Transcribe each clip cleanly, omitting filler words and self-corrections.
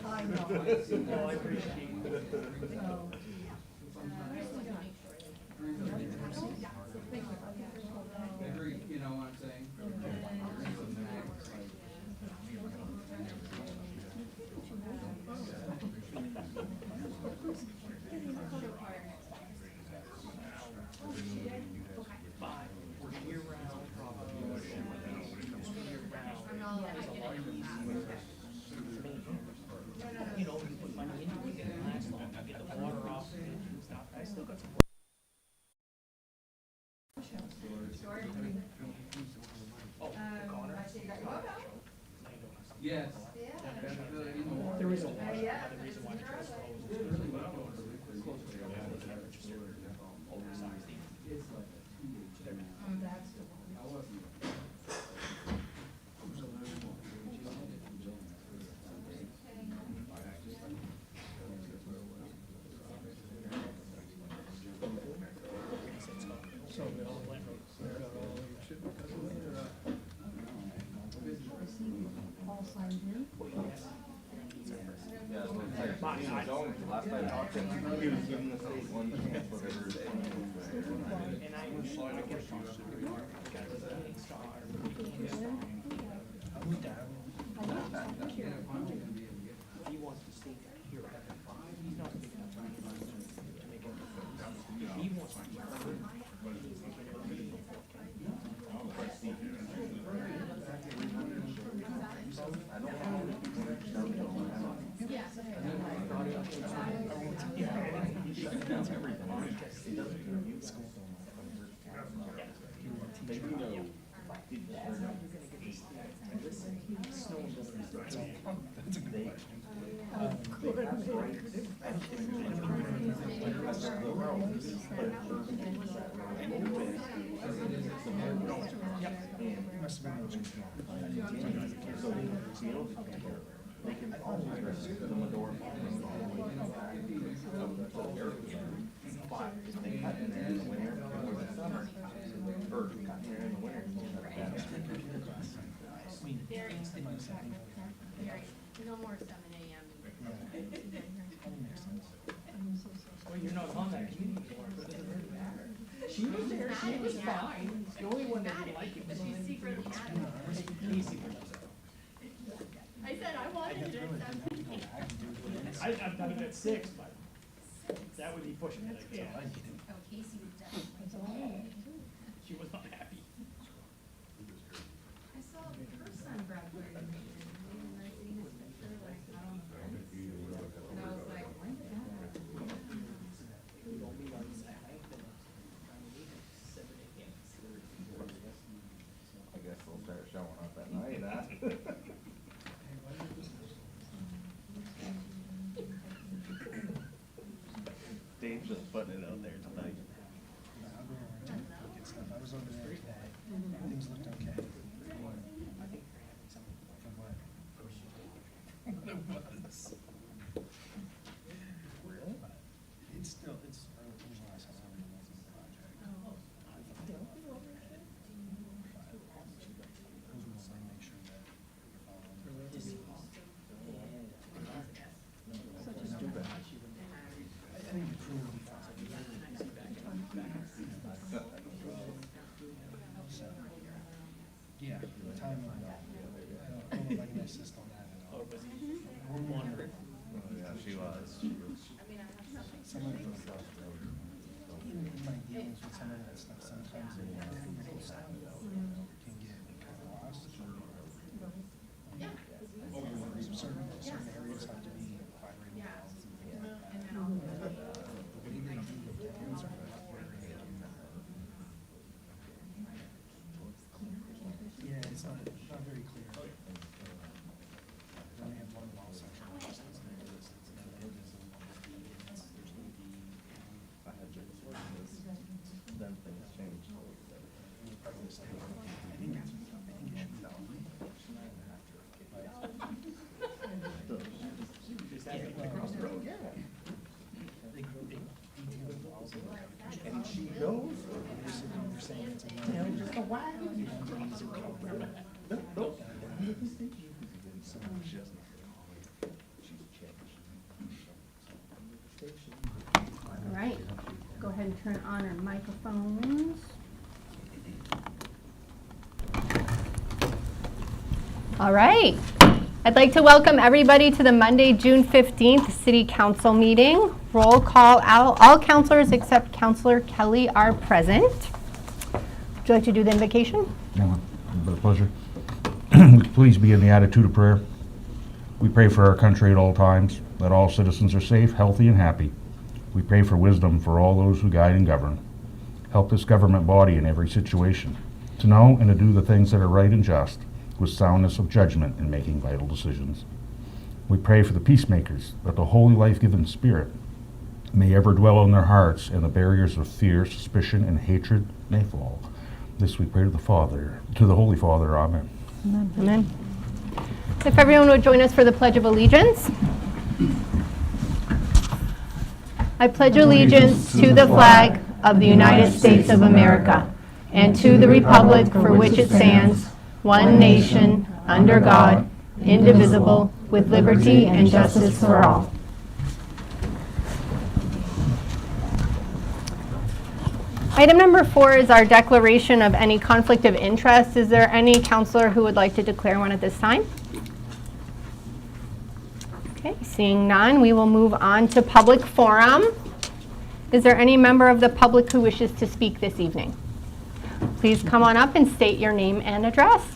I know. No, I appreciate it. So. Every, you know what I'm saying? Year round, probably. Year round. You know, you put money into it, it lasts long, you get the water off and stuff. I still got some. Oh, the Connor? Yes. There is a water, another reason why the trail's closed. So, All signed in. Yeah, so it's like, he was only, last I talked to him, he was giving the state one chance, whatever. and I was like, I get a call. Can't start. He wants to stay here at 5, he's not big enough to make it. He wants to be That's a good question. Must have been They can always rest the door. But they cut in there in the winter or the summer, or cut in there in the winter. No more 7 a.m. Well, you're not on that committee anymore, so it doesn't really matter. She was there, she was fine. The only one that didn't like it was She's secretly mad at me. Casey. I said I wanted it at 7. I've done it at 6, but that would be pushing it again. Oh, Casey was definitely. She was not happy. I saw her son graduated. And I seen his picture, like, out on the fence. And I was like, when did that happen? I guess they'll start showing up at night, huh? Dave's just putting it out there tonight. I was over there today. Things looked okay. From what? It was. Really? It's still, it's early, it was the last time I ever was in the project. I was gonna say, make sure that you're following. It's too bad. I think the crew will be fine. So, yeah, the timeline, I don't know if I can assist on that at all. We're wondering. Oh, yeah, she was. Some of the stuff, even in my dealings with some of that stuff, sometimes the technical stuff can get kind of lost. Certain areas have to be vibrating bells and things like that. The way they do the plans are not very, yeah, it's not very clear. They only have one wall section. There's gonna be, I had to, then things changed. probably some ahead and turn on our microphones. All right. I'd like to welcome everybody to the Monday, June 15th City Council meeting. Roll call out. All counselors except Counselor Kelly are present. Would you like to do the invocation? Yeah, with pleasure. Please be in the attitude of prayer. We pray for our country at all times, that all citizens are safe, healthy, and happy. We pray for wisdom for all those who guide and govern. Help this government body in every situation to know and to do the things that are right and just, with soundness of judgment in making vital decisions. We pray for the peacemakers, that the holy life-giving spirit may ever dwell in their hearts, and the barriers of fear, suspicion, and hatred may fall. This we pray to the Father, to the Holy Father. Amen. Amen. If everyone would join us for the Pledge of Allegiance. I pledge allegiance to the flag of the United States of America and to the republic for which it stands, one nation, under God, indivisible, with liberty and justice for all. Item number 4 is our declaration of any conflict of interest. Is there any counselor who would like to declare one at this time? Okay, seeing none, we will move on to public forum. Is there any member of the public who wishes to speak this evening? Please come on up and state your name and address.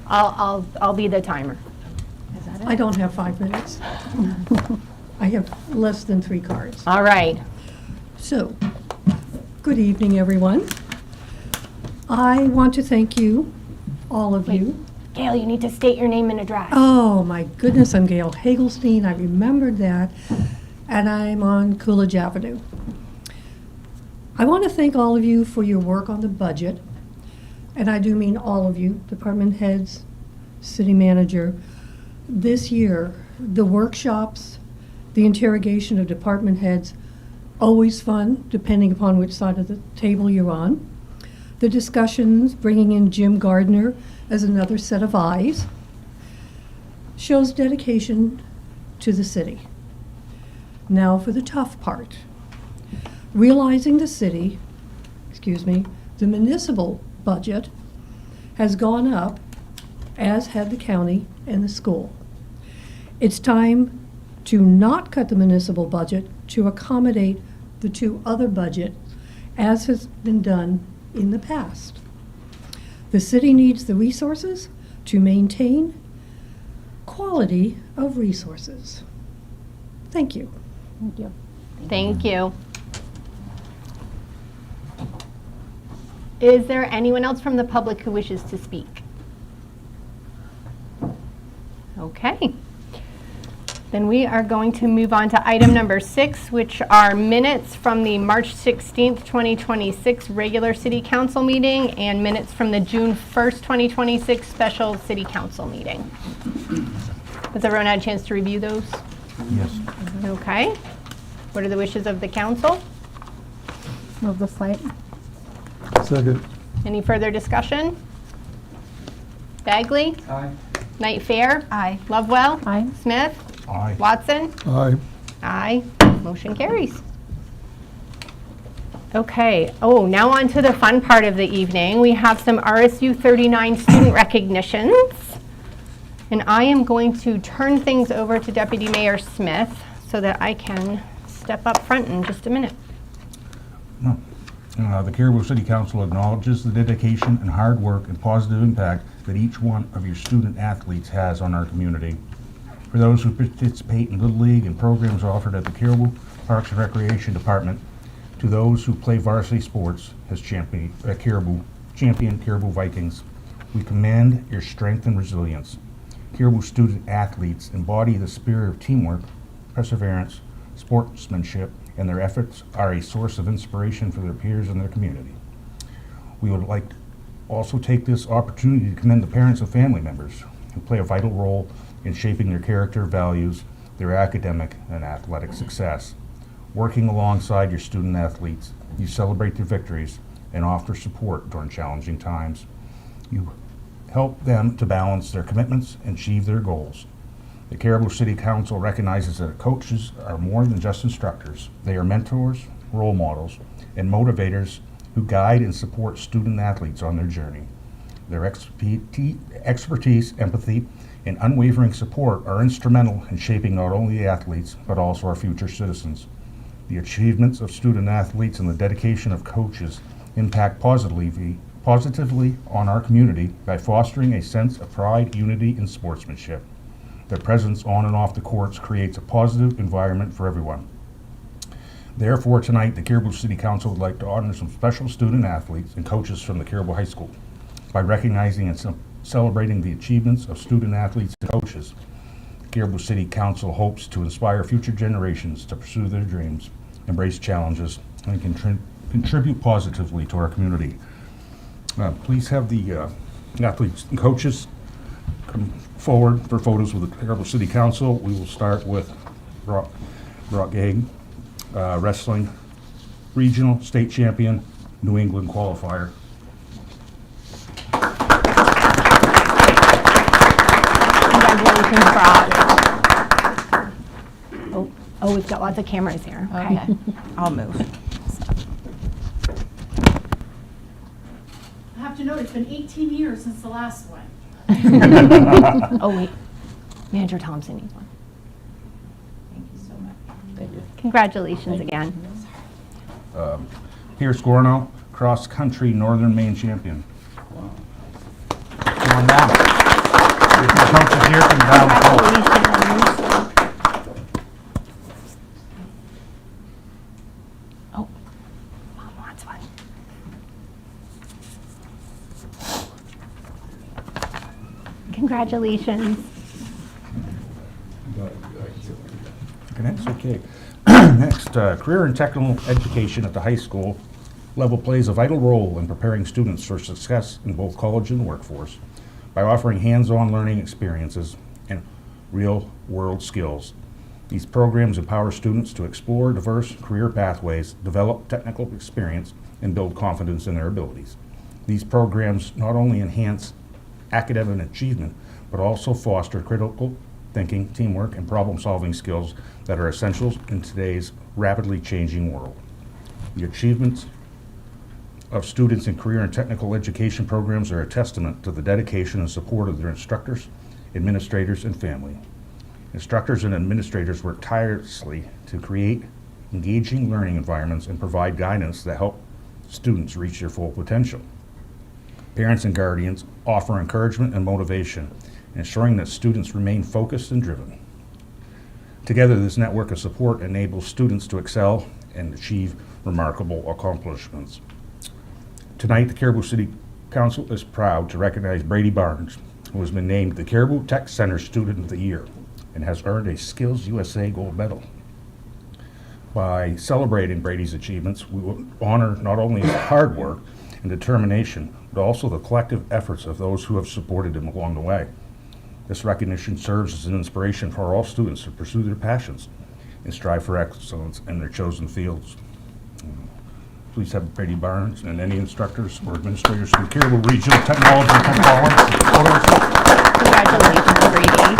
I'll be the timer. Is that it? I don't have 5 minutes. I have less than 3 cards. All right. So, good evening, everyone. I want to thank you, all of you. Gail, you need to state your name and address. Oh, my goodness, I'm Gail Hagelstein. I remembered that. And I'm on Coolidge Avenue. I want to thank all of you for your work on the budget. And I do mean all of you, department heads, city manager. This year, the workshops, the interrogation of department heads, always fun, depending upon which side of the table you're on. The discussions, bringing in Jim Gardner as another set of eyes, shows dedication to the city. Now for the tough part. Realizing the municipal budget has gone up, as had the county and the school. It's time to not cut the municipal budget to accommodate the 2 other budgets, as has been done in the past. The city needs the resources to maintain quality of resources. Thank you. Thank you. Thank you. Is there anyone else from the public who wishes to speak? Okay. Then we are going to move on to item number 6, which are minutes from the March 16th, 2026 regular City Council meeting and minutes from the June 1st, 2026 special City Council meeting. Has everyone had a chance to review those? Yes. Okay. What are the wishes of the council? Move the slate. Second. Any further discussion? Bagley? Aye. Knight Fair? Aye. Lovewell? Aye. Smith? Aye. Watson? Aye. Aye. Motion carries. Okay. Oh, now on to the fun part of the evening. We have some RSU 39 student recognitions. And I am going to turn things over to Deputy Mayor Smith so that I can step up front in just a minute. The Caribou City Council acknowledges the dedication and hard work and positive impact that each one of your student athletes has on our community. For those who participate in Little League and programs offered at the Caribou Parks and Recreation Department, to those who play varsity sports as champion Caribou Vikings, we commend your strength and resilience. Caribou student athletes embody the spirit of teamwork, perseverance, sportsmanship, and their efforts are a source of inspiration for their peers and their community. We would like to also take this opportunity to commend the parents and family members who play a vital role in shaping their character, values, their academic and athletic success. Working alongside your student athletes, you celebrate their victories and offer support during challenging times. You help them to balance their commitments and achieve their goals. The Caribou City Council recognizes that coaches are more than just instructors. They are mentors, role models, and motivators who guide and support student athletes on their journey. Their expertise, empathy, and unwavering support are instrumental in shaping not only the athletes, but also our future citizens. The achievements of student athletes and the dedication of coaches impact positively on our community by fostering a sense of pride, unity, and sportsmanship. Their presence on and off the courts creates a positive environment for everyone. Therefore, tonight, the Caribou City Council would like to honor some special student athletes and coaches from the Caribou High School by recognizing and celebrating the achievements of student athletes and coaches. The Caribou City Council hopes to inspire future generations to pursue their dreams, embrace challenges, and contribute positively to our community. Please have the athletes and coaches come forward for photos with the Caribou City Council. We will start with Brock Gagg, wrestling, regional, state champion, New England qualifier. Congratulations, Brock. Oh, we've got lots of cameras here. Okay. I'll move. I have to note, it's been 18 years since the last one. Oh, wait. Manager Thompson needs one. Thank you so much. Congratulations again. Pierce Gorno, cross-country Northern Maine champion. Come on down. If the coaches here can down Congratulations. Oh, Mom wants one. Congratulations. Next, okay. Next, career and technical education at the high school level plays a vital role in preparing students for success in both college and the workforce by offering hands-on learning experiences and real-world skills. These programs empower students to explore diverse career pathways, develop technical experience, and build confidence in their abilities. These programs not only enhance academic achievement, but also foster critical thinking, teamwork, and problem-solving skills that are essentials in today's rapidly changing world. The achievements of students in career and technical education programs are a testament to the dedication and support of their instructors, administrators, and family. Instructors and administrators work tirelessly to create engaging learning environments and provide guidance that help students reach their full potential. Parents and guardians offer encouragement and motivation, ensuring that students remain focused and driven. Together, this network of support enables students to excel and achieve remarkable accomplishments. Tonight, the Caribou City Council is proud to recognize Brady Barnes, who has been named the Caribou Tech Center Student of the Year and has earned a Skills USA Gold Medal. By celebrating Brady's achievements, we will honor not only his hard work and determination, but also the collective efforts of those who have supported him along the way. This recognition serves as an inspiration for all students to pursue their passions and strive for excellence in their chosen fields. Please have Brady Barnes and any instructors or administrators from Caribou Regional Technology come forward. Congratulations, Brady.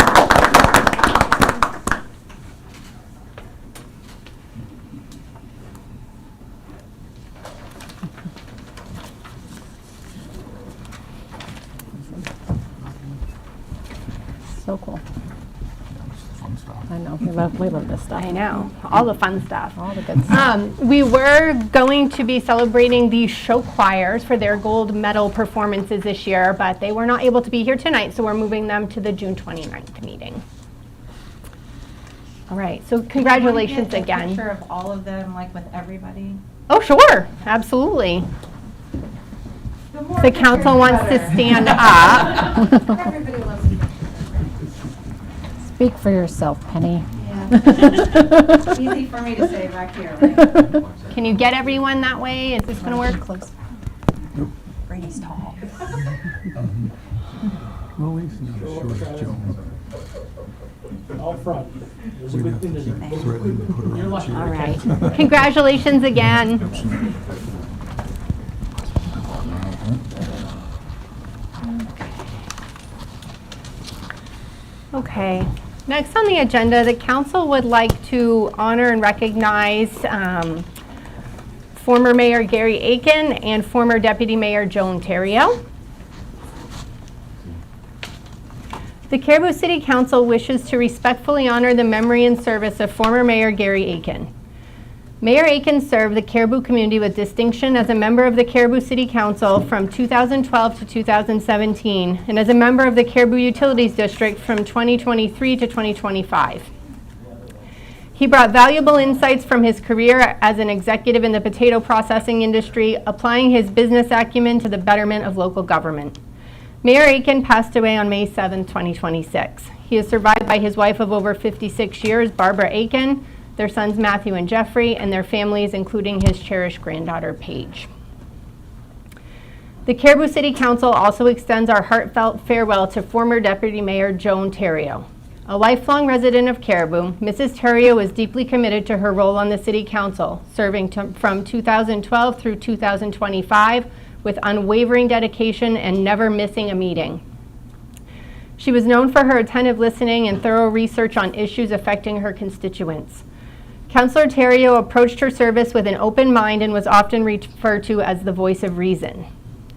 So cool. Fun stuff. I know. We love this stuff. I know, all the fun stuff. All the good stuff. We were going to be celebrating the show choirs for their gold medal performances this year, but they were not able to be here tonight, so we're moving them to the June 29th meeting. All right, so congratulations Can I get a again. picture of all of them, like with everybody? Oh, sure, absolutely. The council wants to stand up. Everybody loves to. Speak for yourself, Penny. Yeah. Easy for me to say back here, right? Can you get everyone that way? Is this gonna work? Close. Brady's tall. Well, he's not a short Joe. Out front. There's a good thing to do. Threatening to put her on a chair. All right. Congratulations again. Okay. Next on the agenda, the council would like to honor and recognize former Mayor Gary Aiken and former Deputy Mayor Joan Theriault. The Caribou City Council wishes to respectfully honor the memory and service of former Mayor Gary Aiken. Mayor Aiken served the Caribou community with distinction as a member of the Caribou City Council from 2012 to 2017 and as a member of the Caribou Utilities District from 2023 to 2025. He brought valuable insights from his career as an executive in the potato processing industry, applying his business acumen to the betterment of local government. Mayor Aiken passed away on May 7, 2026. He is survived by his wife of over 56 years, Barbara Aiken, their sons Matthew and Jeffrey, and their families, including his cherished granddaughter, Paige. The Caribou City Council also extends our heartfelt farewell to former Deputy Mayor Joan Theriault. A lifelong resident of Caribou, Mrs. Theriault was deeply committed to her role on the City Council, serving from 2012 through 2025 with unwavering dedication and never missing a meeting. She was known for her attentive listening and thorough research on issues affecting her constituents. Councillor Theriault approached her service with an open mind and was often referred to as the voice of reason.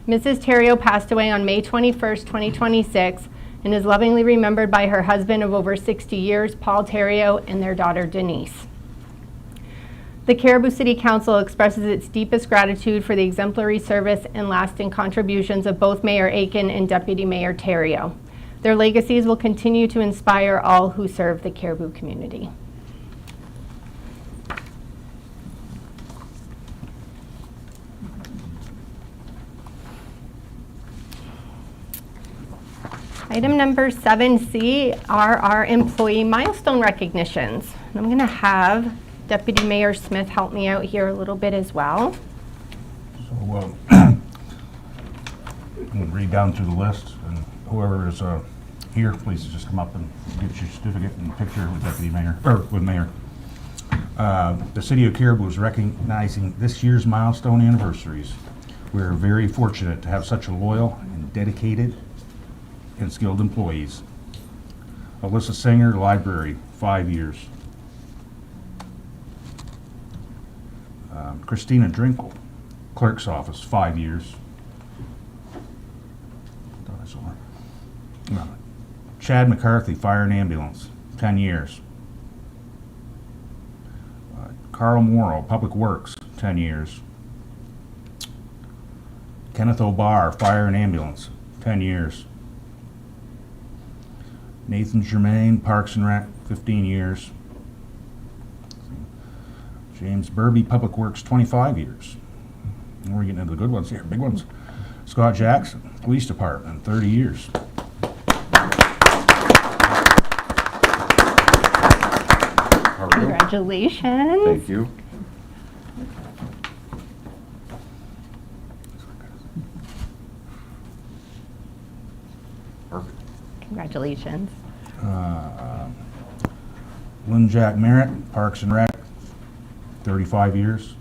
Mrs. Theriault passed away on May 21st, 2026, and is lovingly remembered by her husband of over 60 years, Paul Theriault, and their daughter, Denise. The Caribou City Council expresses its deepest gratitude for the exemplary service and lasting contributions of both Mayor Aiken and Deputy Mayor Theriault. Their legacies will continue to inspire all who serve the Caribou community. Item number 7C are our employee milestone recognitions. And I'm going to have Deputy Mayor Smith help me out here a little bit as well. So I'm going to read down through the list, and whoever is here, please just come up and get your certificate and picture with Deputy Mayor, or with Mayor. The City of Caribou is recognizing this year's milestone anniversaries. We are very fortunate to have such a loyal and dedicated and skilled employees. Alyssa Singer, Library, 5 years. Christina Drinkle, Clerk's Office, 5 years. Thought I saw her. Chad McCarthy, Fire and Ambulance, 10 years. Carl Morrow, Public Works, 10 years. Kenneth O'Barr, Fire and Ambulance, 10 years. Nathan Germain, Parks and Rec, 15 years. James Burby, Public Works, 25 years. And we're getting into the good ones here, big ones. Scott Jackson, Police Department, 30 years. Congratulations. Thank you. Perfect. Congratulations. Lynn Jack Merritt, Parks and Rec, 35 years.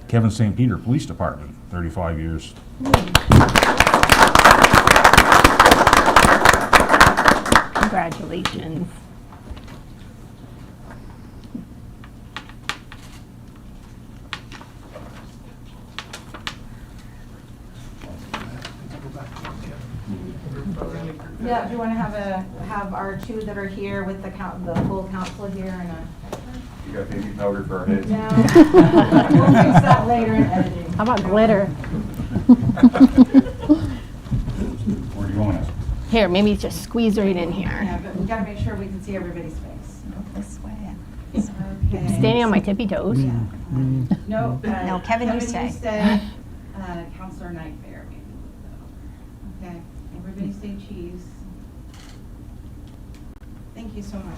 Kevin St. Peter, Police Department, 35 years. Congratulations. Yeah, do you want to have our two that are here with the full council here and You got baby powder for our heads? No. We'll fix that later in editing. How about glitter? Where do you want us? Here, maybe just squeeze right in here. Yeah, but we got to make sure we can see everybody's face. This way. Okay. Standing on my tippy toes. No, No, Kevin, you stay. Counselor Night Fair, maybe. Okay, everybody say cheese. Thank you so much.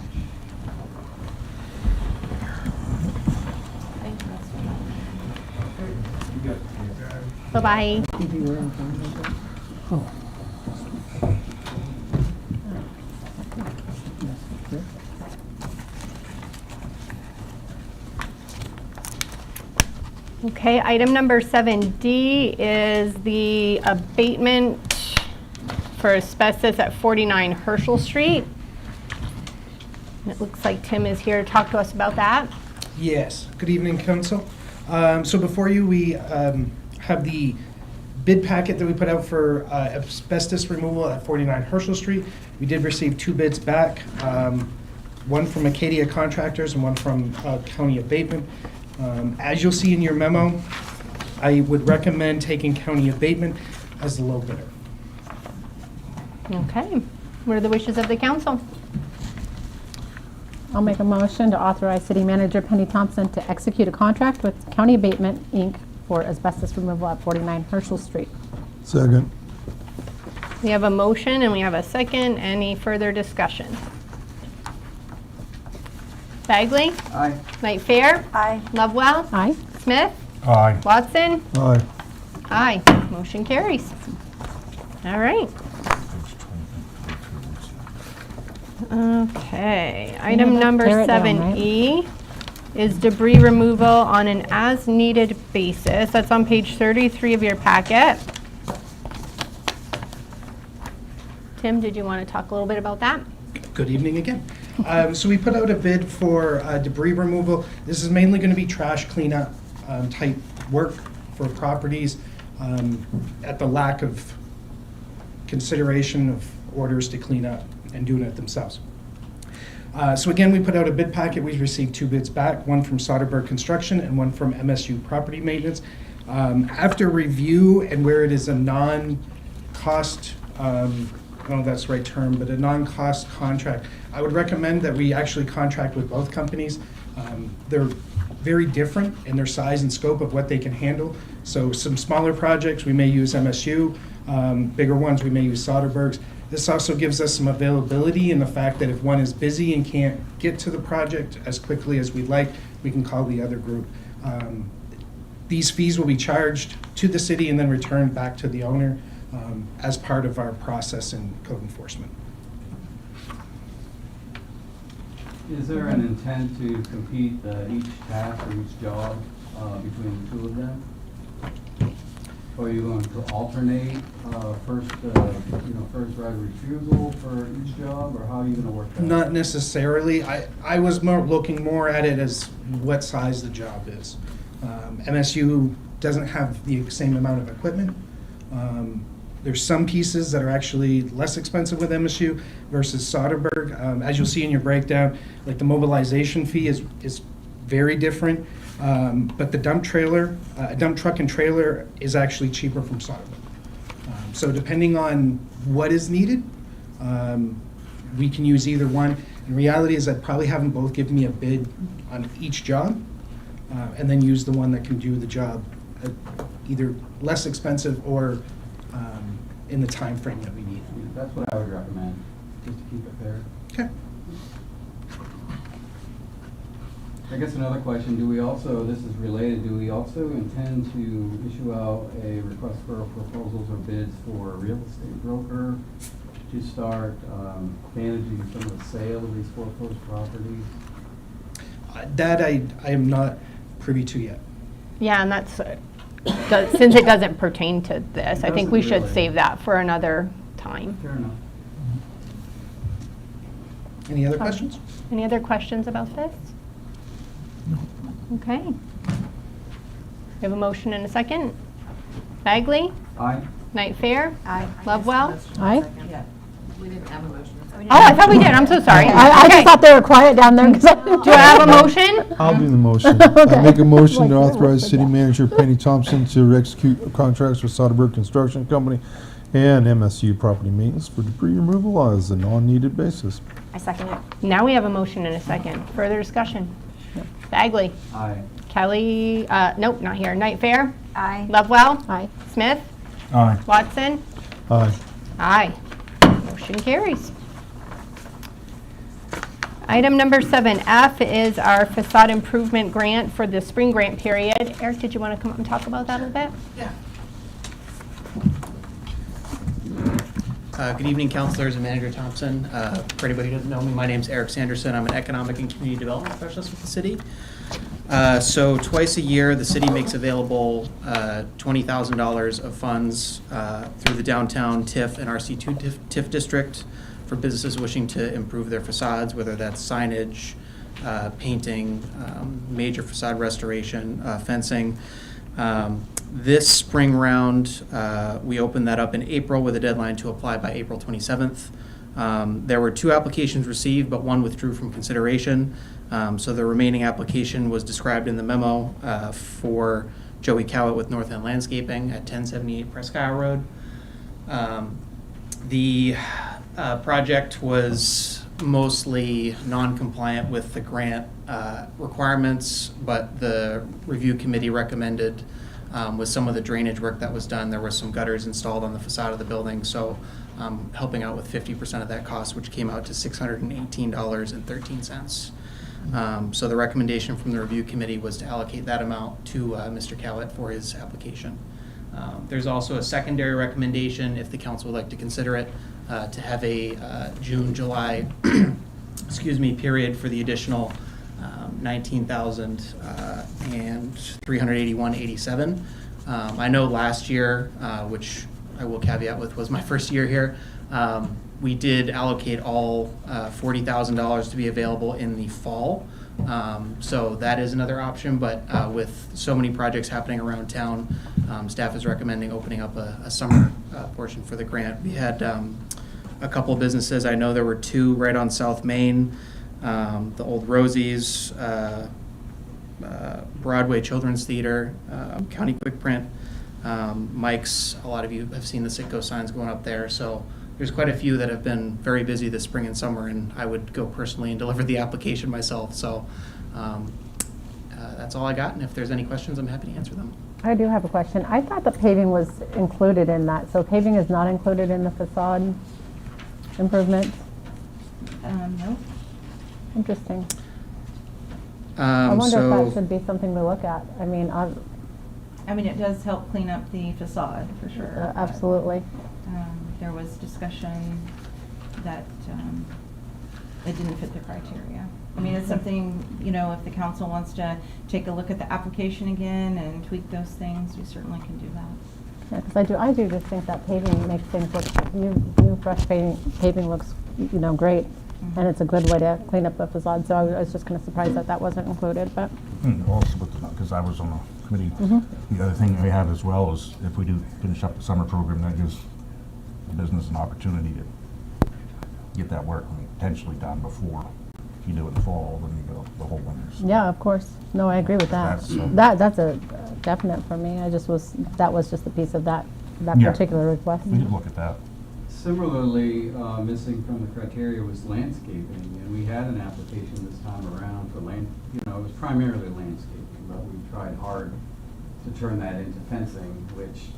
Bye-bye. Okay, item number 7D is the abatement for asbestos at 49 Herschel Street. It looks like Tim is here to talk to us about that. Yes, good evening, council. So before you, we have the bid packet that we put out for asbestos removal at 49 Herschel Street. We did receive 2 bids back, one from Acadia Contractors and one from County Abatement. As you'll see in your memo, I would recommend taking County Abatement as the low bidder. Okay. What are the wishes of the council? I'll make a motion to authorize City Manager Penny Thompson to execute a contract with County Abatement, Inc. for asbestos removal at 49 Herschel Street. Second. We have a motion and we have a second. Any further discussion? Bagley? Aye. Knight Fair? Aye. Lovewell? Aye. Smith? Aye. Watson? Aye. Aye. Motion carries. All right. Okay. Item Yeah, number tear it down, right? 7E is debris removal on an as-needed basis. That's on page 33 of your packet. Tim, did you want to talk a little bit about that? Good evening again. So we put out a bid for debris removal. This is mainly going to be trash cleanup type work for properties at the lack of consideration of orders to clean up and doing it themselves. So again, we put out a bid packet. We received 2 bids back, one from Soderberg Construction and one from MSU Property Maintenance. After review and where it is a non-cost, I don't know if that's the right term, but a non-cost contract, I would recommend that we actually contract with both companies. They're very different in their size and scope of what they can handle. So some smaller projects, we may use MSU. Bigger ones, we may use Soderberg's. This also gives us some availability in the fact that if one is busy and can't get to the project as quickly as we'd like, we can call the other group. These fees will be charged to the city and then returned back to the owner as part of our process in code enforcement. Is there an intent to compete each task or each job between the 2 of them? Or are you going to alternate first right refusal for each job, or how are you going to work that? Not necessarily. I was looking more at it as what size the job is. MSU doesn't have the same amount of equipment. There's some pieces that are actually less expensive with MSU versus Soderberg. As you'll see in your breakdown, like the mobilization fee is very different. But the dump truck and trailer is actually cheaper from Soderberg. So depending on what is needed, we can use either one. And reality is I'd probably have them both give me a bid on each job and then use the one that can do the job either less expensive or in the time frame that we need. That's what I would recommend, just to keep it fair. Okay. I guess another question, this is related, do we also intend to issue out a request for proposals or bids for a real estate broker to start managing some of the sale of these foreclosed properties? That I am not privy to yet. Yeah, and that's, since it doesn't pertain to this, I think we should really. save that for another time. Fair enough. Any other questions? Any other questions about this? Okay. We have a motion and a second. Bagley? Aye. Knight Fair? Aye. Lovewell? Aye. We didn't have a motion. Oh, I thought we did. I'm so sorry. I Okay. just thought they were quiet down there. 'Cause I Do I have a motion? I'll do the motion. I make a motion to authorize City Manager Penny Thompson to execute contracts with Soderberg Construction Company and MSU Property Maintenance for debris removal as a non-needed basis. I second it. Now we have a motion and a second. Further discussion? Bagley? Aye. Kelly? Nope, not here. Knight Fair? Aye. Lovewell? Aye. Smith? Aye. Watson? Aye. Aye. Motion carries. Item number 7F is our facade improvement grant for the spring grant period. Eric, did you want to come up and talk about that a little bit? Yeah. Good evening, councilors and Manager Thompson. For anybody who doesn't know me, my name's Eric Sanderson. I'm an economic and community development specialist with the city. So twice a year, the city makes available $20,000 of funds through the downtown TIF and RC2 TIF district for businesses wishing to improve their facades, whether that's signage, painting, major facade restoration, fencing. This spring round, we opened that up in April with a deadline to apply by April 27th. There were 2 applications received, but 1 withdrew from consideration. So the remaining application was described in the memo for Joey Cowett with North End Landscaping at 1078 Presque Isle Road. The project was mostly non-compliant with the grant requirements, but the review committee recommended with some of the drainage work that was done, there were some gutters installed on the facade of the building, so helping out with 50% of that cost, which came out to $618.13. So the recommendation from the review committee was to allocate that amount to Mr. Cowett for his application. There's also a secondary recommendation, if the council would like to consider it, to have a June, July, excuse me, period for the additional $19,381.87. I know last year, which I will caveat with was my first year here, we did allocate all $40,000 to be available in the fall. So that is another option, but with so many projects happening around town, staff is recommending opening up a summer portion for the grant. We had a couple of businesses. I know there were 2 right on South Main, the Old Rosie's, Broadway Children's Theater, County Quick Print, Mike's. A lot of you have seen the Sitco signs going up there. So there's quite a few that have been very busy this spring and summer, and I would go personally and deliver the application myself. So that's all I got, and if there's any questions, I'm happy to answer them. I do have a question. I thought the paving was included in that, so paving is not included in the facade improvements? No. Interesting. I wonder if that should be something to look at. I mean, it does help clean up the facade, for sure. absolutely. There was discussion that it didn't fit the criteria. I mean, it's something, if the council wants to take a look at the application again and tweak those things, we certainly can do that. Yeah, because I do just think that paving makes things look, new fresh paving looks, great. Mm-hmm. And it's a good way to clean up the facade, so I was just kind of surprised that wasn't included, but. Also, because I was on the committee, the other thing we have as well is if we do finish up the summer program, that gives the business an opportunity to get that work potentially done before you do it in the fall, then you go the whole winter. So Yeah, of course. No, I agree with that. That's a definite for me. That was just a piece of that Yeah. particular request. we did look at that. Similarly, missing from the criteria was landscaping, and we had an application this time around for it was primarily landscaping, but we tried hard to turn that into fencing, which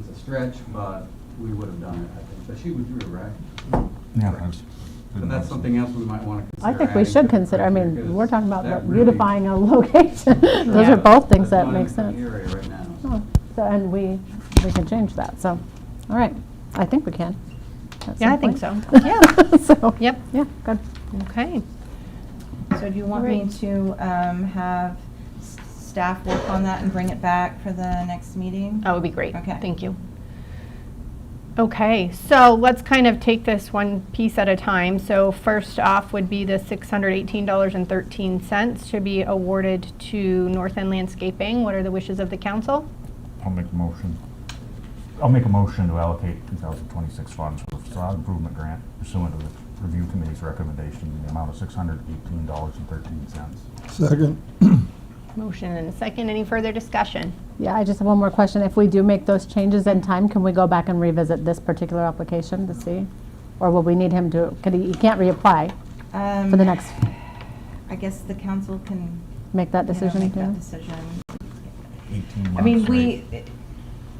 is a stretch, but we would have done it, I think. But she withdrew, right? Yeah, But that's something else we might want to consider. I think we adding should to the consider, criteria, we're talking about that really- beautifying a location. Those are both things that make That's not sense. in the area right now. Oh, so, and we can change that, so, all right. I think we can. at Yeah, some I think point. so. Yeah. So, Yep. yeah, good. Okay. So do you want me Great. to have staff work on that and bring it back for the next meeting? That would be great. Okay. Thank you. Okay, so let's kind of take this one piece at a time. So first off would be the $618.13 to be awarded to North End Landscaping. What are the wishes of the council? I'll make a motion. I'll make a motion to allocate 2026 funds for the facade improvement grant pursuant to the review committee's recommendation in the amount of $618.13. Second. Motion and a second. Any further discussion? Yeah, I just have one more question. If we do make those changes in time, can we go back and revisit this particular application to see? Or will we need him to, he can't reapply for the next, I guess the council can make that decision? make that too? decision. 18 months. I mean, right?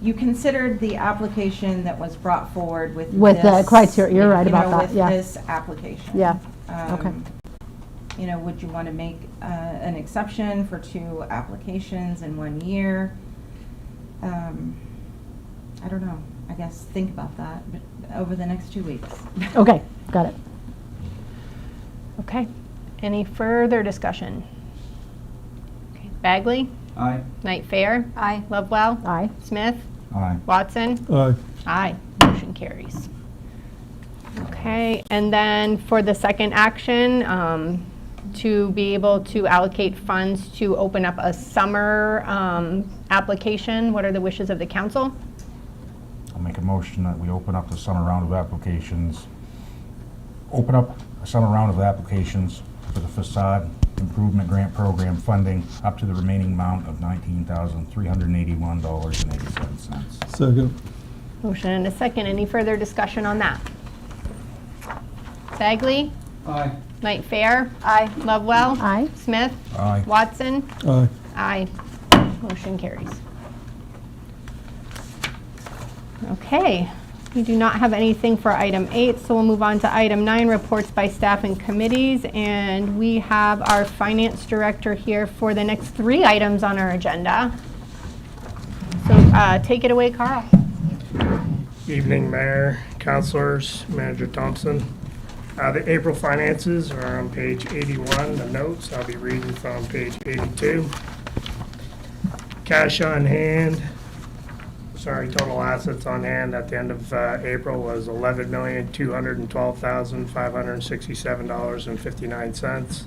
you considered the application that was brought forward with With the this, criteria, you're right about that, yeah. With this application. Yeah, okay. Would you want to make an exception for 2 applications in 1 year? I don't know. I guess think about that over the next 2 weeks. Okay, got it. Okay. Any further discussion? Okay. Bagley? Aye. Knight Fair? Aye. Lovewell? Aye. Smith? Aye. Watson? Aye. Aye. Motion carries. Okay. Okay, and then for the second action, to be able to allocate funds to open up a summer application, what are the wishes of the council? I'll make a motion that we open up the summer round of applications. Open up a summer round of applications for the facade improvement grant program funding up to the remaining amount of $19,381.87. Second. Motion and a second. Any further discussion on that? Bagley? Aye. Knight Fair? Aye. Lovewell? Aye. Smith? Aye. Watson? Aye. Aye. Motion carries. Okay, we do not have anything for item 8, so we'll move on to item 9, reports by staff and committees. And we have our finance director here for the next 3 items on our agenda. So take it away, Carl. Evening, Mayor, Councilors, Manager Thompson. The April finances are on page 81, the notes. I'll be reading from page 82. Cash on hand, total assets on hand at the end of April was $11,212,567.59.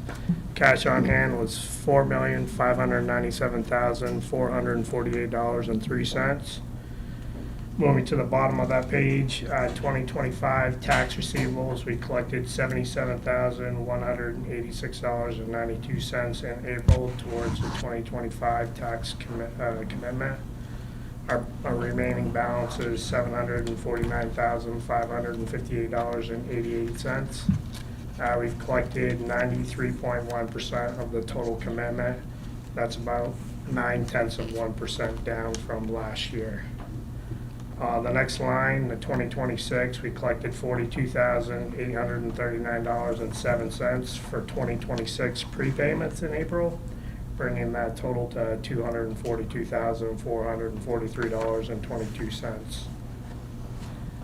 Cash on hand was $4,597,448.03. Moving to the bottom of that page, 2025 tax receivables, we collected $77,186.92 in April towards the 2025 tax commitment. Our remaining balance is $749,558.88. We've collected 93.1% of the total commitment. That's about 0.9% down from last year. The next line, the 2026, we collected $42,839.07 for 2026 prepayments in April, bringing that total to $242,443.22.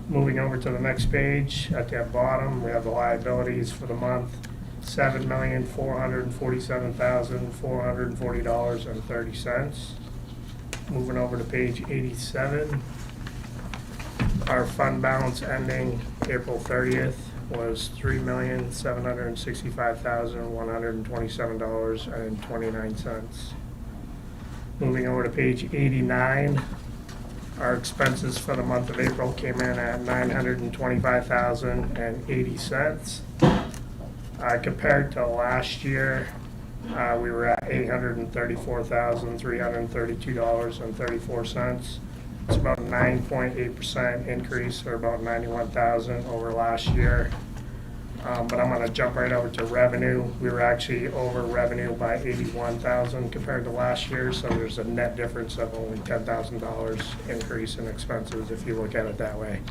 Moving over to the next page, at the bottom, we have the liabilities for the month, $7,447,440.30. Moving over to page 87, our fund balance ending April 30th was $3,765,127.29. Moving over to page 89, our expenses for the month of April came in at $925,080. Compared to last year, we were at $834,332.34. It's about a 9.8% increase, or about $91,000 over last year. But I'm going to jump right over to revenue. We were actually over revenue by $81,000 compared to last year, so there's a net difference of only $10,000 increase in expenses if you look at it that way.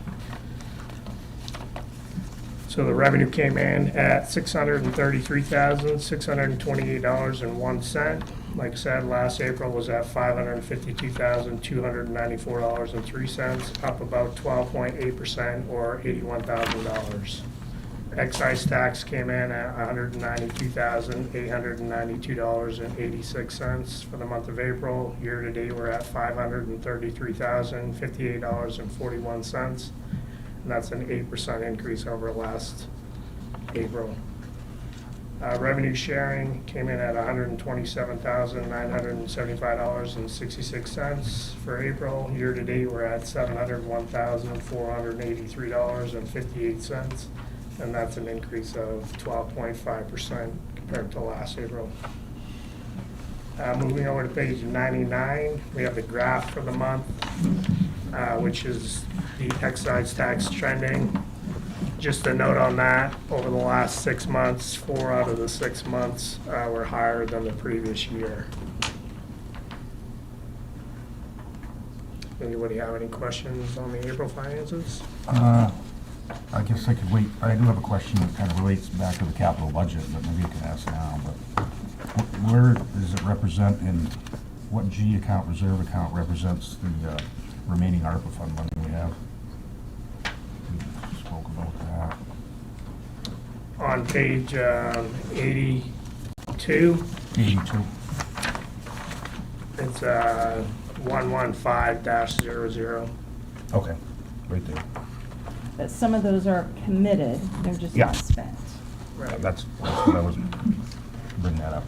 So the revenue came in at $633,628.01. Like I said, last April was at $552,294.03, up about 12.8%, or $81,000. Excise tax came in at $192,892.86 for the month of April. Year to date, we're at $533,058.41, and that's an 8% increase over last April. Revenue sharing came in at $127,975.66 for April. Year to date, we're at $701,483.58, and that's an increase of 12.5% compared to last April. Moving over to page 99, we have the graph for the month, which is the excise tax trending. Just a note on that, over the last 6 months, 4 out of the 6 months were higher than the previous year. Anybody have any questions on the April finances? I guess I could wait. I do have a question that kind of relates back to the capital budget, but maybe you can ask now. But where does it represent, in what G account, reserve account, represents the remaining ARPA fund money we have? We spoke about that. On page 82. 82. It's 115-00. Okay, right there. But some of those are committed, they're just Yeah. not spent. That's what I was, bring that up.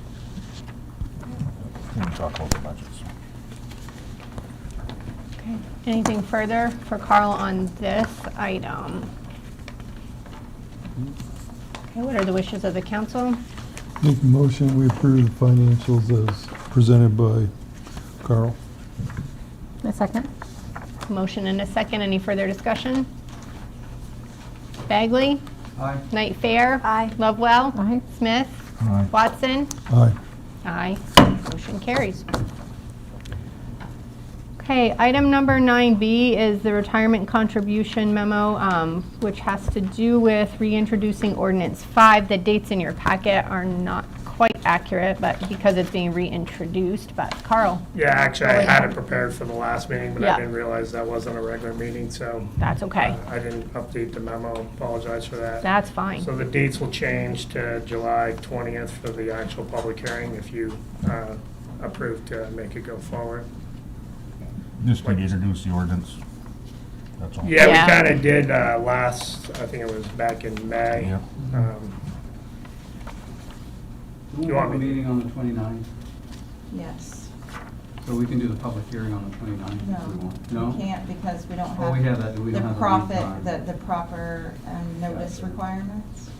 When we talk about the budgets. Okay. Anything further for Carl on this item? Okay, what are the wishes of the council? Make a motion, we approve the financials as presented by Carl. A second? Motion and a second. Any further discussion? Bagley? Aye. Knight Fair? Aye. Lovewell? Aye. Smith? Aye. Watson? Aye. Aye. Motion carries. Okay, item number 9B is the retirement contribution memo, which has to do with reintroducing ordinance 5. The dates in your packet are not quite accurate, but because it's being reintroduced. But Carl? Yeah, actually, I had it prepared for the last meeting, but Yeah. I didn't realize that wasn't a regular meeting, so. That's okay. I didn't update the memo, apologize for that. That's fine. So the dates will change to July 20th for the actual public hearing if you approve to make it go forward. Just to introduce the ordinance. That's all. Yeah, Yeah. we kind of did last, I think it was back in May. Yeah. Do You want me- meeting on the 29th? Yes. So we can do the public hearing on the 29th if we No, want? No? we can't because we don't Oh, we have have that, we the don't have the profit, lead time. the proper notice Gotcha. requirements.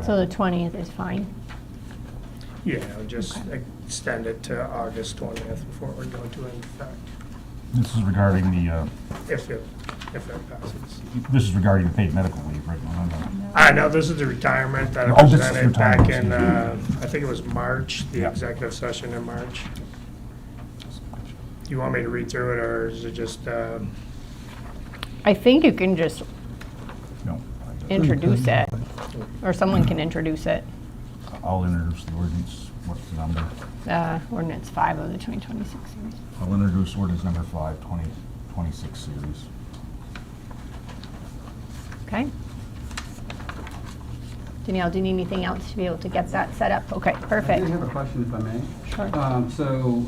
So the 20th is fine. Yeah, I'll just extend it to August 20th before we go into effect, This is regarding the, if it passes. this is regarding the paid medical leave, right? I know, this is the retirement that I Oh, this is presented back retirement, in, excuse I think it was March, the Yeah. executive session in March. Do you want me to read through it, or is it just, I think you can just No. introduce it, or someone can introduce it. I'll introduce the ordinance. What's the number? Ordinance 5 of the 2026 series. I'll introduce ordinance number 5, 2026 series. Okay. Danielle, do you need anything else to be able to get that set up? Okay, I perfect. do have a question if I may. Sure. So,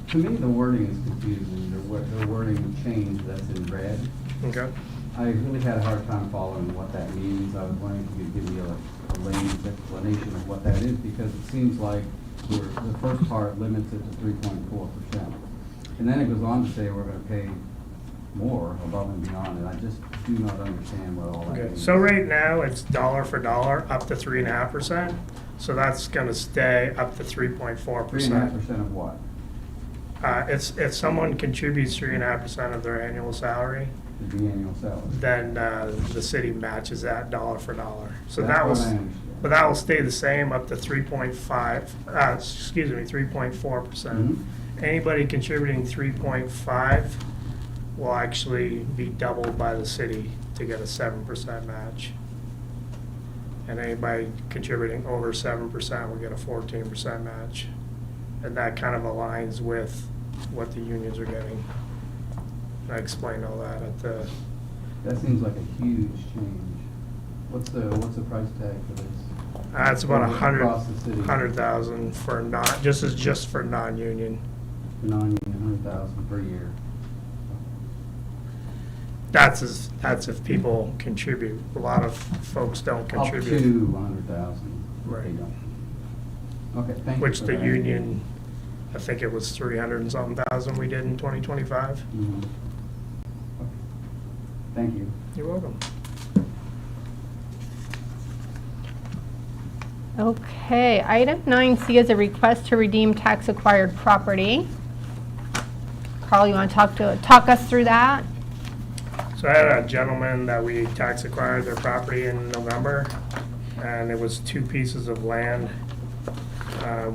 to me, the wording is confusing, the wording change that's in red. okay? I really had a hard time following what that means. I was wondering if you could give me a layman's explanation of what that is, because it seems like the first part limits it to 3.4%. And then it goes on to say we're gonna pay more above and beyond, and I just do not understand what all that Okay, means. so right now, it's dollar for dollar, up to 3.5%, so that's gonna stay up to 3.4%. 3.5% of what? It's, if someone contributes 3.5% of their annual salary, The annual salary. then the city matches that dollar for dollar. So That's that what will, I understand. but that will stay the same up to 3.4%. Mhm. Anybody contributing 3.5 will actually be doubled by the city to get a 7% match. And anybody contributing over 7% will get a 14% match. And that kind of aligns with what the unions are getting. I explained all that at the, That seems like a huge change. What's the price tag for this? it's about Across the city. 100,000 for just for non-union. For non-union, 100,000 per year. That's if people contribute. A lot of folks don't Up contribute. to 100,000. Right. They don't. Okay, thank you. Which for the that. union, I think it was 300 and something thousand we did in 2025. Mhm. Thank you. You're welcome. Okay, item 9C is a request to redeem tax acquired property. Carl, you want to talk us through that? So I had a gentleman that we tax acquired their property in November, and it was 2 pieces of land.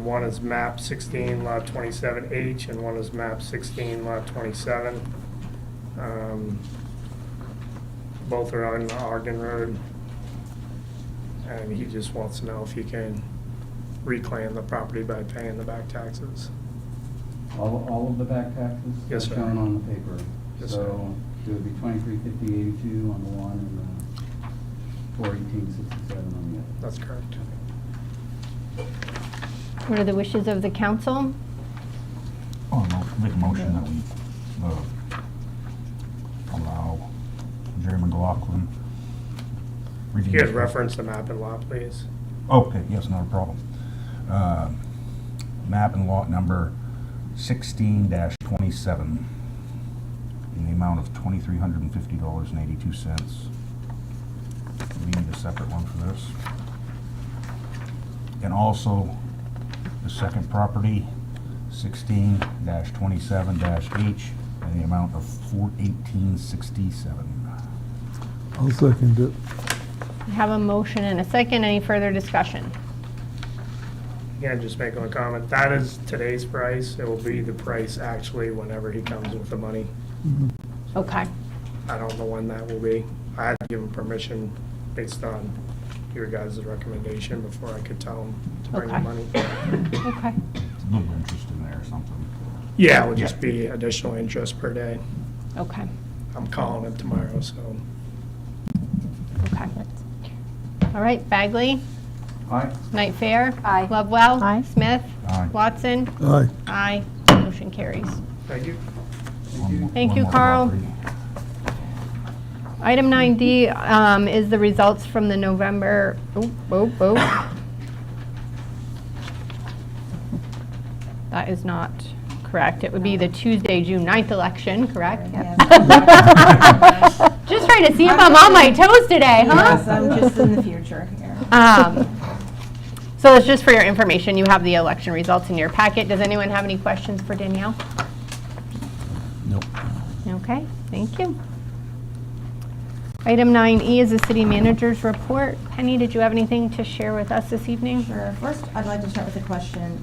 One is map 16, lot 27H, and one is map 16, lot 27. Both are on Ogden Road. And he just wants to know if he can reclaim the property by paying the back taxes. All of the back taxes? Yes, are sir. Shown on the paper. Yes, sir. So it would be 2350.82 on the one and 418.67 on the other. That's correct. What are the wishes of the council? Oh, no, make a motion that we allow Jerry McLaughlin. You could reference the map and lot, please. Okay, yes, not a problem. Map and lot number 16-27 in the amount of $2,350.82. We need a separate one for this. And also, the second property, 16-27-H, in the amount of $418.67. I'll second it. We have a motion and a second. Any further discussion? Again, just make one comment. That is today's price. It will be the price actually whenever he comes with the money. Okay. I don't know when that will be. I had to give him permission based on your guys' recommendation before I could tell him to bring the Okay. money. Okay. A little interest in there or something. Yeah, it would just be additional interest per day. Okay. I'm calling him tomorrow, so. Okay. All right, Bagley, Aye. Night Fair. Aye. Lovewell. Aye. Smith. Aye. Watson. Aye. Aye. Motion carries. Thank you. Thank One you, more Carl. property. Item 9D is the results from the November, That is not correct. It would be the Tuesday, June 9th election, correct? Yes. Just trying to see if I'm on my toes today, Yes, huh? I'm just in the future here. So it's just for your information. You have the election results in your packet. Does anyone have any questions for Danielle? Nope. Okay, thank you. Item 9E is the city manager's report. Penny, did you have anything to share with us this evening? Sure. First, I'd like to start with a question.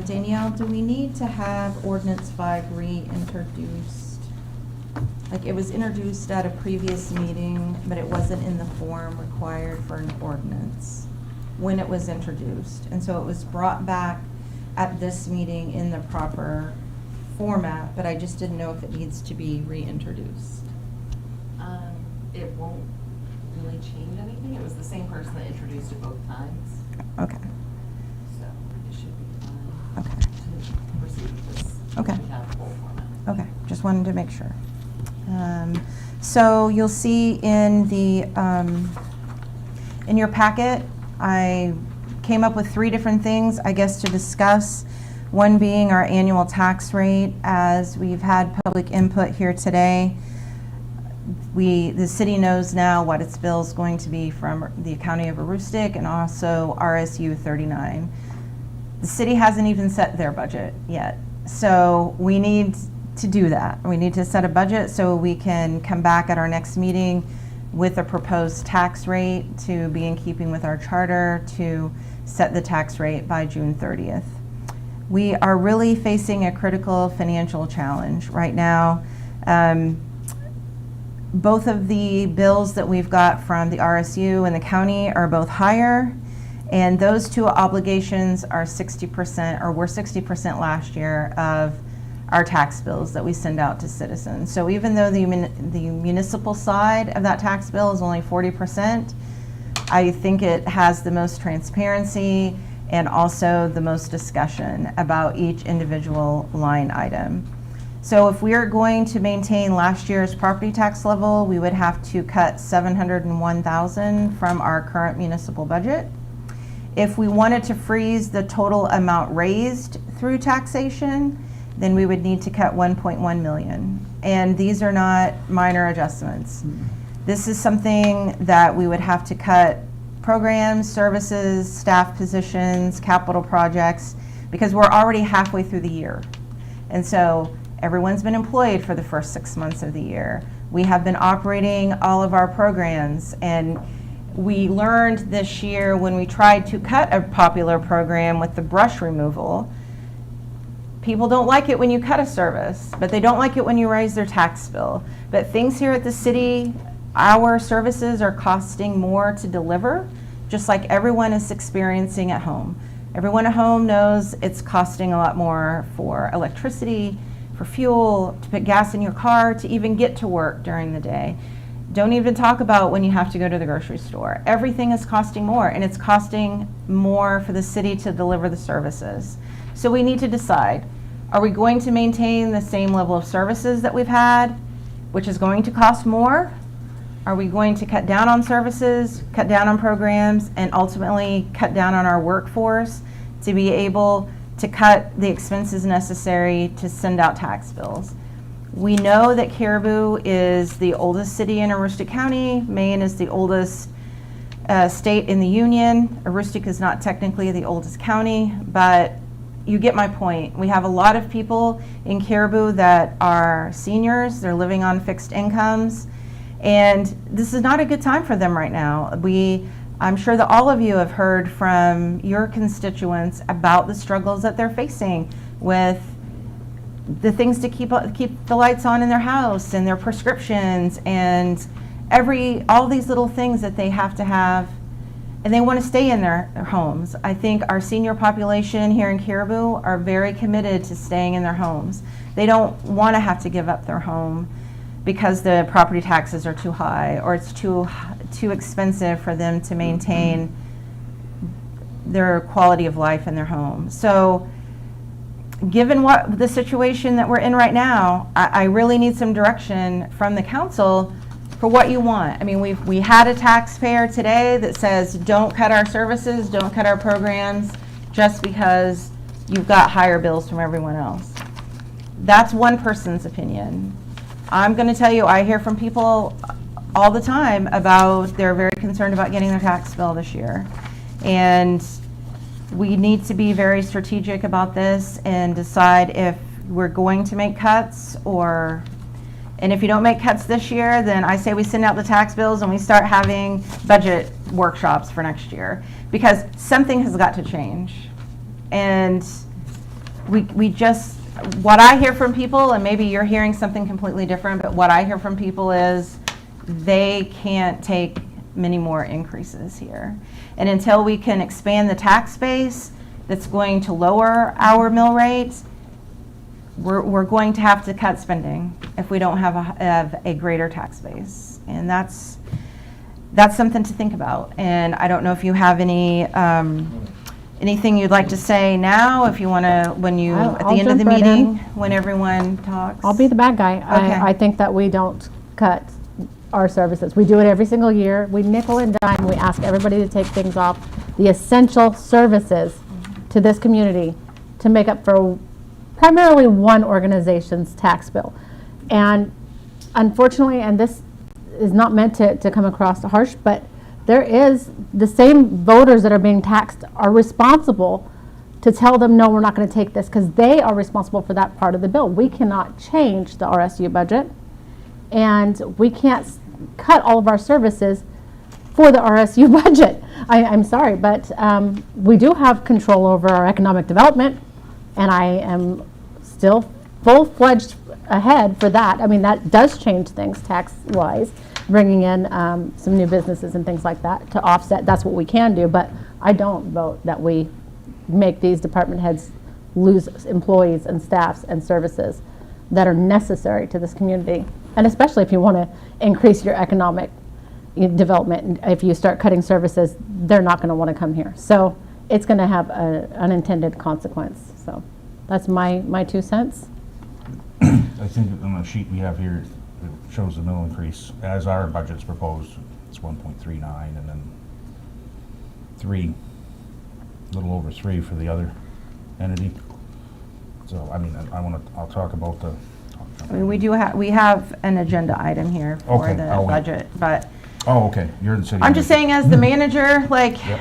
Danielle, do we need to have Ordinance 5 reintroduced? Like, it was introduced at a previous meeting, but it wasn't in the form required for an ordinance when it was introduced. And so it was brought back at this meeting in the proper format, but I just didn't know if it needs to be reintroduced. It won't really change anything. It was the same person that introduced it both times, Okay, so it should be fine okay, to proceed with this. Okay. We have full format. okay, just wanted to make sure. So you'll see in the, in your packet, I came up with 3 different things, I guess, to discuss. One being our annual tax rate, as we've had public input here today. The city knows now what its bill is going to be from the County of Aroostook and also RSU 39. The city hasn't even set their budget yet. So we need to do that. We need to set a budget so we can come back at our next meeting with a proposed tax rate to be in keeping with our charter to set the tax rate by June 30th. We are really facing a critical financial challenge right now. Both of the bills that we've got from the RSU and the county are both higher, and those 2 obligations are 60%, or were 60% last year of our tax bills that we send out to citizens. So even though the municipal side of that tax bill is only 40%, I think it has the most transparency and also the most discussion about each individual line item. So if we are going to maintain last year's property tax level, we would have to cut $701,000 from our current municipal budget. If we wanted to freeze the total amount raised through taxation, then we would need to cut $1.1 million. And these are not minor adjustments. This is something that we would have to cut programs, services, staff positions, capital projects, because we're already halfway through the year. And so everyone's been employed for the first 6 months of the year. We have been operating all of our programs, and we learned this year when we tried to cut a popular program with the brush removal, people don't like it when you cut a service, but they don't like it when you raise their tax bill. But things here at the city, our services are costing more to deliver, just like everyone is experiencing at home. Everyone at home knows it's costing a lot more for electricity, for fuel, to put gas in your car, to even get to work during the day. Don't even talk about when you have to go to the grocery store. Everything is costing more, and it's costing more for the city to deliver the services. So we need to decide, are we going to maintain the same level of services that we've had, which is going to cost more? Are we going to cut down on services, cut down on programs, and ultimately cut down on our workforce to be able to cut the expenses necessary to send out tax bills? We know that Caribou is the oldest city in Aroostook County. Maine is the oldest state in the Union. Aroostook is not technically the oldest county, but you get my point. We have a lot of people in Caribou that are seniors. They're living on fixed incomes, and this is not a good time for them right now. I'm sure that all of you have heard from your constituents about the struggles that they're facing with the things to keep the lights on in their house and their prescriptions and all these little things that they have to have, and they want to stay in their homes. I think our senior population here in Caribou are very committed to staying in their homes. They don't want to have to give up their home because the property taxes are too high or it's too expensive for them to maintain their quality of life in their home. So given what the situation that we're in right now, I really need some direction from the council for what you want. I mean, we had a taxpayer today that says, don't cut our services, don't cut our programs, just because you've got higher bills from everyone else. That's one person's opinion. I'm going to tell you, I hear from people all the time about they're very concerned about getting their tax bill this year. And we need to be very strategic about this and decide if we're going to make cuts and if you don't make cuts this year, then I say we send out the tax bills and we start having budget workshops for next year, because something has got to change. And what I hear from people, and maybe you're hearing something completely different, but what I hear from people is they can't take many more increases here. And until we can expand the tax base that's going to lower our mill rates, we're going to have to cut spending if we don't have a greater tax base. And that's something to think about. And I don't know if you have anything you'd like to say now, if you want to, at the end of the meeting, when everyone talks. I'll be the bad guy. Okay. I think that we don't cut our services. We do it every single year. We nickel and dime. We ask everybody to take things off the essential services to this community to make up for primarily one organization's tax bill. And unfortunately, and this is not meant to come across harsh, but there is the same voters that are being taxed are responsible to tell them, no, we're not going to take this, because they are responsible for that part of the bill. We cannot change the RSU budget, and we can't cut all of our services for the RSU budget. I'm sorry, but we do have control over our economic development, and I am still full-fledged ahead for that. I mean, that does change things tax-wise, bringing in some new businesses and things like that to offset. That's what we can do, but I don't vote that we make these department heads lose employees and staffs and services that are necessary to this community. And especially if you want to increase your economic development, if you start cutting services, they're not going to want to come here. So it's going to have an unintended consequence. So that's my 2 cents. I think on the sheet we have here, it shows the mill increase. As our budget's proposed, it's 1.39, and then 3, a little over 3 for the other entity. So, I mean, I'll talk about the. I mean, we have an agenda item here for Okay, the I'll wait. budget, but Oh, okay, you're in the city. I'm just saying, as the manager, like, Yep.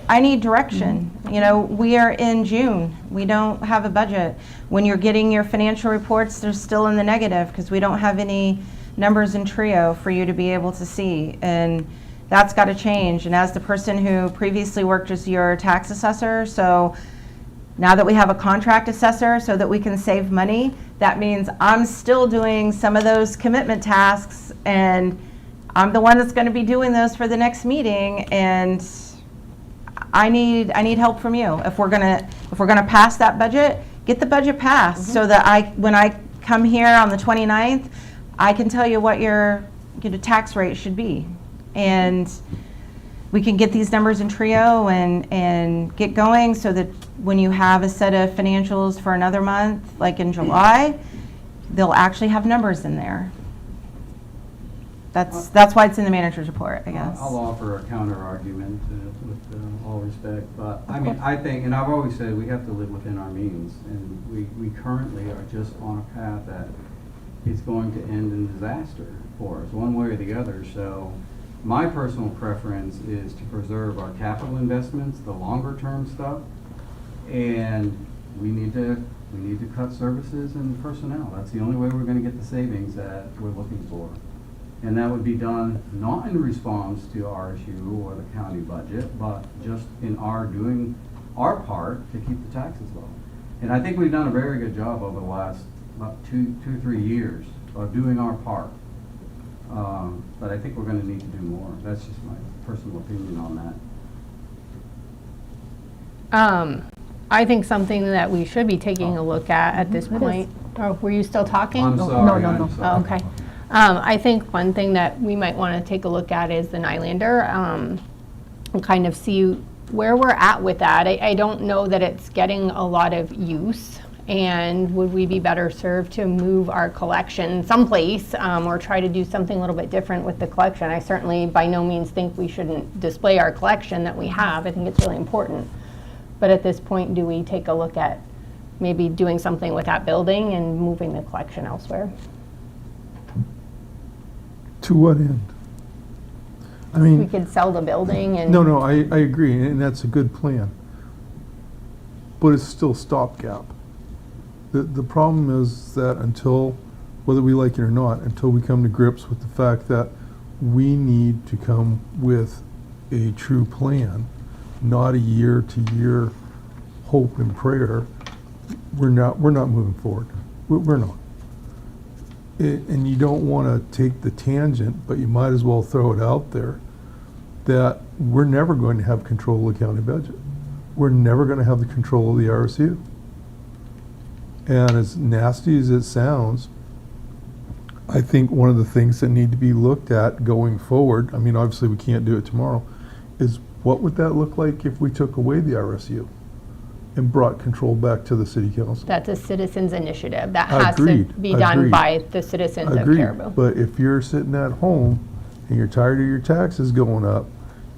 I need direction. You know, we are in June. We don't have a budget. When you're getting your financial reports, they're still in the negative because we don't have any numbers in Trio for you to be able to see. And that's got to change. And as the person who previously worked as your tax assessor, so now that we have a contract assessor so that we can save money, that means I'm still doing some of those commitment tasks, and I'm the one that's going to be doing those for the next meeting, and I need help from you. If we're gonna pass that budget, get the budget passed so that when I come here on the 29th, I can tell you what your tax rate should be, and we can get these numbers in Trio and get going so that when you have a set of financials for another month, like in July, they'll actually have numbers in there. That's why it's in the manager's report, I guess. I'll offer a counter argument with all respect, but I mean, I think, and I've always said, we have to live within our means, and we currently are just on a path that it's going to end in disaster for us, one way or the other. So my personal preference is to preserve our capital investments, the longer term stuff, and we need to cut services and personnel. That's the only way we're going to get the savings that we're looking for. And that would be done not in response to RSU or the county budget, but just in our doing our part to keep the taxes low. And I think we've done a very good job over the last about 3 years of doing our part. But I think we're going to need to do more. That's just my personal opinion on that. I think something that we should be taking a look at this point. Oh, were you still talking? I'm sorry. no. I'm sorry. Oh, okay. I think one thing that we might want to take a look at is the Nylander, and kind of see where we're at with that. I don't know that it's getting a lot of use, and would we be better served to move our collection someplace, or try to do something a little bit different with the collection? I certainly by no means think we shouldn't display our collection that we have. I think it's really important. But at this point, do we take a look at maybe doing something with that building and moving the collection elsewhere? To what end? I We mean, could sell the building and. no, I agree, and that's a good plan. But it's still stopgap. The problem is that until, whether we like it or not, until we come to grips with the fact that we need to come with a true plan, not a year-to-year hope and prayer, we're not moving forward. We're not. And you don't want to take the tangent, but you might as well throw it out there, that we're never going to have control of the county budget. We're never going to have the control of the RSU. And as nasty as it sounds, I think one of the things that need to be looked at going forward, I mean, obviously we can't do it tomorrow, is what would that look like if we took away the RSU and brought control back to the city council? That's a citizens initiative. That has to Agreed, be done agreed. by the citizens of Agreed. Caribou. But if you're sitting at home and you're tired of your taxes going up,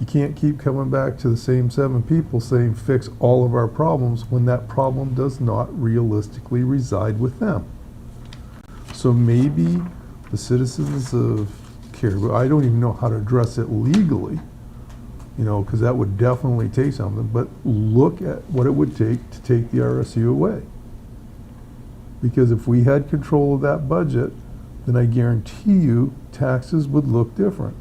you can't keep coming back to the same 7 people saying fix all of our problems when that problem does not realistically reside with them. So maybe the citizens of Caribou, I don't even know how to address it legally, you know, because that would definitely take something, but look at what it would take to take the RSU away. Because if we had control of that budget, then I guarantee you taxes would look different.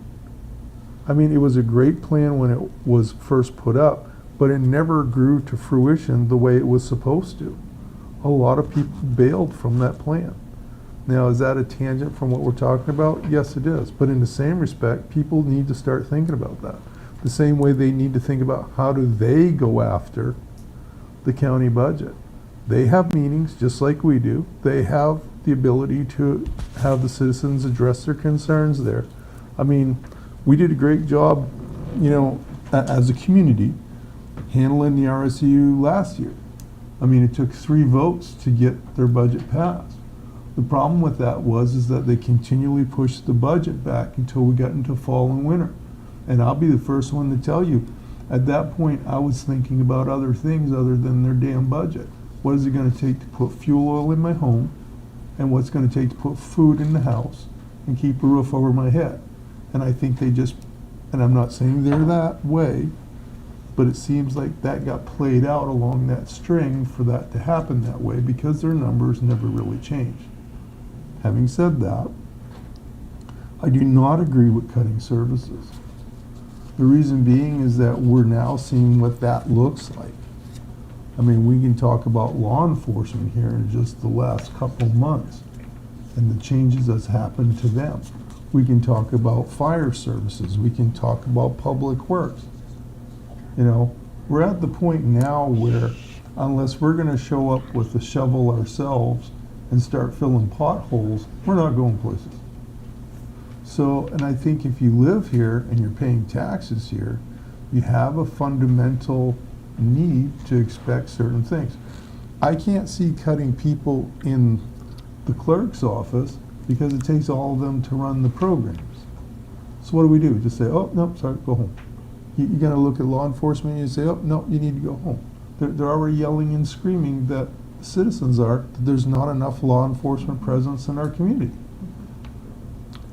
I mean, it was a great plan when it was first put up, but it never grew to fruition the way it was supposed to. A lot of people bailed from that plan. Now, is that a tangent from what we're talking about? Yes, it is. But in the same respect, people need to start thinking about that. The same way they need to think about how do they go after the county budget. They have meetings just like we do. They have the ability to have the citizens address their concerns there. I mean, we did a great job, you know, as a community, handling the RSU last year. I mean, it took 3 votes to get their budget passed. The problem with that is that they continually pushed the budget back until we got into fall and winter. And I'll be the first one to tell you, at that point, I was thinking about other things other than their damn budget. What is it going to take to put fuel oil in my home? And what's going to take to put food in the house and keep a roof over my head? And I think they just, and I'm not saying they're that way, but it seems like that got played out along that string for that to happen that way because their numbers never really changed. Having said that, I do not agree with cutting services. The reason being is that we're now seeing what that looks like. I mean, we can talk about law enforcement here in just the last couple months and the changes that's happened to them. We can talk about fire services. We can talk about public works. You know, we're at the point now where unless we're going to show up with a shovel ourselves and start filling potholes, we're not going places. So, and I think if you live here and you're paying taxes here, you have a fundamental need to expect certain things. I can't see cutting people in the clerk's office because it takes all of them to run the programs. So what do? Just say, oh, no, sorry, go home. You gotta look at law enforcement and you say, oh, no, you need to go home. They're already yelling and screaming that citizens are, that there's not enough law enforcement presence in our community.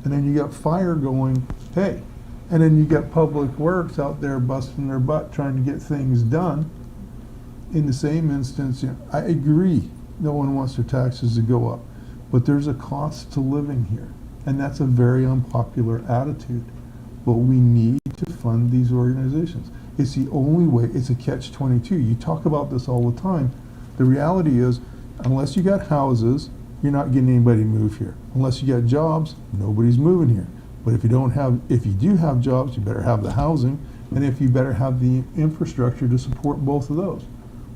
And then you got fire going, hey. And then you got public works out there busting their butt trying to get things done. In the same instance, I agree, no one wants their taxes to go up, but there's a cost to living here. And that's a very unpopular attitude. But we need to fund these organizations. It's the only way, it's a catch-22. You talk about this all the time. The reality is, unless you got houses, you're not getting anybody to move here. Unless you got jobs, nobody's moving here. But if you do have jobs, you better have the housing, and if you better have the infrastructure to support both of those.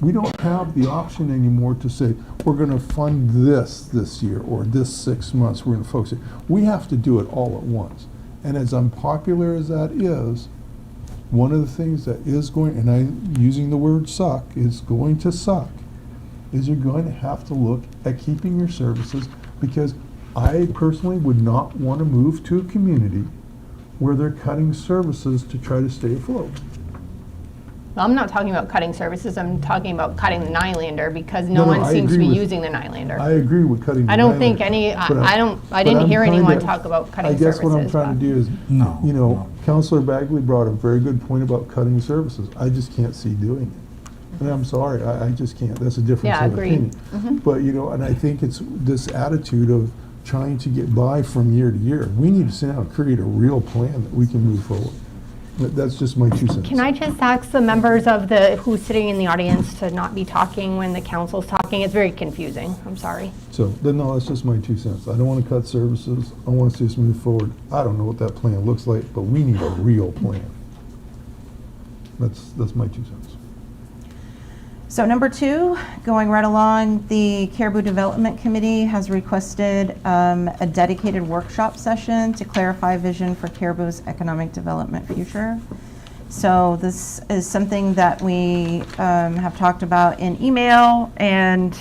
We don't have the option anymore to say, we're gonna fund this year, or this 6 months, we're gonna focus it. We have to do it all at once. And as unpopular as that is, one of the things that is going, and I'm using the word suck, is going to suck, is you're going to have to look at keeping your services, because I personally would not want to move to a community where they're cutting services to try to stay afloat. Well, I'm not talking about cutting services, I'm talking about cutting the Nylander, because no one I seems to agree be with- using the Nylander. I agree with cutting the I don't think Nylander, any, but I didn't I'm hear trying anyone to- talk about cutting I services. guess what I'm trying to do is, No, you know, no. Councillor Bagley brought a very good point about cutting services. I just can't see doing it. And I'm sorry, I just can't. That's a difference Yeah, of agreed. opinion. But, you know, and I think it's this attitude of trying to get by from year to year. We need to sit down and create a real plan that we can move forward. That's just my 2 cents. Can I just ask the members of who's sitting in the audience to not be talking when the council's talking? It's very confusing, I'm sorry. So, no, that's just my 2 cents. I don't want to cut services. I want to see us move forward. I don't know what that plan looks like, but we need a real plan. That's my 2 cents. So number 2, going right along, the Caribou Development Committee has requested a dedicated workshop session to clarify vision for Caribou's economic development future. So this is something that we have talked about in email, and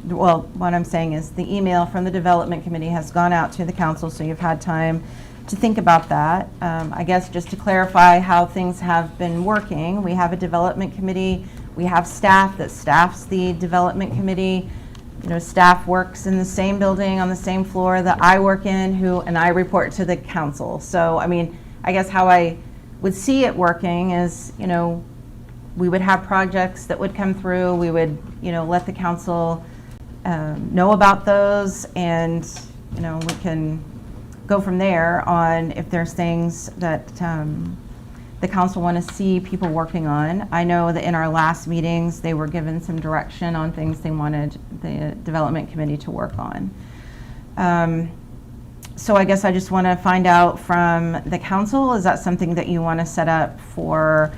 well, what I'm saying is the email from the Development Committee has gone out to the council, so you've had time to think about that. I guess just to clarify how things have been working, we have a Development Committee. We have staff that staffs the Development Committee. You know, staff works in the same building on the same floor that I work in, and I report to the council. So, I mean, I guess how I would see it working is, you know, we would have projects that would come through. We would, you know, let the council know about those, and, you know, we can go from there on if there's things that the council want to see people working on. I know that in our last meetings, they were given some direction on things they wanted the Development Committee to work on. So I guess I just want to find out from the council, is that something that you want to set up for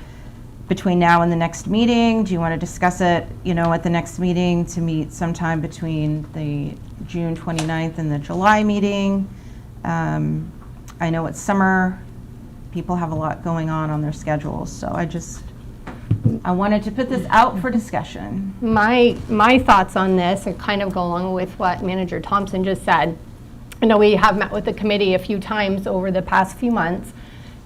between now and the next meeting? Do you want to discuss it, you know, at the next meeting to meet sometime between the June 29th and the July meeting? I know it's summer. People have a lot going on their schedules, so I wanted to put this out for discussion. My thoughts on this are kind of go along with what Manager Thompson just said. I know we have met with the committee a few times over the past few months,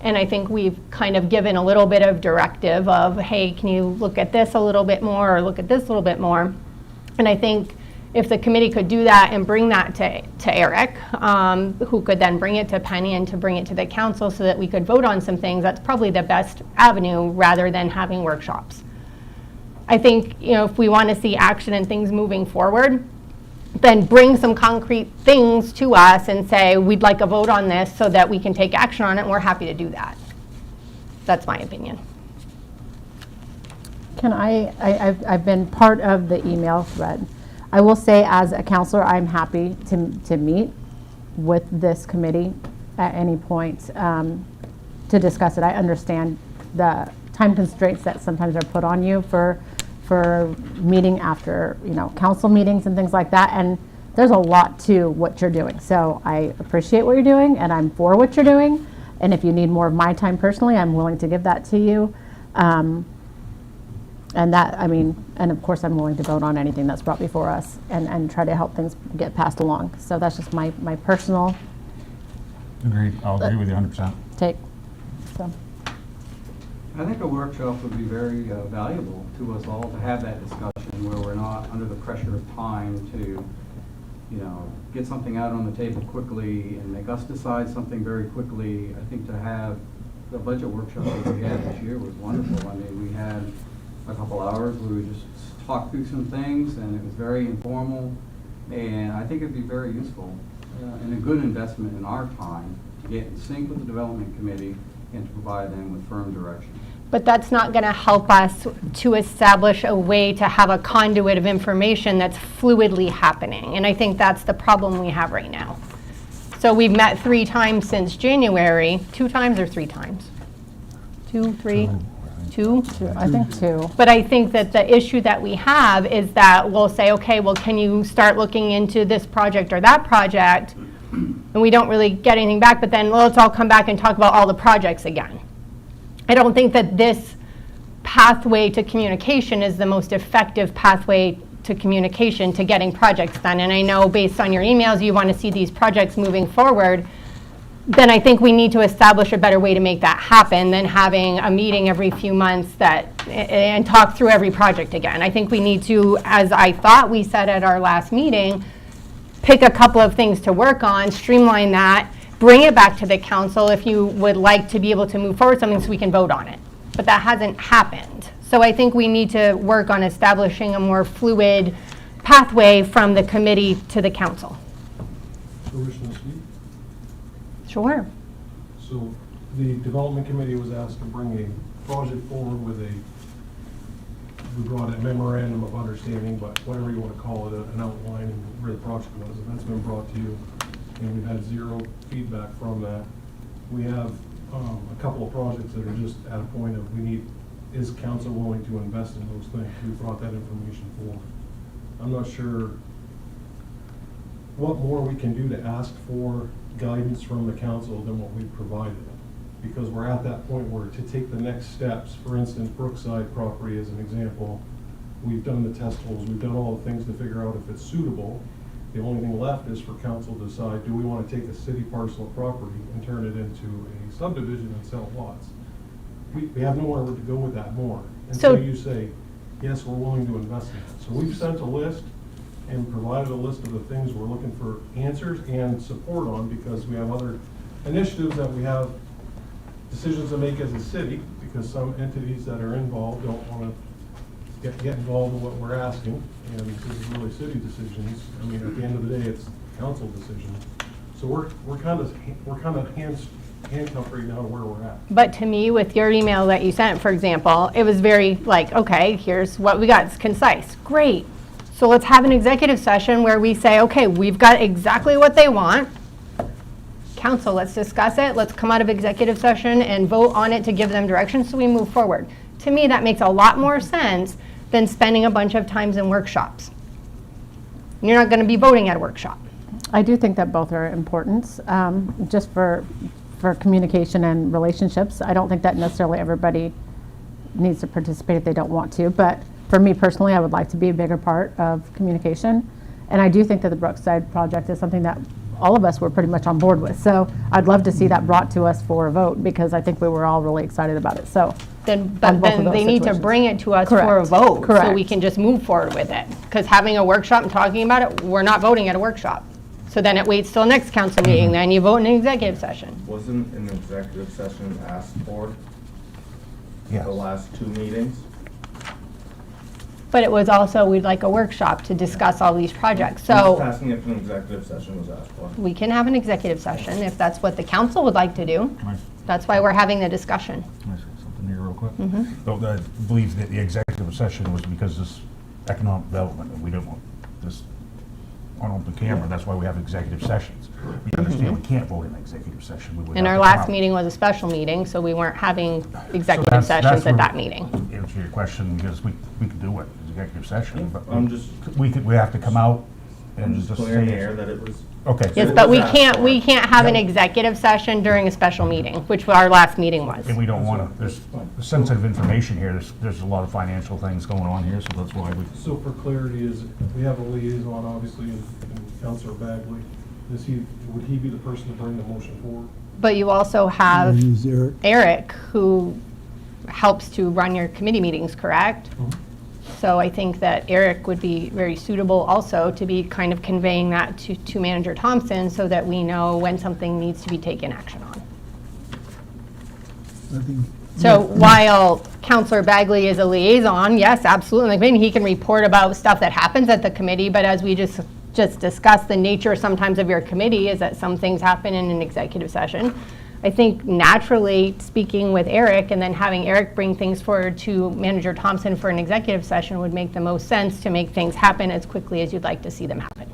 and I think we've kind of given a little bit of directive of, hey, can you look at this a little bit more, or look at this a little bit more? And I think if the committee could do that and bring that to Eric, who could then bring it to Penny and to bring it to the council so that we could vote on some things, that's probably the best avenue rather than having workshops. I think, you know, if we want to see action and things moving forward, then bring some concrete things to us and say, we'd like a vote on this so that we can take action on it, and we're happy to do that. That's my opinion. Can I've been part of the email thread. I will say, as a counselor, I'm happy to meet with this committee at any point to discuss it. I understand the time constraints that sometimes are put on you for meeting after, you know, council meetings and things like that. And there's a lot to what you're doing. So I appreciate what you're doing, and I'm for what you're doing. And if you need more of my time personally, I'm willing to give that to you. And that, I mean, and of course, I'm willing to vote on anything that's brought before us and try to help things get passed along. So that's just my personal Agreed, I'll agree with you 100%. take. So, I think a workshop would be very valuable to us all to have that discussion where we're not under the pressure of time to, get something out on the table quickly and make us decide something very quickly. I think to have the budget workshop that we had this year was wonderful. I mean, we had a couple hours where we just talked through some things, and it was very informal. And I think it'd be very useful and a good investment in our time to get in sync with the development committee and to provide them with firm direction. But that's not going to help us to establish a way to have a conduit of information that's fluidly happening. And I think that's the problem we have right now. So we've met 3 times since January, 2 times or 3 times? 2, 3, 2? I think 2. But I think that the issue that we have is that we'll say, okay, well, can you start looking into this project or that project? And we don't really get anything back, but then let's all come back and talk about all the projects again. I don't think that this pathway to communication is the most effective pathway to communication to getting projects done. And I know based on your emails, you want to see these projects moving forward. Then I think we need to establish a better way to make that happen than having a meeting every few months and talk through every project again. I think we need to, as I thought we said at our last meeting, pick a couple of things to work on, streamline that, bring it back to the council if you would like to be able to move forward something so we can vote on it. But that hasn't happened. So I think we need to work on establishing a more fluid pathway from the committee to the council. Sure. So the development committee was asked to bring a project forward with we brought a memorandum of understanding, but whatever you want to call it, an outline of where the project was, and that's been brought to you. And we've had 0 feedback from that. We have a couple of projects that are just at a point of is council willing to invest in those things? We brought that information forward. I'm not sure what more we can do to ask for guidance from the council than what we've provided. Because we're at that point where to take the next steps, for instance, Brookside property as an example, we've done the test holes, we've done all the things to figure out if it's suitable. The only thing left is for council to decide, do we want to take a city parcel of property and turn it into a subdivision and sell lots? We have nowhere to go with that more until you say, yes, we're willing to invest in it. So we've sent a list and provided a list of the things we're looking for answers and support on, because we have other initiatives that we have decisions to make as a city, because some entities that are involved don't want to get involved in what we're asking, and this is really city decisions. I mean, at the end of the day, it's council decisions. So we're kind of handcuffed right now to where we're at. But to me, with your email that you sent, for example, it was very like, okay, here's what we got. It's concise. Great. So let's have an executive session where we say, okay, we've got exactly what they want. Council, let's discuss it. Let's come out of executive session and vote on it to give them direction so we move forward. To me, that makes a lot more sense than spending a bunch of times in workshops. You're not going to be voting at a workshop. I do think that both are important, just for communication and relationships. I don't think that necessarily everybody needs to participate if they don't want to, but for me personally, I would like to be a bigger part of communication. And I do think that the Brookside project is something that all of us were pretty much on board with. So I'd love to see that brought to us for a vote, because I think we were all really excited about it. So then they need to bring it to us for a vote, so we can just move forward with it. Because having a workshop and talking about it, we're not voting at a workshop. So then it waits till next council meeting, then you vote in an executive session. Wasn't an executive session asked for the last 2 meetings? But it was also, we'd like a workshop to discuss all these projects. I'm So just asking if an executive session was asked for. we can have an executive session if that's what the council would like to do. That's why we're having the discussion. Can I say something here real quick? Mhm. So I believe that the executive session was because this economic development, and we didn't want this on open camera. That's why we have executive sessions. We understand we can't vote in executive session. We would And have our to come last out. meeting was a special meeting, so we weren't having So executive that's sessions where- at that meeting. Answer your question, because we could do it, executive session, but I'm just- we have to come out I'm and just just clearing say. the air that it was. Okay. Yes, but we can't have an executive session during a special meeting, which our last meeting was. And we don't want to, there's sensitive information here, there's a lot of financial things going on here, so that's why we. So for clarity, is we have a liaison, obviously, in Councilor Bagley. would he be the person to bring the motion forward? But you also have Use Eric. Eric, who helps to run your committee meetings, correct? So I think that Eric would be very suitable also to be kind of conveying that to Manager Thompson so that we know when something needs to be taken action on. I think. So while Counselor Bagley is a liaison, yes, absolutely, I mean, he can report about stuff that happens at the committee, but as we just discussed, the nature sometimes of your committee is that some things happen in an executive session. I think naturally, speaking with Eric and then having Eric bring things forward to Manager Thompson for an executive session would make the most sense to make things happen as quickly as you'd like to see them happen.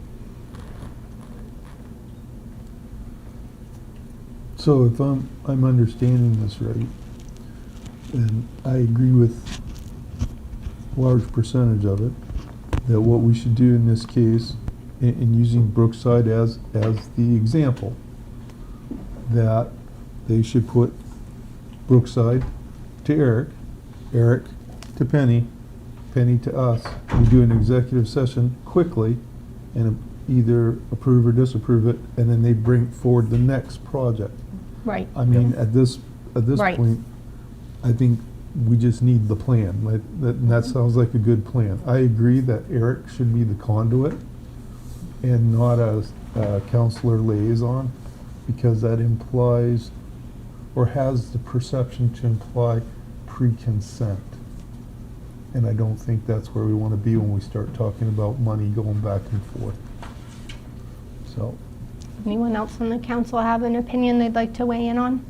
So if I'm understanding this right, and I agree with a large percentage of it, that what we should do in this case, in using Brookside as the example, that they should put Brookside to Eric, Eric to Penny, Penny to us. We do an executive session quickly and either approve or disapprove it, and then they bring forward the next project. Right. I mean, at this Right. point, I think we just need the plan. That sounds like a good plan. I agree that Eric should be the conduit and not a counselor liaison, because that implies, or has the perception to imply, pre-consent. And I don't think that's where we want to be when we start talking about money going back and forth. So. Anyone else on the council have an opinion they'd like to weigh in on?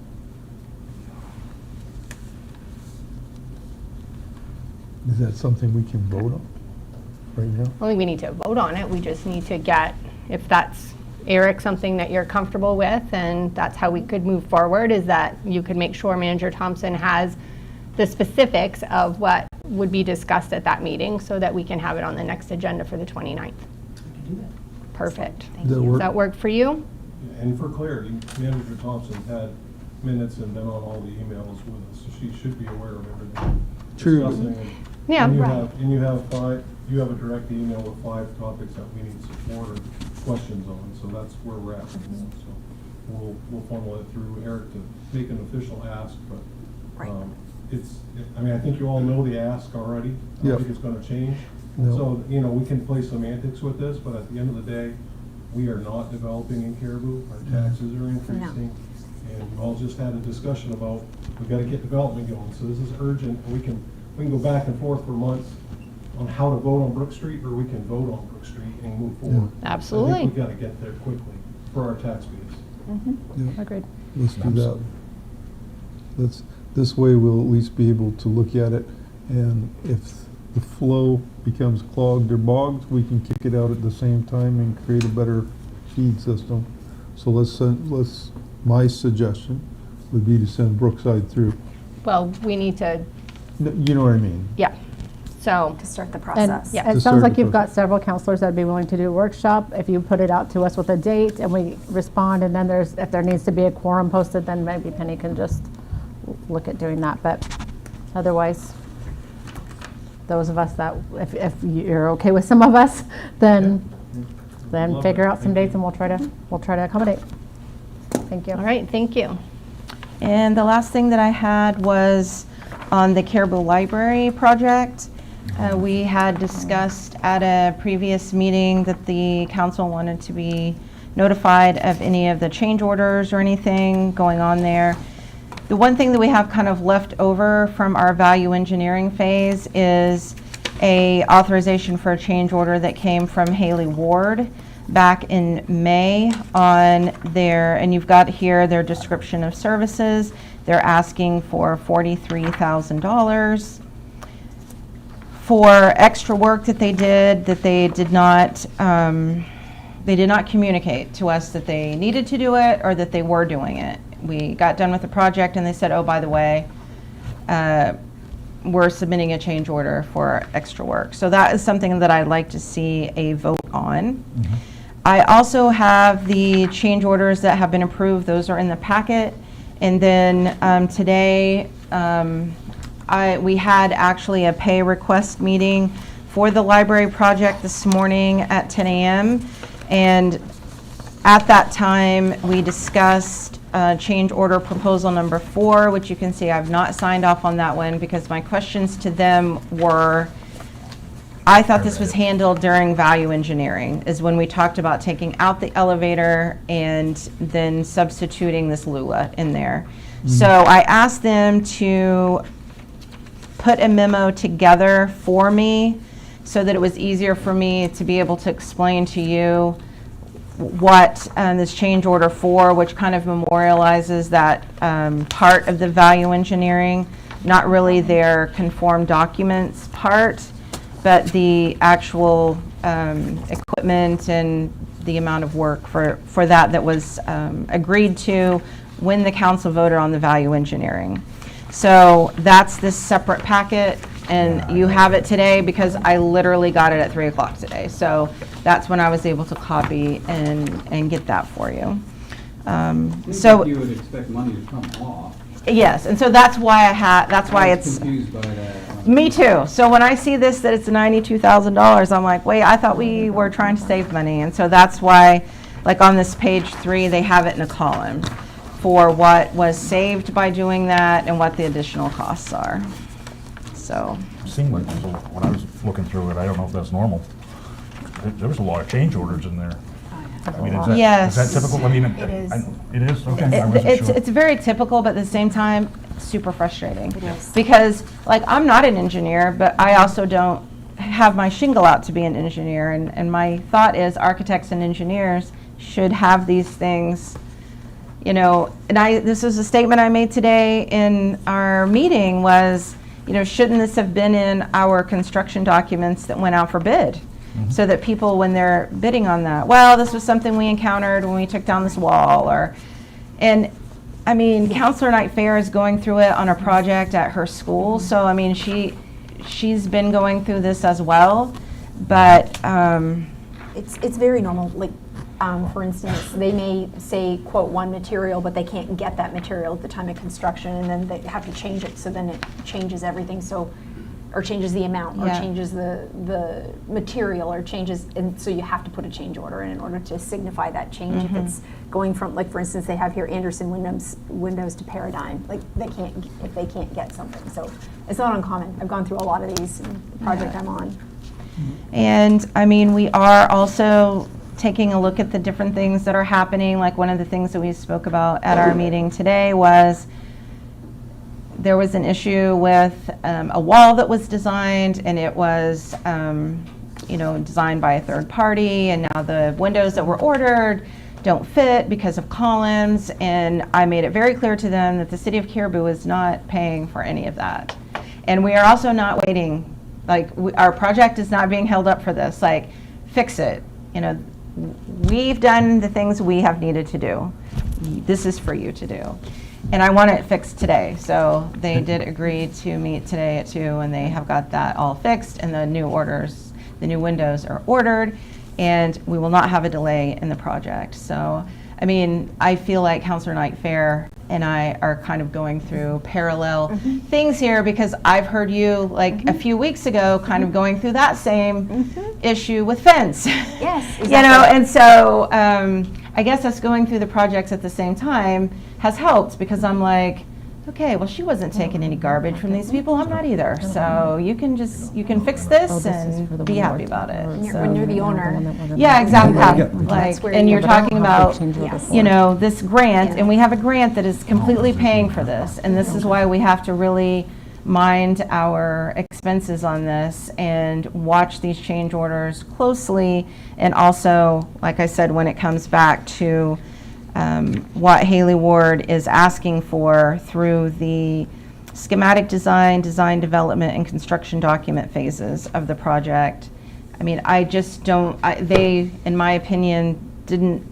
Is that something we can vote on right now? I don't think we need to vote on it. We just need to get, if that's, Eric, something that you're comfortable with, and that's how we could move forward, is that you could make sure Manager Thompson has the specifics of what would be discussed at that meeting so that we can have it on the next agenda for the 29th. Perfect. Does that work for you? And for clarity, Manager Thompson had minutes and been on all the emails with us, so she should be aware of everything. True. Discussing. Yeah, And right. you have a direct email with 5 topics that we need support or questions on, so that's where we're at. Mm-hmm. So we'll funnel it through Eric to make an official ask, but I mean, I think you all know the ask already. I don't think it's gonna change. No. So, you know, we can play semantics with this, but at the end of the day, we are not developing in Caribou. Our taxes are increasing. And we all just had a discussion about, we've got to get development going. So this is urgent. We can go back and forth for months on how to vote on Brook Street, or we can vote on Brook Street and move forward. Absolutely. I think we've got to get there quickly for our tax base. Yeah. Agreed. Let's do that. This way we'll at least be able to look at it, and if the flow becomes clogged or bogged, we can kick it out at the same time and create a better feed system. So my suggestion would be to send Brookside through. Well, we need to, You know what I mean? yeah. So, To start the And process. Yeah. it To sounds start like the you've got process. several counselors that'd be willing to do a workshop. If you put it out to us with a date and we respond, and then if there needs to be a quorum posted, then maybe Penny can just look at doing that. But otherwise, those of us that, if you're okay with some of us, then Love figure it. out some Thank dates and we'll try to accommodate. Thank you. all right, thank you. And the last thing that I had was on the Caribou Library project. We had discussed at a previous meeting that the council wanted to be notified of any of the change orders or anything going on there. The one thing that we have kind of left over from our value engineering phase is a authorization for a change order that came from Haley Ward back in May on their, and you've got here their description of services. They're asking for $43,000 for extra work that they did not communicate to us that they needed to do it or that they were doing it. We got done with the project and they said, oh, by the way, we're submitting a change order for extra work. So that is something that I'd like to see a vote on. I also have the change orders that have been approved. Those are in the packet. And then today, we had actually a pay request meeting for the library project this morning at 10 a.m. And At that time, we discussed change order proposal number 4, which you can see I've not signed off on that one because my questions to them were, I thought this was handled during value engineering, is when we talked about taking out the elevator and then substituting this Lula in there. So I asked them to put a memo together for me so that it was easier for me to be able to explain to you what this change order for, which kind of memorializes that part of the value engineering, not really their conform documents part, but the actual equipment and the amount of work for that was agreed to when the council voted on the value engineering. So that's this separate packet, and you have it today because I literally got it at 3 o'clock today. So that's when I was able to copy and get that for you. So you would expect money to come off. Yes, and so that's why that's why it's. Confused by that. Me too. So when I see this, that it's $92,000, I'm like, wait, I thought we were trying to save money. And so that's why, like on this page 3, they have it in a column for what was saved by doing that and what the additional costs are. So. It seemed like, when I was looking through it, I don't know if that's normal. There was a lot of change orders in there. I mean, Yes. is that typical? I mean, It is. It is? Okay, I wasn't sure. It's very typical, but at the same time, super frustrating. It is. Because, like, I'm not an engineer, but I also don't have my shingle out to be an engineer. And my thought is architects and engineers should have these things, you know, and this is a statement I made today in our meeting was, you know, shouldn't this have been in our construction documents that went out for bid? So that people, when they're bidding on that, well, this was something we encountered when we took down this wall, and I mean, Counselor Knight Fair is going through it on a project at her school, so I mean, she's been going through this as well, but It's very normal, like, for instance, they may say, quote, one material, but they can't get that material at the time of construction, and then they have to change it, so then it changes everything, so, or changes the amount, or Yeah. changes the material, or changes, and so you have to put a change order in order to signify that change. If it's going from, like, for instance, they have here Anderson windows to Paradigm, like, if they can't get something, so it's not uncommon. I've gone through a lot of these in the project I'm on. And I mean, we are also taking a look at the different things that are happening. Like one of the things that we spoke about at our meeting today was there was an issue with a wall that was designed, and it was, you know, designed by a third party, and now the windows that were ordered don't fit because of columns. And I made it very clear to them that the city of Caribou is not paying for any of that. And we are also not waiting. Like, our project is not being held up for this. Like, fix it. You know, we've done the things we have needed to do. This is for you to do. And I want it fixed today. So they did agree to meet today at 2, and they have got that all fixed, and the new orders, the new windows are ordered, and we will not have a delay in the project. So, I mean, I feel like Counselor Knight Fair and I are kind of going through parallel things here, because I've heard you, like, a few weeks ago, kind of going through that same issue with fence. Yes, exactly. You know, and so I guess us going through the projects at the same time has helped, because I'm like, okay, well, she wasn't taking any garbage from these people. I'm not either. So you can fix this and be happy about it. When you're the owner. Yeah, exactly. That's Like, where and you- you're talking about, Yes. you know, this grant, Yeah. and we have a grant that is completely paying for this. And this is why we have to really mind our expenses on this and watch these change orders closely. And also, like I said, when it comes back to what Haley Ward is asking for through the schematic design, design development, and construction document phases of the project. I mean, I just don't, they, in my opinion, didn't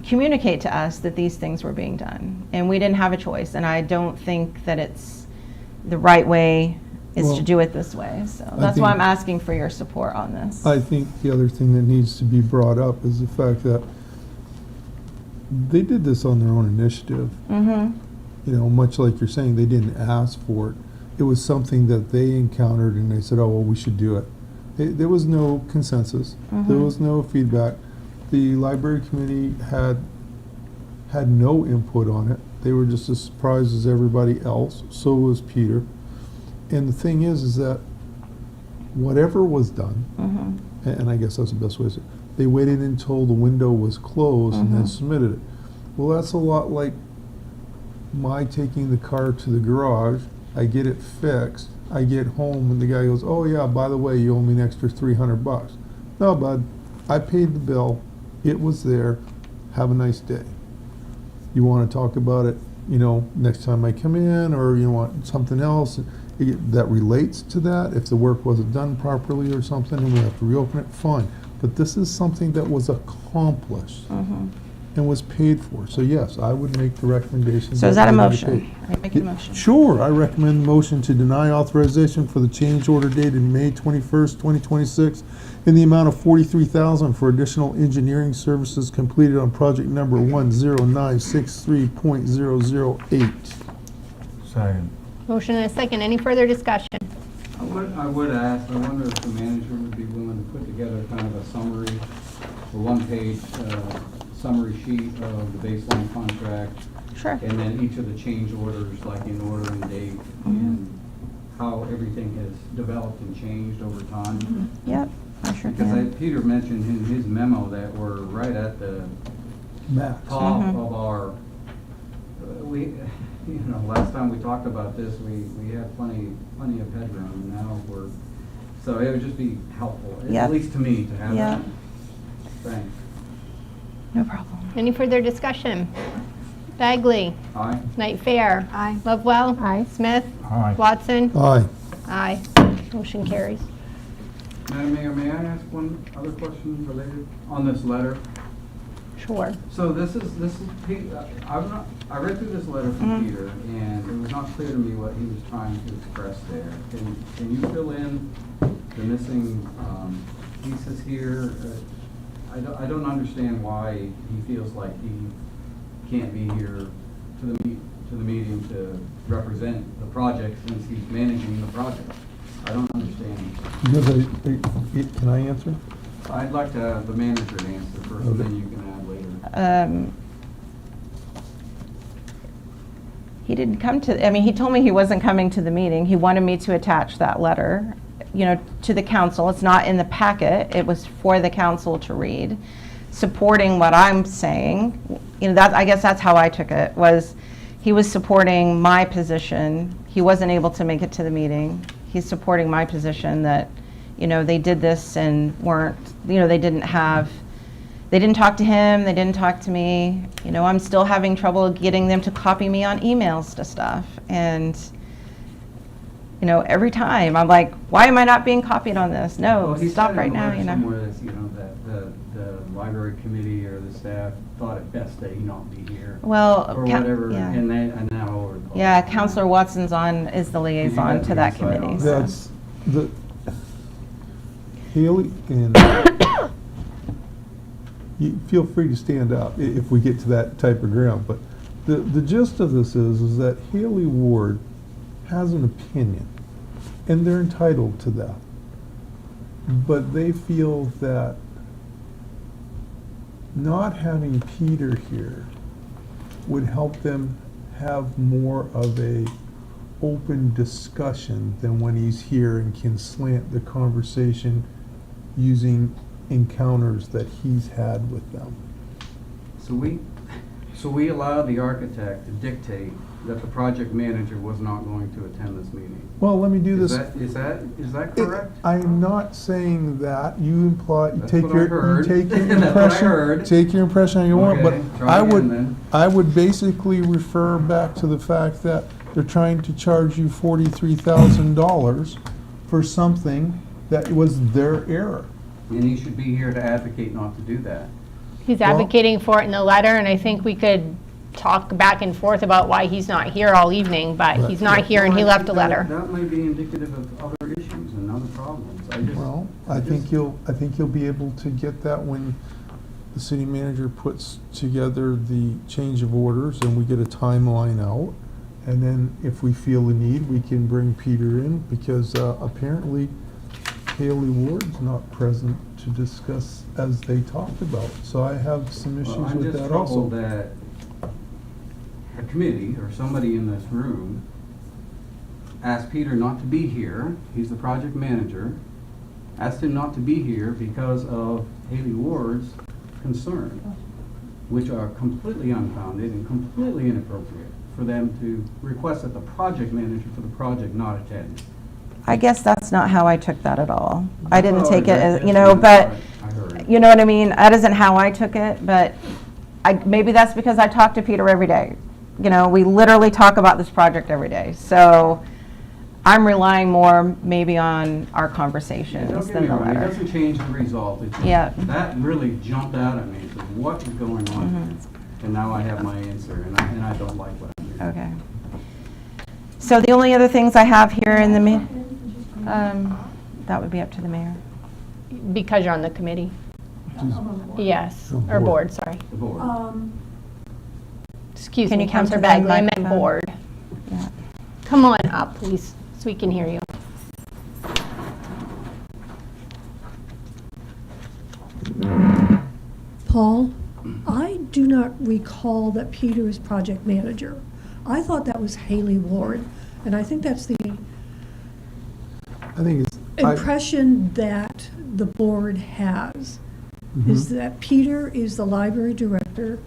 communicate to us that these things were being done. And we didn't have a choice, and I don't think that it's the right way is to Well, do it this way. So that's why I'm asking for your support on this. I think the other thing that needs to be brought up is the fact that they did this on their own initiative. You know, much like you're saying, they didn't ask for it. It was something that they encountered, and they said, oh, well, we should do it. There was no consensus. There was no feedback. the library committee had no input on it. They were just as surprised as everybody else. So was Peter. And the thing is that whatever was done, and I guess that's the best way to say it, they waited until the window was closed and then submitted it. Well, that's a lot like my taking the car to the garage, I get it fixed, I get home and the guy goes, oh yeah, by the way, you owe me an extra $300. No, bud, I paid the bill, it was there, have a nice day. You want to talk about it, next time I come in, or you want something else that relates to that, if the work wasn't done properly or something and we have to reopen it, fine. But this is something that was accomplished and was paid for. So yes, I would make the recommendation. So is that a they be motion? paid. Are you making a motion? Sure, I recommend the motion to deny authorization for the change order dated May 21st, 2026 in the amount of $43,000 for additional engineering services completed on project number 10963.008. Second. Motion and a second. Any further discussion? I would ask, I wonder if the manager would be willing to put together kind of a summary, a one-page summary sheet of the baseline contract. Sure. And then each of the change orders, like in order and date, and how everything has developed and changed over time. Yep, I sure Because can. Peter mentioned in his memo that we're right at the Max. top of our, last time we talked about this, we had plenty of headroom, and now so it would just be helpful, Yep. at least to me, to have Yep. that. Thanks. No problem. Any further discussion? Bagley? Aye. Knight Fair? Aye. Lovewell? Aye. Smith? Aye. Watson? Aye. Aye. Motion carries. Madam Mayor, may I ask one other question related on this letter? Sure. So this is, I read through this letter from Peter, and it was not clear to me what he was trying to express there. Can you fill in the missing pieces here? I don't understand why he feels like he can't be here to the meeting to represent the project since he's managing the project. I don't understand. Can I answer? I'd like to have the manager to answer first, and then you can add later. He didn't come to, he told me he wasn't coming to the meeting. He wanted me to attach that letter, to the council. It's not in the packet. It was for the council to read, supporting what I'm saying. I guess that's how I took it, was he was supporting my position. He wasn't able to make it to the meeting. He's supporting my position that, they did this and weren't, they didn't talk to him, they didn't talk to me. I'm still having trouble getting them to copy me on emails to stuff. And, every time I'm like, why am I not being copied on this? No, Well, he stop said right in the now, letter somewhere that, the library committee or the staff thought it best that he not be here. Well, Or whatever, and now. Yeah, Counselor Watson's is the liaison to that committee. So. That's Haley, and you feel free to stand up if we get to that type of ground, but the gist of this is that Haley Ward has an opinion, and they're entitled to that. But they feel that not having Peter here would help them have more of a open discussion than when he's here and can slant the conversation using encounters that he's had with them. So we allowed the architect to dictate that the project manager was not going to attend this meeting. Well, let me do this. Is that correct? I'm not saying that. You imply, That's what I heard. take your That's what I impression, heard. take your impression you want, but Okay, try again then. I would basically refer back to the fact that they're trying to charge you $43,000 for something that was their error. And he should be here to advocate not to do that. He's advocating for it in the letter, and I think we could talk back and forth about why he's not here all evening, but he's not here and he left a letter. That may be indicative of other issues and other problems. I think you'll be able to get that when the city manager puts together the change of orders and we get a timeline out. And then if we feel the need, we can bring Peter in because apparently Haley Ward's not present to discuss as they talked about. So I have some issues Well, I'm with just that also. troubled that a committee or somebody in this room asked Peter not to be here. He's the project manager. Asked him not to be here because of Haley Ward's concerns, which are completely unfounded and completely inappropriate for them to request that the project manager for the project not attend. I guess that's not how I took that at all. I didn't Well, take it as, that's you know, what but, I heard. you know what I mean? That isn't how I took it, but maybe that's because I talk to Peter every day. You know, we literally talk about this project every day. So I'm relying more maybe on our Don't conversations get than me the wrong, it letter. doesn't change the result. It's just- Yeah. That really jumped out at me, so what is going on here? And now I have my answer, and I don't like what I'm hearing. Okay. So the only other things I have here in the, that would be up to the mayor. Because you're on the committee? Yes, Oh, or board. board, sorry. The board. Excuse Can me, you come to Counselor the Bagley, I meant microphone? board. Yeah. Come on up, please, so we can hear you. Paul, I do not recall that Peter is project manager. I thought that was Haley Ward, and I think that's the I think it's, impression that the board has, is that Peter is the library director.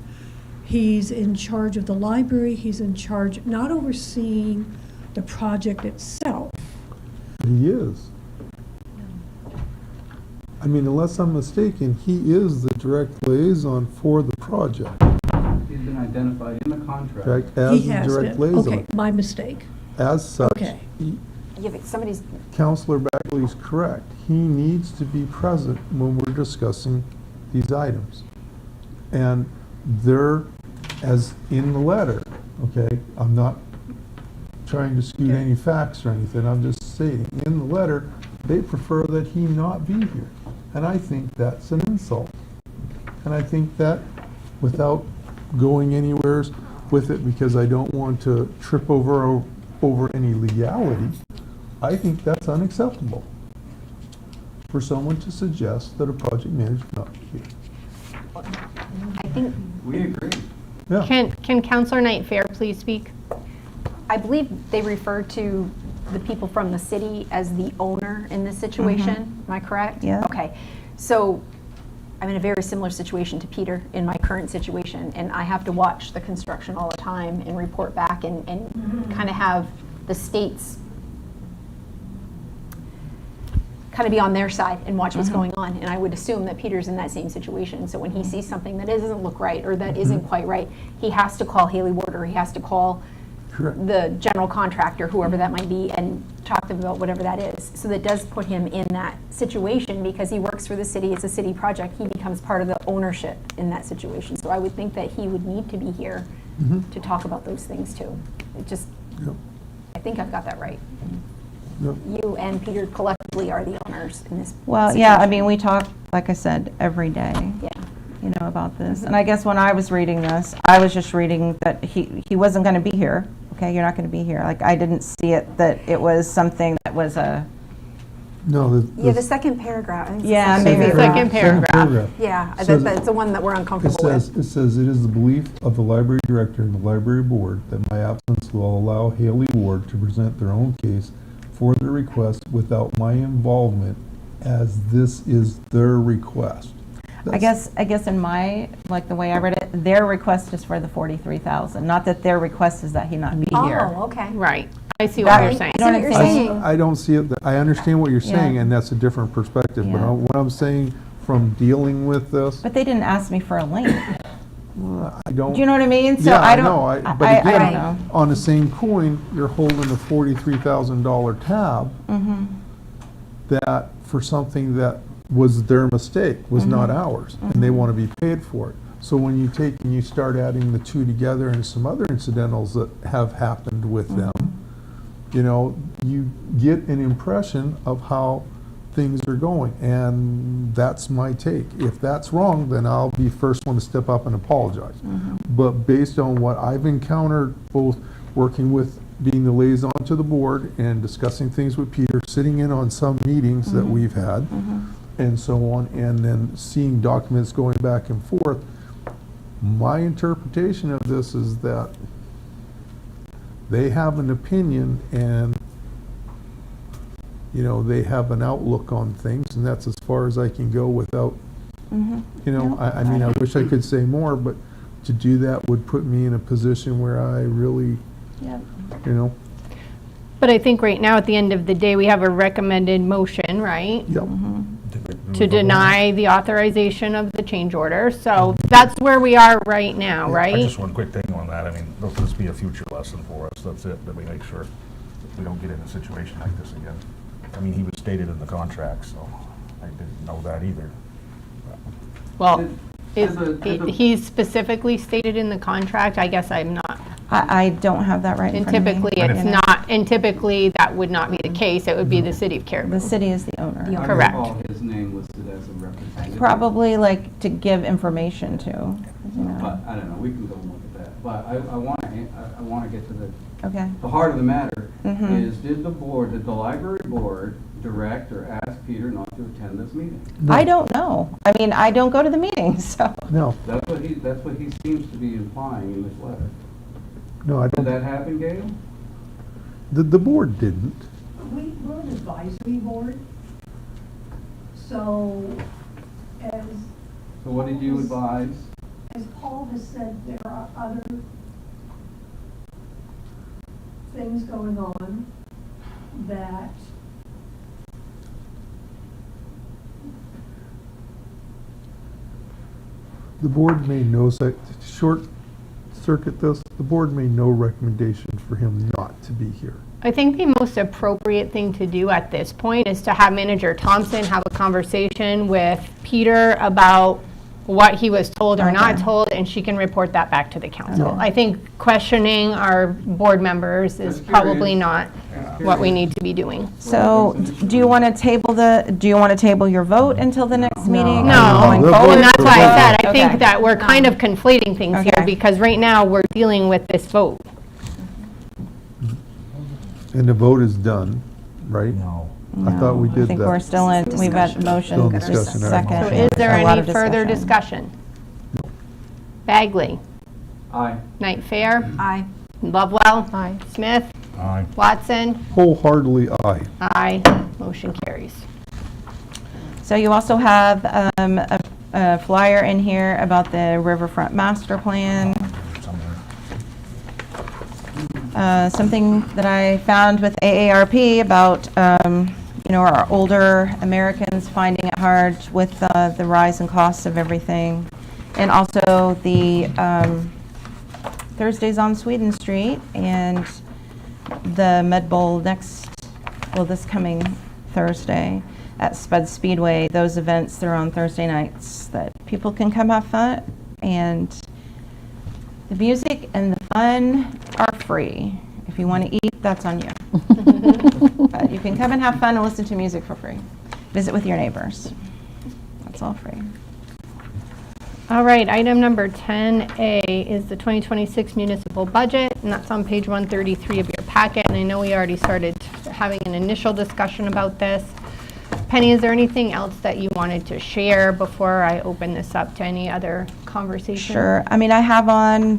He's in charge of the library, he's in charge, not overseeing the project itself. he is. I mean, unless I'm mistaken, he is the direct liaison for the project. He's been identified in the contract. Correct, as He the has direct been. Okay, liaison. my mistake. As such, Okay. Yeah, but somebody's, Counselor Bagley's correct. He needs to be present when we're discussing these items. And they're, as in the letter, okay, I'm not trying to scoot any facts or anything, I'm just stating, in the letter, they prefer that he not be here. And I think that's an insult. And I think that, without going anywhere with it, because I don't want to trip over any legality, I think that's unacceptable for someone to suggest that a project manager not be here. I think, We agree. Yeah. Can Counselor Knight Fair please speak? I believe they refer to the people from the city as the owner in this situation. Am I correct? Yeah. Okay. So I'm in a very similar situation to Peter in my current situation, and I have to watch the construction all the time and report back and kind of have the state's kind of be on their side and watch what's going on. And I would assume that Peter's in that same situation. So when he sees something that doesn't look right or that isn't quite right, he has to call Haley Ward or he has to call Correct. the general contractor, whoever that might be, and talk to them about whatever that is. So that does put him in that situation because he works for the city, it's a city project, he becomes part of the ownership in that situation. So I would think that he would need to be here to talk about those things too. It just, Yep. I think I've got that right. Yep. You and Peter collectively are the owners in this Well, yeah, I situation. mean, we talk, like I said, every day. Yeah. You know, about this. And I guess when I was reading this, I was just reading that he wasn't going to be here. Okay, you're not going to be here. Like, I didn't see it that it was something that was a, No, Yeah, the second paragraph. I think it's the Yeah, second maybe paragraph. second paragraph. Yeah, Says- that's the one that we're It uncomfortable says, with. it says, it is the belief of the library director and the library board that my absence will allow Haley Ward to present their own case for their request without my involvement, as this is their request. I guess in my, like the way I read it, their request is for the 43,000, not that their request is that he not be here. Oh, okay. Right, I see what That- you're saying. You know what I I'm see what you're saying? saying. I don't see it, I understand what you're Yeah. saying, and that's a different perspective, but Yeah. what I'm saying from dealing with this, But they didn't ask me for a link. I don't. Do you know what I mean? So Yeah, I I don't. know, but I don't again, know. on the same coin, you're holding a $43,000 tab Mm-hmm. that, for something that was their mistake, was not Mm-hmm. ours, and they want to be paid for it. So when you take and you start adding the two together and some other incidentals that have happened with Mm-hmm. them, you know, you get an impression of how things are going, and that's my take. If that's wrong, then I'll be first one to step up and apologize. Mm-hmm. But based on what I've encountered, both working with, being the liaison to the board and discussing things with Peter, sitting in on some meetings that we've had, and so on, and then seeing documents going back and forth. My interpretation of this is that they have an opinion and, you know, they have an outlook on things, and that's as far as I can go without, you know, I mean, I wish I could say more, but to do that would put me in a position where I really, you know. But I think right now, at the end of the day, we have a recommended motion, right? Yep. To deny the authorization of the change order. So that's where we are right now, right? Just one quick thing on that. I mean, let this be a future lesson for us. That's it, that we make sure that we don't get in a situation like this again. I mean, he was stated in the contract, so I didn't know that either. Well, he's specifically stated in the contract. I guess I'm not. I don't have that right in And front of me. typically, it's not, and typically, that would not be the case. It would be the city of Caribou. The city is the owner. I Correct. recall his name listed as a representative. Probably like to give information to, you know. But, I don't know, we can go and look at that. But I want to get to Okay. the heart of the matter, Mhm. is did the library board direct or ask Peter not to attend this meeting? I don't know. I mean, I don't go to the meetings, so. No, That's what he seems to be implying in this letter. no, I Did don't, that happen, Gail? the board didn't. We're an advisory board, so as, So what did you advise? as Paul has said, there are other things going on that The board made no, short circuit this, the board made no recommendation for him not to be here. I think the most appropriate thing to do at this point is to have Manager Thompson have a conversation with Peter about what he was told or not told, and she can report that back to the council. Okay. I think questioning our board members is probably not what we need to be doing. So, do you want to table your vote until the next meeting? No, Going forward? and that's why I said, I Okay. think that we're kind of conflating things here, Okay. because right now, we're dealing with this vote. And the vote is done, right? No. I thought we I did think we're that. still in, we've got motion, Still in discussion, all right. second. So is there a lot any of further discussion? Bagley? Aye. Knight Fair? Aye. Lovewell? Aye. Smith? Aye. Watson? Wholeheartedly aye. Aye. Motion carries. So you also have a flyer in here about the Riverfront Master Plan. Something that I found with AARP about, our older Americans finding it hard with the rise in costs of everything. And also the Thursdays on Sweden Street and the Med Bowl this coming Thursday at Spud Speedway. Those events, they're on Thursday nights that people can come have fun, and the music and the fun are free. If you want to eat, that's on you. But you can come and have fun and listen to music for free. Visit with your neighbors. That's all free. All right, item number 10A is the 2026 municipal budget, and that's on page 133 of your packet. And I know we already started having an initial discussion about this. Penny, is there anything else that you wanted to share before I open this up to any other conversation? Sure. I mean, I have on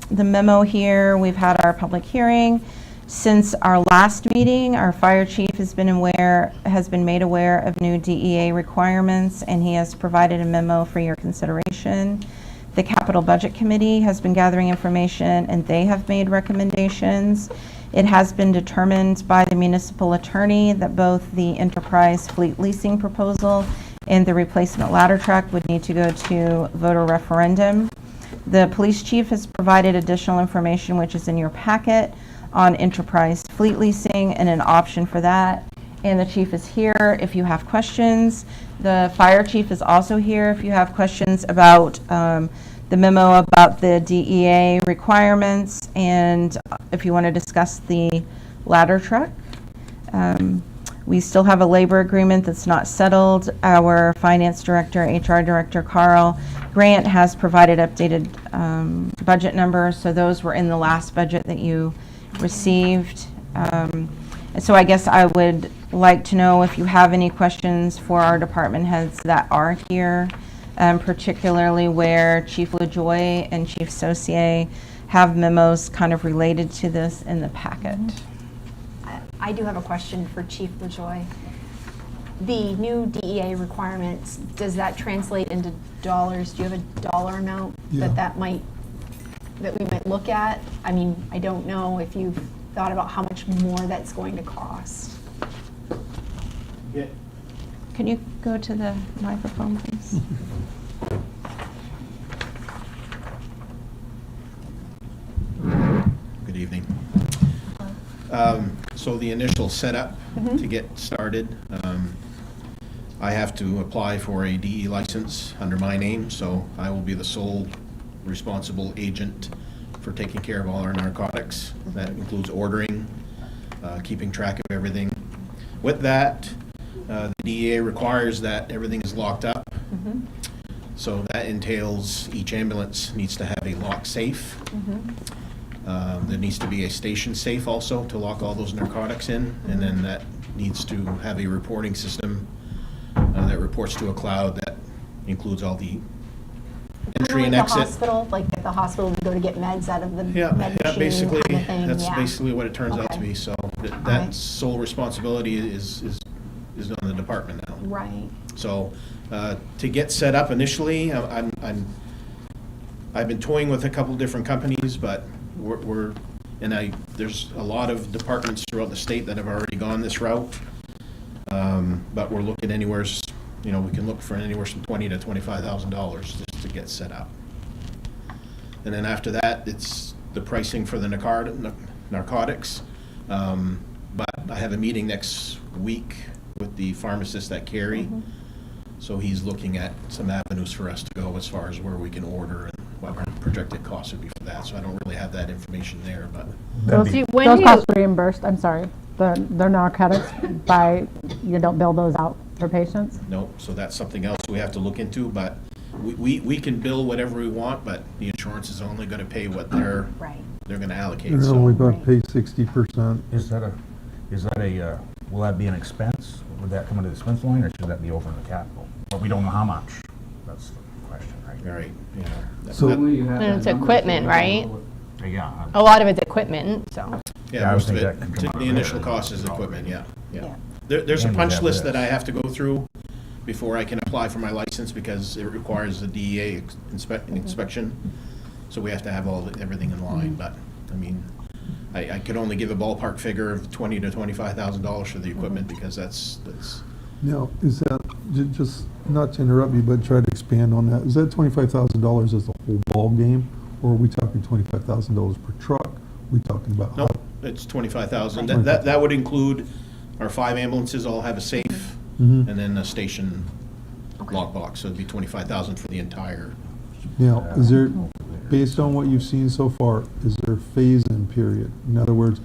the memo here, we've had our public hearing. Since our last meeting, our fire chief has been made aware of new DEA requirements, and he has provided a memo for your consideration. The Capital Budget Committee has been gathering information, and they have made recommendations. It has been determined by the municipal attorney that both the enterprise fleet leasing proposal and the replacement ladder truck would need to go to voter referendum. The police chief has provided additional information, which is in your packet, on enterprise fleet leasing and an option for that. And the chief is here if you have questions. The fire chief is also here if you have questions about the memo about the DEA requirements, and if you want to discuss the ladder truck. We still have a labor agreement that's not settled. Our finance director, HR director, Carl Grant, has provided updated budget numbers, so those were in the last budget that you received. And so I guess I would like to know if you have any questions for our department heads that are here, particularly where Chief LaJoy and Chief Saucier have memos kind of related to this in the packet. I do have a question for Chief LaJoy. The new DEA requirements, does that translate into dollars? Do you have a dollar amount Yeah. that we might look at? I mean, I don't know if you've thought about how much more that's going to cost. Can you go to the microphone, please? Good evening. So the initial setup to get started, I have to apply for a DE license under my name, so I will be the sole responsible agent for taking care of all our narcotics. That includes ordering, keeping track of everything. With that, the DEA requires that everything is locked up. So that entails each ambulance needs to have a lock safe. There needs to be a station safe also to lock all those narcotics in, and then that needs to have a reporting system that reports to a cloud that includes all the entry and exit. Like at the hospital, we go to get meds out of the med machine basically, kind of thing. that's Yeah. basically what it turns out to Okay. be. So that Alright. sole responsibility is on the department now. Right. So to get set up initially, I've been toying with a couple different companies, but there's a lot of departments throughout the state that have already gone this route. But we're looking anywhere, we can look for anywhere from $20,000 to $25,000 just to get set up. And then after that, it's the pricing for the narcotics. But I have a meeting next week with the pharmacist at Carey. So he's looking at some avenues for us to go as far as where we can order and what our projected cost would be for that. So I don't really have that information there, but. Those costs reimbursed, I'm sorry, the narcotics you don't bill those out for patients? No, so that's something else we have to look into, but we can bill whatever we want, but the insurance is only gonna pay what they're gonna allocate. They're So only gonna pay 60%. Will that be an expense? Would that come into the expense line, or should that be over in the capital? But we don't know how much. That's the question, right? Right, yeah. So- And it's equipment, right? Yeah. A lot of it's equipment, so. Yeah, I most of think it, that can come out the of initial there. cost is equipment, yeah. There's a And we punch have list that this. I have to go through before I can apply for my license because it requires a DEA inspection. So we have to have everything in line, but, I mean, I could only give a ballpark figure of $20,000 to $25,000 for the equipment because that's. Now, is that, just not to interrupt you, but try to expand on that, is that $25,000 as the whole ball game? Or are we talking $25,000 per truck? We talking about? No, it's 25,000. That would include our 5 ambulances all have a safe and then a station lockbox. So it'd be 25,000 for the entire. Now, is there, based on what you've seen so far, is there a phase-in period? In other words,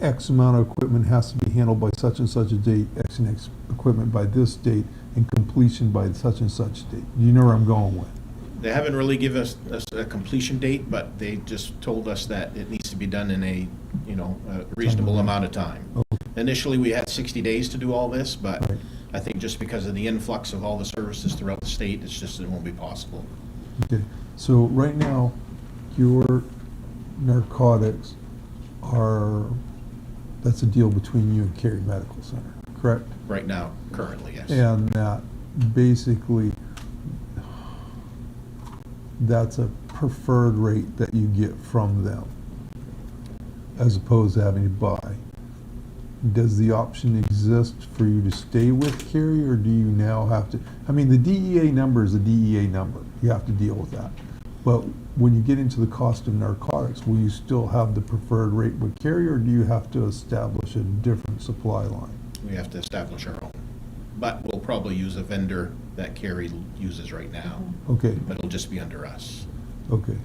X amount of equipment has to be handled by such and such a date, X and X equipment by this date, and completion by such and such date. You know where I'm going with? They haven't really given us a completion date, but they just told us that it needs to be done in a reasonable amount of time. Initially, we had 60 days to do all this, but I think just because of the influx of all the services throughout the state, it won't be possible. Okay, so right now, your narcotics that's a deal between you and Carey Medical Center, correct? Right now, currently, yes. And that basically, that's a preferred rate that you get from them, as opposed to having to buy. Does the option exist for you to stay with Carey, or do you now have to, I mean, the DEA number is a DEA number, you have to deal with that. But when you get into the cost of narcotics, will you still have the preferred rate with Carey, or do you have to establish a different supply line? We have to establish our own. But we'll probably use a vendor that Carey uses right now. Okay. But it'll just be under us. Okay.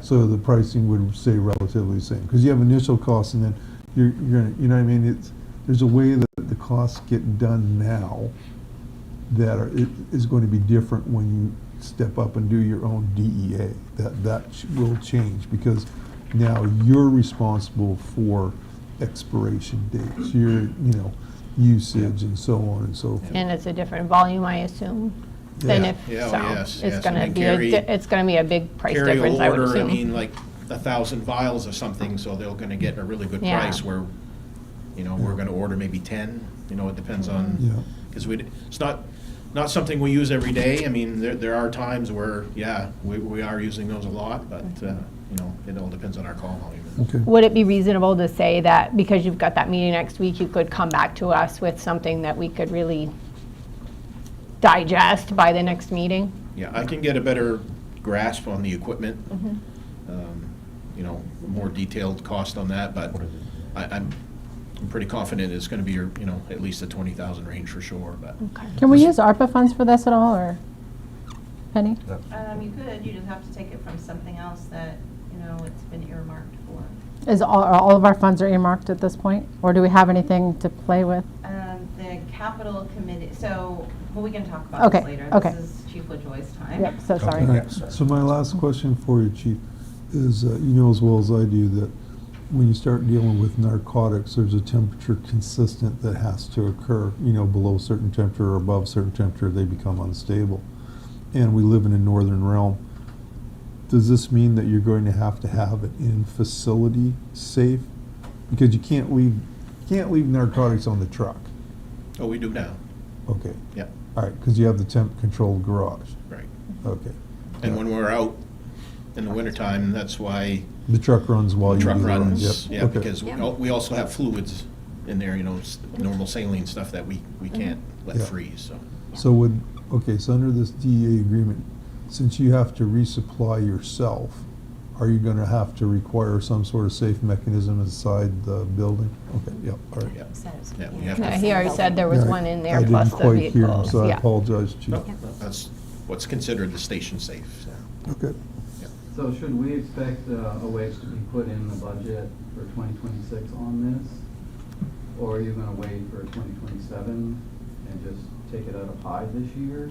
So the pricing would stay relatively the same, because you have initial costs and then you're gonna, you know what I mean? There's a way that the costs get done now that is going to be different when you step up and do your own DEA. That will change because now you're responsible for expiration dates, your, usage and so on and so forth. And it's a different volume, I assume, than Yeah. if, Yeah, oh, so yes, it's yes. gonna I mean, be, it's gonna be a big price Carry difference, I would order, I assume. mean, like 1,000 vials of something, so they're gonna get a really good Yeah. price where, we're gonna order maybe 10, it depends on, Yeah. because it's not something we use every day. I mean, there are times where, we are using those a lot, but, it all depends on our call volume. Okay. Would it be reasonable to say that because you've got that meeting next week, you could come back to us with something that we could really digest by the next meeting? Yeah, I can get a better grasp on the equipment, more detailed cost on that, but I'm pretty confident it's gonna be, at least the 20,000 range for sure, but. Can we use ARPA funds for this at all, or Penny? You could, you just have to take it from something else that, it's been earmarked for. Is all of our funds are earmarked at this point, or do we have anything to play with? The capital committee, we can talk about this Okay, later. okay. This is Chief LaJoy's time. Yep, so sorry. All right, so my last question for you, Chief, is you know as well as I do that when you start dealing with narcotics, there's a temperature consistent that has to occur, below a certain temperature or above a certain temperature, they become unstable. And we live in a northern realm. Does this mean that you're going to have it in facility safe? Because you can't leave narcotics on the truck. Oh, we do now. Okay. Yep. All right, because you have the temp controlled garage. Right. Okay. And when we're out in the wintertime, that's why The truck runs while the you truck do the run. runs. Yep. Yeah, Okay. because we also have fluids in there, normal saline stuff that we can't let Yeah. freeze, so. So so under this DEA agreement, since you have to resupply yourself, are you gonna have to require some sort of safe mechanism inside the building? Okay, yep, all right. Yeah, we have to. Yeah, he already said there was Yeah, one in I there didn't plus the quite hear him, vehicles, so I yeah. apologize, Chief. No, that's what's considered the station safe, so. Okay. So should we expect a wage to be put in the budget for 2026 on this? Or are you gonna wait for 2027 and just take it out of high this year?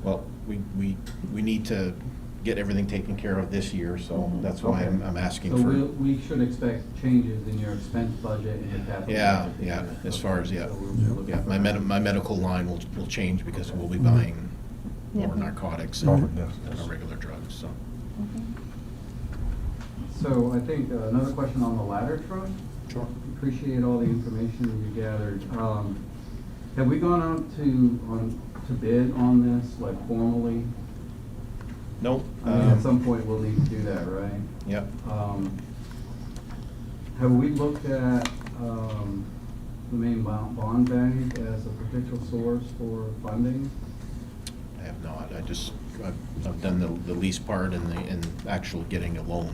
Well, we need to get everything taken care of this year, so that's why I'm asking So for. we should expect changes in your expense budget and your capital. Yeah, budget this yeah, year. as far as, So yeah. we're looking Yeah, for- my medical line will change because we'll be buying more Yep. narcotics Yep. and regular drugs, so. So I think another question on the ladder truck. Sure. Appreciate all the information you gathered. Have we gone out to bid on this, like formally? Nope. I mean, at some point, we'll need to do that, right? Yep. Have we looked at the main bond bank as a potential source for funding? I have not. I've done the lease part and actual getting a loan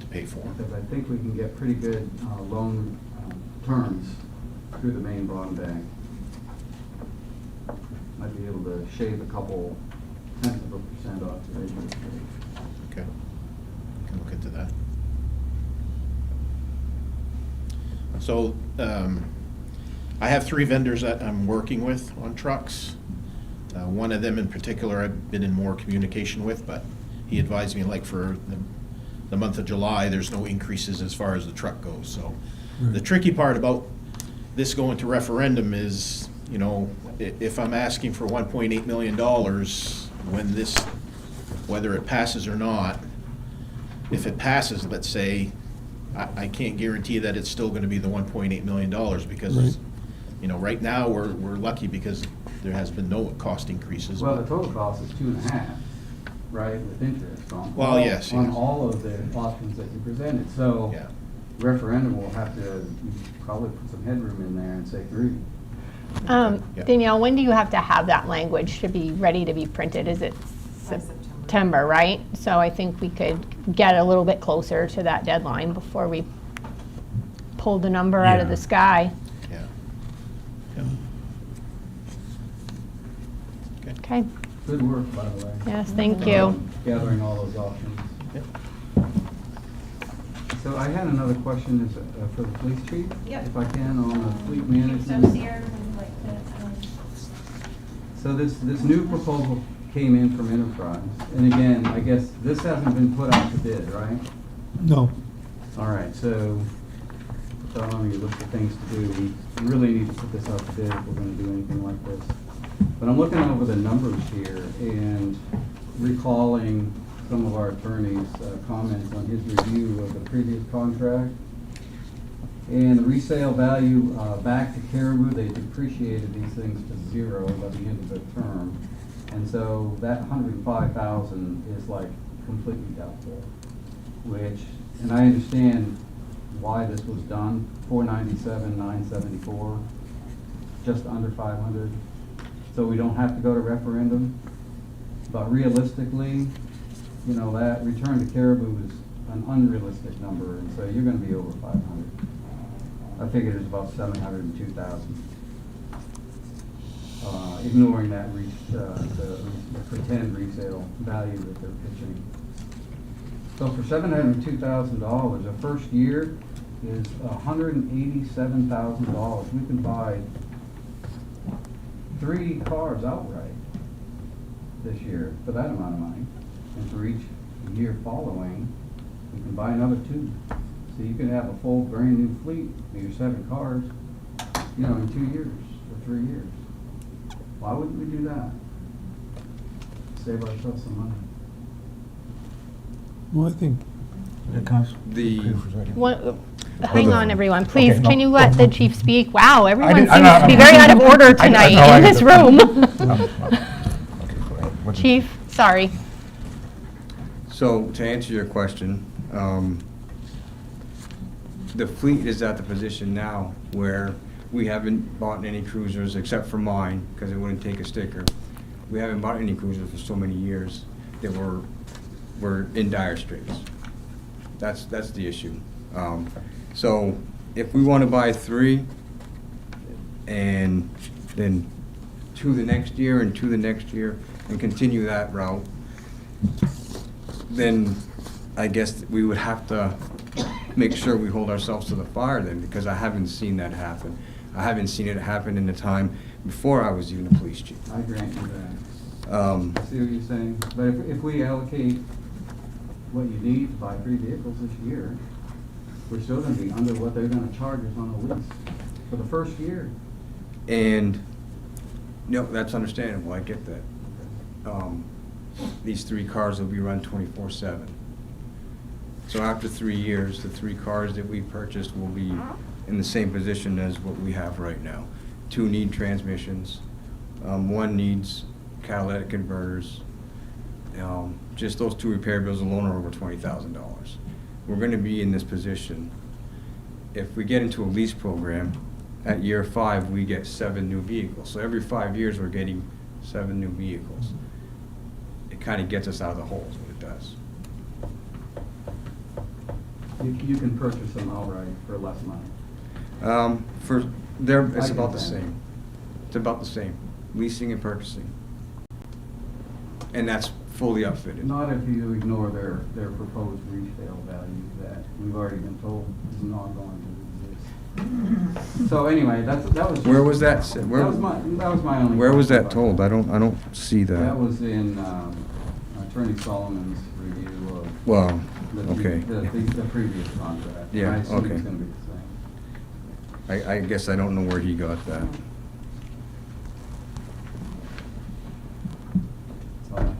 to pay for. Because I think we can get pretty good loan terms through the main bond bank. Might be able to shave a couple tenths of a % off the interest rate. Okay. Can look into that. So, I have 3 vendors that I'm working with on trucks. One of them in particular I've been in more communication with, but he advised me like for the month of July, there's no increases as far as the truck goes, so. The tricky part about this going to referendum is, if I'm asking for $1.8 million, when whether it passes or not, if it passes, let's say, I can't guarantee that it's still gonna be the $1.8 million because, right now, we're lucky because there has been no cost increases. Well, the total cost is 2.5, right, with interest on. Well, yes, On yes. all of the options that you presented, so. Yeah. Referendum will have to probably put some headroom in there and say 3. Yeah. Danielle, when do you have to have that language to be ready to be printed? Is it September, right? So I think we could get a little bit closer to that deadline before we pull the number out of the sky. Yeah. Yeah. Okay. Good work, by the way. Yes, thank you. Gathering all those options. Yep. So I had another question for the police chief. Yep. If I can, on the fleet Chief management. Associate would like to, So this new proposal came in from Enterprise. And again, I guess this hasn't been put out to bid, right? No. All right, so on your list of things to do, we really need to put this out to bid if we're gonna do anything like this. But I'm looking over the numbers here and recalling some of our attorney's comments on his review of the previous contract. And the resale value back to Caribou, they depreciated these things to zero by the end of the term. And so that 105,000 is like completely doubtful, which, and I understand why this was done, 497, 974, just under 500. So we don't have to go to referendum. But realistically, you know, that return to Caribou is an unrealistic number, and so you're gonna be over 500. I figured it's about 702,000. Ignoring that the pretend resale value that they're pitching. So for $702,000, the first year is $187,000. We can buy 3 cars outright this year for that amount of money. And for each year following, we can buy another 2. So you can have a full brand new fleet with your 7 cars, you know, in 2 years or 3 years. Why wouldn't we do that? Save ourselves some money. Well, I think Hang on, everyone, please, Okay, no. can you let the chief speak? Wow, everyone didn't- seems I- to be very out of order I tonight know, I in get this it. room. What did- Chief, sorry. So to answer your question, the fleet is at the position now where we haven't bought any cruisers except for mine, because it wouldn't take a sticker. We haven't bought any cruisers for so many years that we're in dire straits. That's the issue. So if we want to buy 3 and then 2 the next year and 2 the next year and continue that route, then I guess we would have to make sure we hold ourselves to the fire then, because I haven't seen that happen. I haven't seen it happen in the time before I was even a police chief. I grant you that. I see what you're saying. But if we allocate what you need to buy 3 vehicles this year, we're still gonna be under what they're gonna charge us on the lease for the first year. And, no, that's understandable, I get that. These 3 cars will be run 24/7. So after 3 years, the 3 cars that we purchased will be in the same position as what we have right now. 2 need transmissions, 1 needs catalytic converters. Just those 2 repair bills alone are over $20,000. We're gonna be in this position. If we get into a lease program, at year 5, we get 7 new vehicles. So every 5 years, we're getting 7 new vehicles. It kind of gets us out of the hole, is what it does. You can purchase them outright for less money. It's I about the understand. same. It's about the same, leasing and purchasing. And that's fully outfitted. Not if you ignore their proposed resale value that we've already been told is not going to exist. So anyway, that was. Where was that said? Where- That was my only. Where was question that about told? I don't see that. That was in Attorney Solomon's review of. Well, the- okay. The previous contract. And Yeah, I assume okay. it's gonna be the same. I guess I don't know where he got that. That's all I have.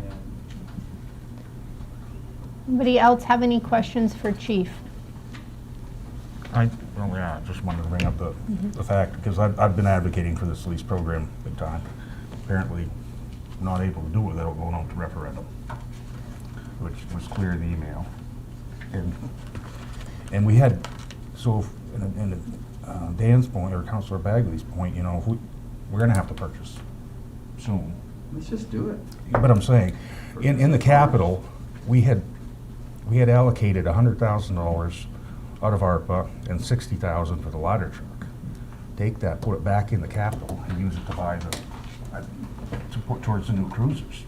Anybody else have any questions for Chief? I just wanted to bring up the fact, because I've been advocating for this lease program big time. Apparently, not able to do it without going out to referendum, which was clear in the email. And we had, so in Dan's point, or Councilor Bagley's point, you know, if we're gonna have to purchase soon. Let's just do it. But I'm saying, in the capital, we had allocated $100,000 out of ARPA and $60,000 for the ladder truck. Take that, put it back in the capital, and use it to buy to put towards the new cruisers.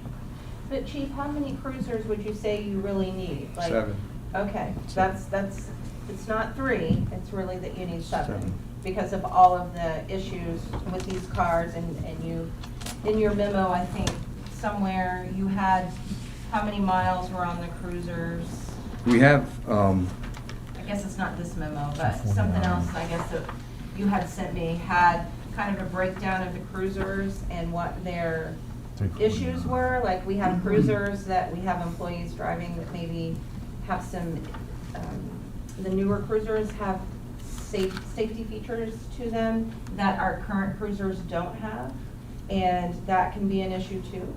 But Chief, how many cruisers would you say you really need? Like, 7. Okay, that's, it's not 3, it's really that you need 7. Because of all of the issues with these cars and you, in your memo, I think somewhere you had, how many miles were on the cruisers? We have, I guess it's not this memo, but something else, I guess, that you had sent me, had kind of a breakdown of the cruisers and what their issues were. Like, we have cruisers that we have employees driving that maybe have some, the newer cruisers have safety features to them that our current cruisers don't have. And that can be an issue too,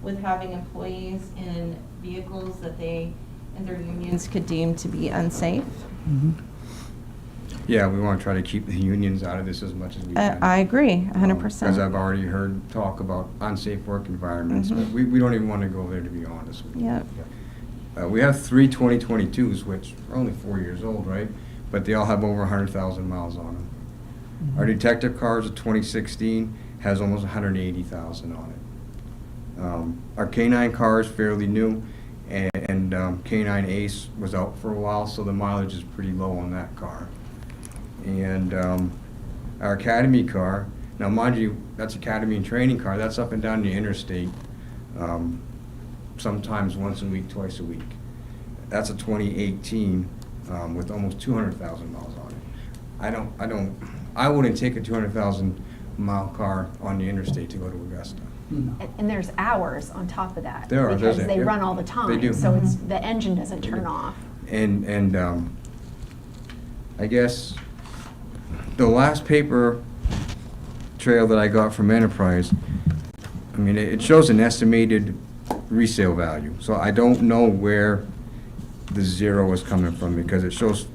with having employees in vehicles that they and their unions could deem to be unsafe. yeah, we want to try to keep the unions out of this as much as we can. I agree, 100%. Because I've already heard talk about unsafe work environments, but we don't even want to go there, to be honest with you. Yep. We have 3 2022s, which are only 4 years old, right? But they all have over 100,000 miles on them. Our detective cars of 2016 has almost 180,000 on it. Our K9 car is fairly new, and K9 Ace was out for a while, so the mileage is pretty low on that car. And our Academy car, now mind you, that's Academy and training car, that's up and down the interstate, sometimes once a week, twice a week. That's a 2018 with almost 200,000 miles on it. I wouldn't take a 200,000 mile car on the interstate to go to Augusta. And there's hours on top of that. There are, because there's- they yep, run all the time. they do. So it's, the engine doesn't turn off. And I guess the last paper trail that I got from Enterprise, I mean, it shows an estimated resale value. So I don't know where the 0 is coming from, because it shows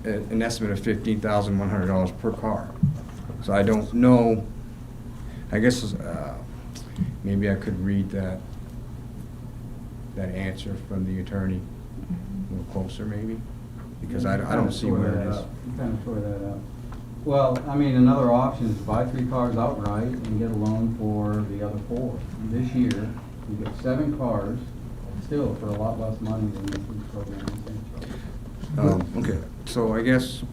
an estimate of $15,100 per car. So I don't know, I guess maybe I could read that answer from the attorney a little closer maybe, because I don't see where it is. You kind of tore that up. Well, I mean, another option is to buy 3 cars outright and get a loan for the other 4. And this year, you get 7 cars, still for a lot less money than this program is. Okay, so I guess,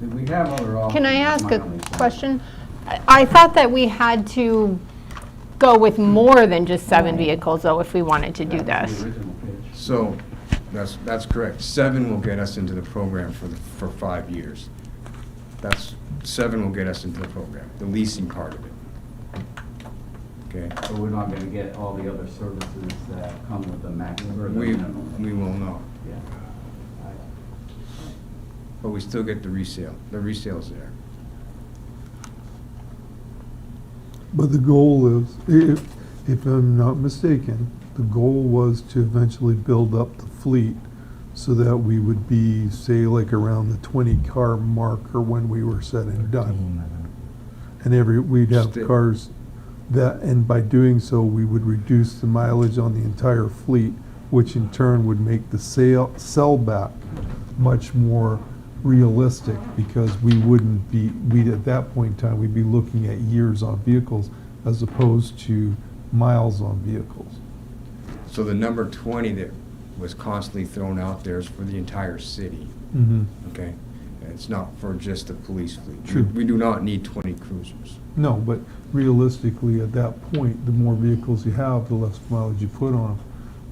We have other options. Can I ask My a only thing. question? I thought that we had to go with more than just 7 vehicles, though, if we wanted to do That was this. the original pitch. so that's correct. 7 will get us into the program for 5 years. That's 7 will get us into the program, the leasing part of it. Okay? But we're not gonna get all the other services that come with the maximum or the We minimum. will not, Yeah. but we still get the resale. The resale's there. But the goal is, if I'm not mistaken, the goal was to eventually build up the fleet so that we would be, say, like around the 20-car marker when we were said and done. And we'd have Still- cars that, and by doing so, we would reduce the mileage on the entire fleet, which in turn would make the sell back much more realistic, because we wouldn't be, at that point in time, we'd be looking at years on vehicles as opposed to miles on vehicles. So the number 20 that was constantly thrown out there is for the entire city, okay? And it's not for just the police fleet. True. We do not need 20 cruisers. No, but realistically, at that point, the more vehicles you have, the less mileage you put on them.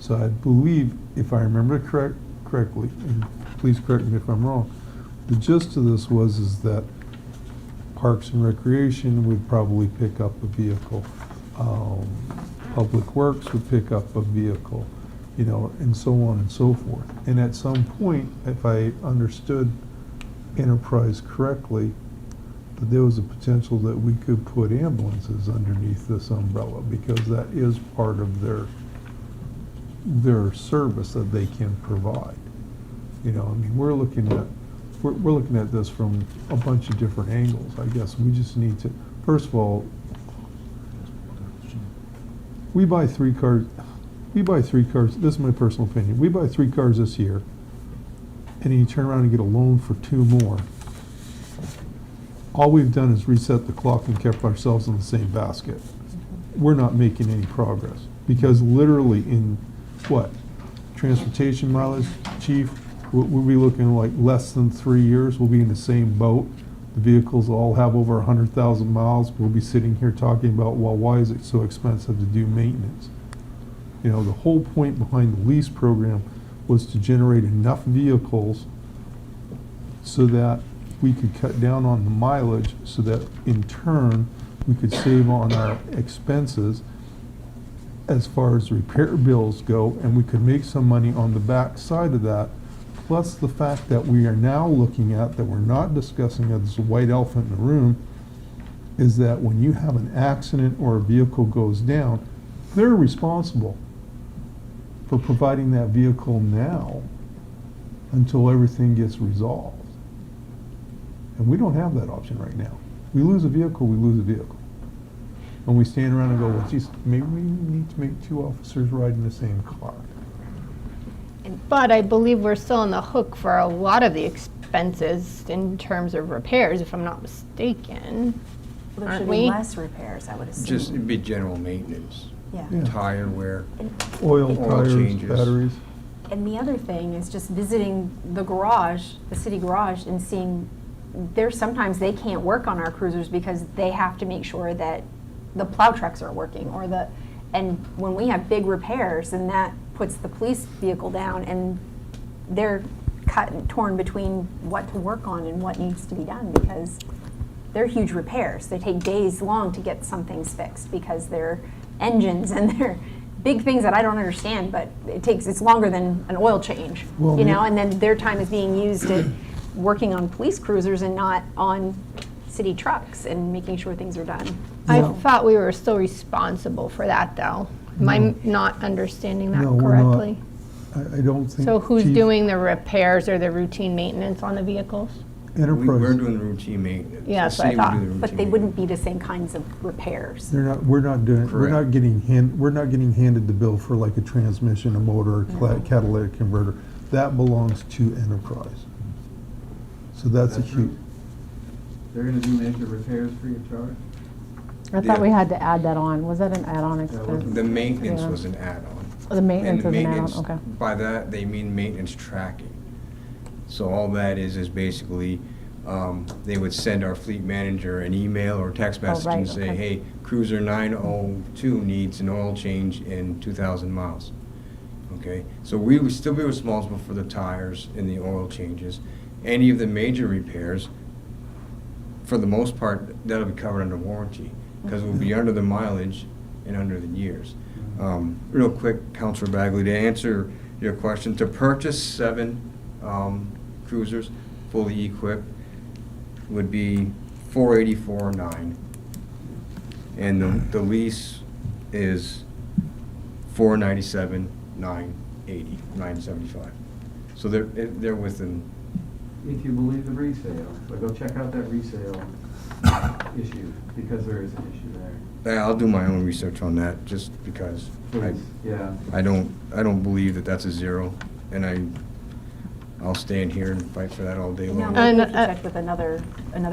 So I believe, if I remember correctly, and please correct me if I'm wrong, the gist of this is that Parks and Recreation would probably pick up a vehicle. Public Works would pick up a vehicle, and so on and so forth. And at some point, if I understood Enterprise correctly, that there was a potential that we could put ambulances underneath this umbrella, because that is part of their service that they can provide. We're looking at this from a bunch of different angles. I guess we just need to, first of all, we buy 3 cars, this is my personal opinion, we buy 3 cars this year, and then you turn around and get a loan for 2 more. All we've done is reset the clock and kept ourselves in the same basket. We're not making any progress, because literally in, transportation mileage, chief, we'll be looking like less than 3 years. We'll be in the same boat. The vehicles all have over 100,000 miles. We'll be sitting here talking about, well, why is it so expensive to do maintenance? You know, the whole point behind the lease program was to generate enough vehicles so that we could cut down on the mileage, so that in turn, we could save on our expenses as far as repair bills go, and we could make some money on the back side of that. Plus the fact that we are now looking at, that we're not discussing as a white elephant in the room, is that when you have an accident or a vehicle goes down, they're responsible for providing that vehicle now until everything gets resolved. And we don't have that option right now. We lose a vehicle, we lose a vehicle. And we stand around and go, well, geez, maybe we need to make 2 officers ride in the same car. But I believe we're still on the hook for a lot of the expenses in terms of repairs, if I'm not mistaken. There Aren't should we? be less repairs, I would assume. Just, it'd be general maintenance. Yeah. Yeah. Tire wear. Oil, tires, changes. batteries. And the other thing is just visiting the garage, the city garage, and seeing, there's sometimes they can't work on our cruisers because they have to make sure that the plow trucks are working, and when we have big repairs, then that puts the police vehicle down, and they're cut and torn between what to work on and what needs to be done, because they're huge repairs. They take days long to get some things fixed because they're engines and they're big things that I don't understand, but it's longer than an oil change, Well, you know, and then their time is being used at working on police cruisers and not on city trucks and making sure things are done. I No. thought we were still responsible for that, though. Am I not understanding that No, we're not. correctly? I don't think. So who's Chief, doing the repairs or the routine maintenance on the vehicles? Enterprise. We're doing the routine maintenance. Yeah, The that's what I city would thought. do the But routine they wouldn't maintenance. be the same kinds of repairs. We're not doing, we're not Correct. getting handed the bill for like a transmission, a motor, a catalytic converter. That belongs to Enterprise. So that's a That's huge, They're gonna do major repairs free of charge? I thought Yeah. we had to add that on. Was that an add-on expense? The maintenance Yeah. was an add-on. Oh, the maintenance And is the an add-on, maintenance, okay. by that, they mean maintenance tracking. So all that is basically, they would send our fleet manager an email or text Oh, message right, and say, okay. hey, cruiser 902 needs an oil change in 2,000 miles. Okay, so we would still be responsible for the tires and the oil changes. Any of the major repairs, for the most part, that'll be covered under warranty, because it will be under the mileage and under the years. Real quick, Councilor Bagley, to answer your question, to purchase 7 cruisers fully equipped would be $484,900, and the lease is $497,980, $975. So they're within. If you believe the resale, so go check out that resale issue, because there is an issue there. I'll do my own research on that, just because Please, yeah. I don't believe that that's a zero, and I'll stand here and fight for that all day You know, long. maybe if you check with another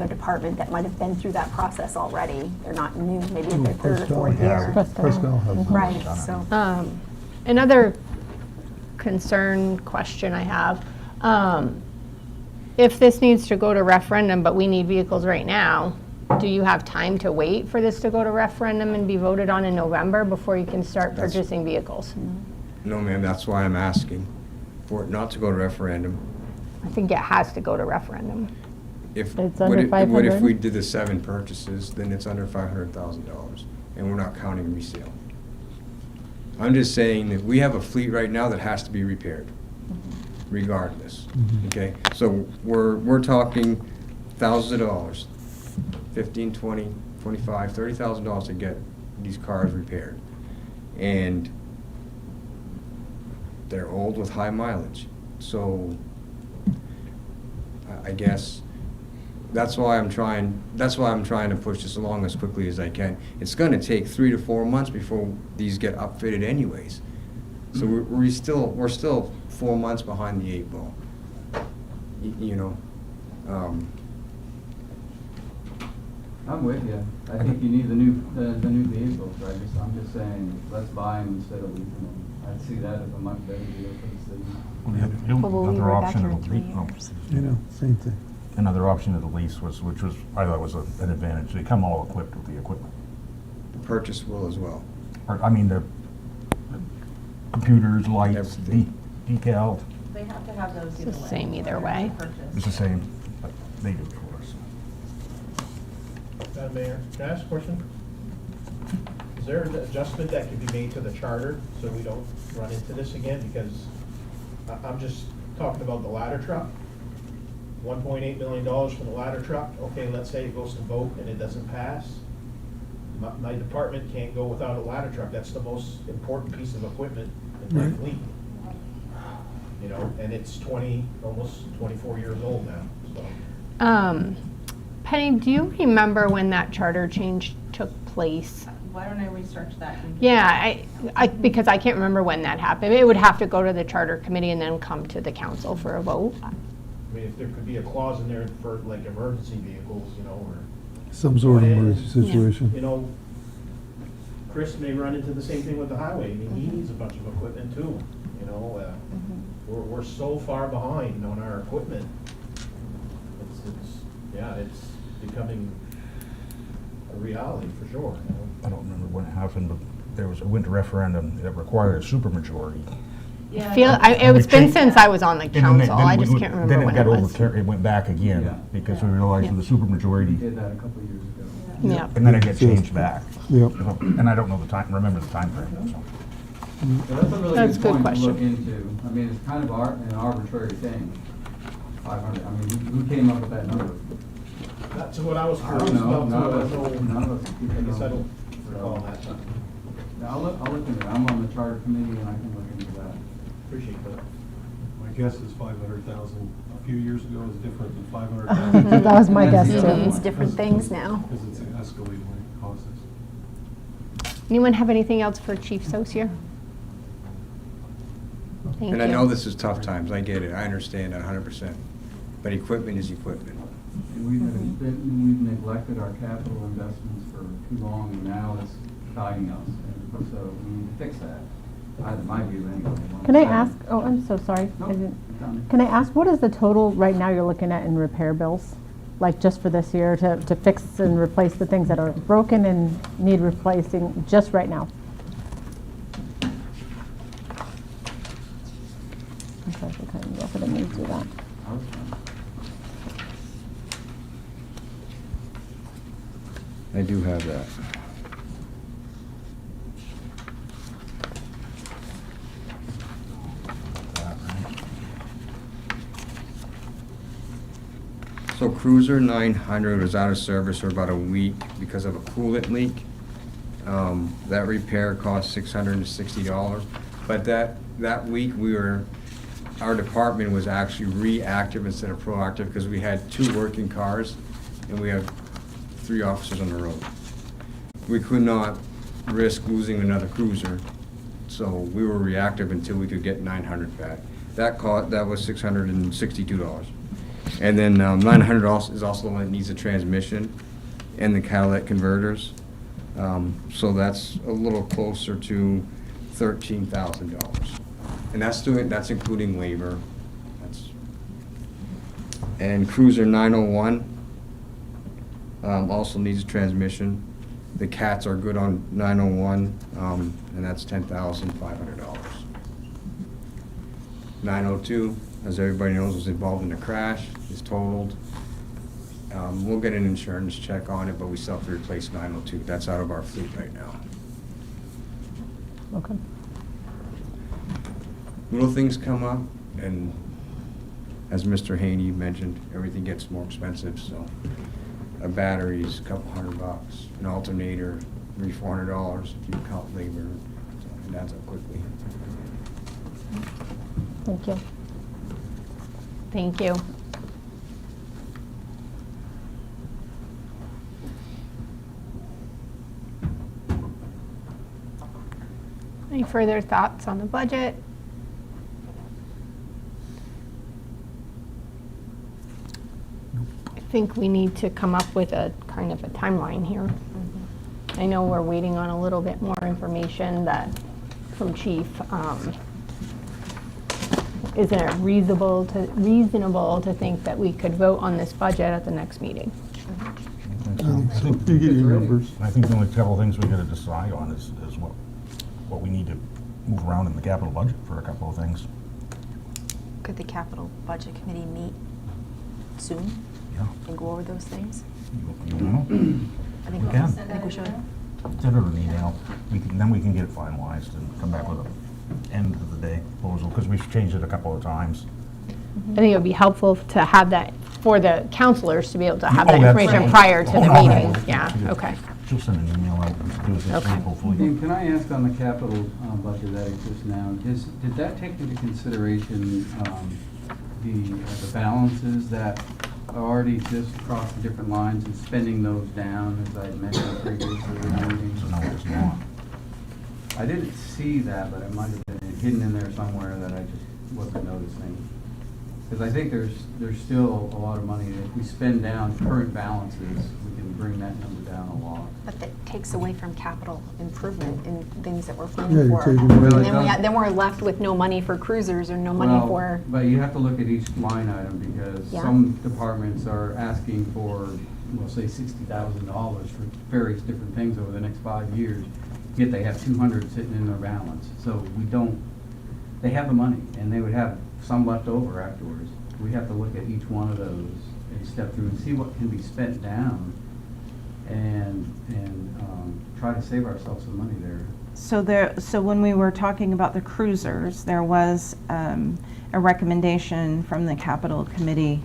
department that might have been through that process already. They're not new, maybe it's their third or fourth year. Prescott has. Right, so. Another concern question I have, if this needs to go to referendum, but we need vehicles right now, do you have time to wait for this to go to referendum and be voted on in November before you can start That's- purchasing vehicles? No, ma'am, that's why I'm asking for it not to go to referendum. I think it has to go to referendum. If, It's what under if, what if 500? we did the 7 purchases, then it's under $500,000, and we're not counting resale. I'm just saying that we have a fleet right now that has to be repaired, regardless, okay? So we're talking thousands of dollars, $15,000, $20,000, $25,000, $30,000 to get these cars repaired. And they're old with high mileage. So I guess that's why I'm trying to push this along as quickly as I can. It's gonna take 3 to 4 months before these get upfitted anyways. So we're still 4 months behind the 8 ball. You know, I'm with you. I think you need the new vehicles. I'm just saying, let's buy them instead of leasing them. I'd see that as a much better deal for the city. Well, we'll leave Another it back option here in of the 3 lease, years. You know, same thing. another option of the lease was, which was, I thought was an advantage. They come all equipped with the equipment. The purchase will as well. Or, I mean, the computers, lights, Everything. decal, They have to have those It's either the way. same either whether way. it's purchased. it's the same, but they do it for us. Madam Mayor, can I ask a question? Is there an adjustment that can be made to the charter so we don't run into this again? Because I'm just talking about the ladder truck. $1.8 million for the ladder truck. Okay, let's say it goes to vote and it doesn't pass. My department can't go without a ladder truck. That's the most important piece of equipment in my Right. fleet. You know, and it's almost 24 years old now, so. Penny, do you remember when that charter change took place? Why don't I research that? and- Yeah, because I can't remember when that happened. It would have to go to the charter committee and then come to the council for a vote. I mean, if there could be a clause in there for like emergency vehicles, you know, or. Some sort of And, emergency situation. You know, Chris may run into the same thing with the highway. I mean, he needs a bunch of equipment too, you know? We're so far behind on our equipment. It's becoming a reality for sure, you know? I don't remember when it happened, but there was a winter referendum that required a supermajority. Yeah, It's been since I was on the And then council. I we just would- can't remember when it Then it got was. overturned, it went back again, Yeah. because we realized with the We supermajority, did that a couple of years ago. Yeah. and then it got changed back. Yep. And I don't know the time, remember the time frame, so. So that's a really That's a good good point to look question. into. I mean, it's kind of an arbitrary thing. 500, I mean, who came up with that number? That's what I was I curious don't know. about too. None of I us- don't know. none of us keep I it guess I on. don't recall that. Yeah, I'll look into it. I'm on the charter committee and I can look into that. Appreciate that. My guess is 500,000 a few years ago is different than 500,000. That was my guess That's too. the other Means one. different things now. Because it's escalating like it costs us. Anyone have anything else for Chief Saucier? Thank And I you. know this is tough times, I get it, I understand 100%. But equipment is equipment. And we've neglected our capital investments for too long and now it's guiding us. And so we need to fix that. Either my view anyway. Can I ask, oh, I'm so sorry. No, I didn't- it's on. Can I ask, what is the total right now you're looking at in repair bills? Like just for this year to fix and replace the things that are broken and need replacing just right now? I'm sorry, I couldn't go, but I need to do that. I was fine. I do have that. So Cruiser 900 was out of service for about a week because of a coolant leak. That repair cost $660. But that week, our department was actually reactive instead of proactive because we had 2 working cars and we have 3 officers on the road. We could not risk losing another cruiser, so we were reactive until we could get 900 back. That was $662. And then 900 is also the one that needs a transmission and the catalytic converters. So that's a little closer to $13,000. And that's including labor. And Cruiser 901 also needs a transmission. The cats are good on 901, and that's $10,500. 902, as everybody knows, was involved in a crash, is totaled. We'll get an insurance check on it, but we still have to replace 902. That's out of our fleet right now. Okay. Little things come up, and as Mr. Haney mentioned, everything gets more expensive, so a battery's a couple $100, an alternator, $300-400 if you count labor, so it adds up quickly. Thank you. Thank you. Any further thoughts on the budget? I think we need to come up with a kind of a timeline here. I know we're waiting on a little bit more information that from Chief, isn't it reasonable to think that we could vote on this budget at the next meeting? I think you get your numbers. I think the only couple of things we gotta decide on is what we need to move around in the capital budget for a couple of things. Could the capital budget committee meet soon Yeah. and go over those things? You know? I think We can. I think we should. Send it an email, then we can get it finalized and come back with a end of the day proposal, because we've changed it a couple of times. I think it would be helpful to have that for the counselors to be able to have Oh, that that's information right. prior to Oh, the no, meeting. no. Yeah, okay. She'll send an email out, do it this Okay. week, hopefully. Dean, can I ask on the capital budget that exists now, did that take into consideration the balances that already exist across the different lines and spending those down, as I mentioned previously in the meeting? So no, it's not. I didn't see that, but it might have been hidden in there somewhere that I just wasn't noticing. Because I think there's still a lot of money, that if we spend down current balances, we can bring that number down a lot. But that takes away from capital improvement and things that we're Yeah, planning you're for. taking And away- then we're left with no money for cruisers or no money Well, for, but you have to look at each line item, because Yeah. some departments are asking for, we'll say $60,000 for various different things over the next 5 years, yet they have 200 sitting in their balance. So they have the money, and they would have some left over afterwards. We have to look at each one of those and step through and see what can be spent down and try to save ourselves some money there. So when we were talking about the cruisers, there was a recommendation from the capital committee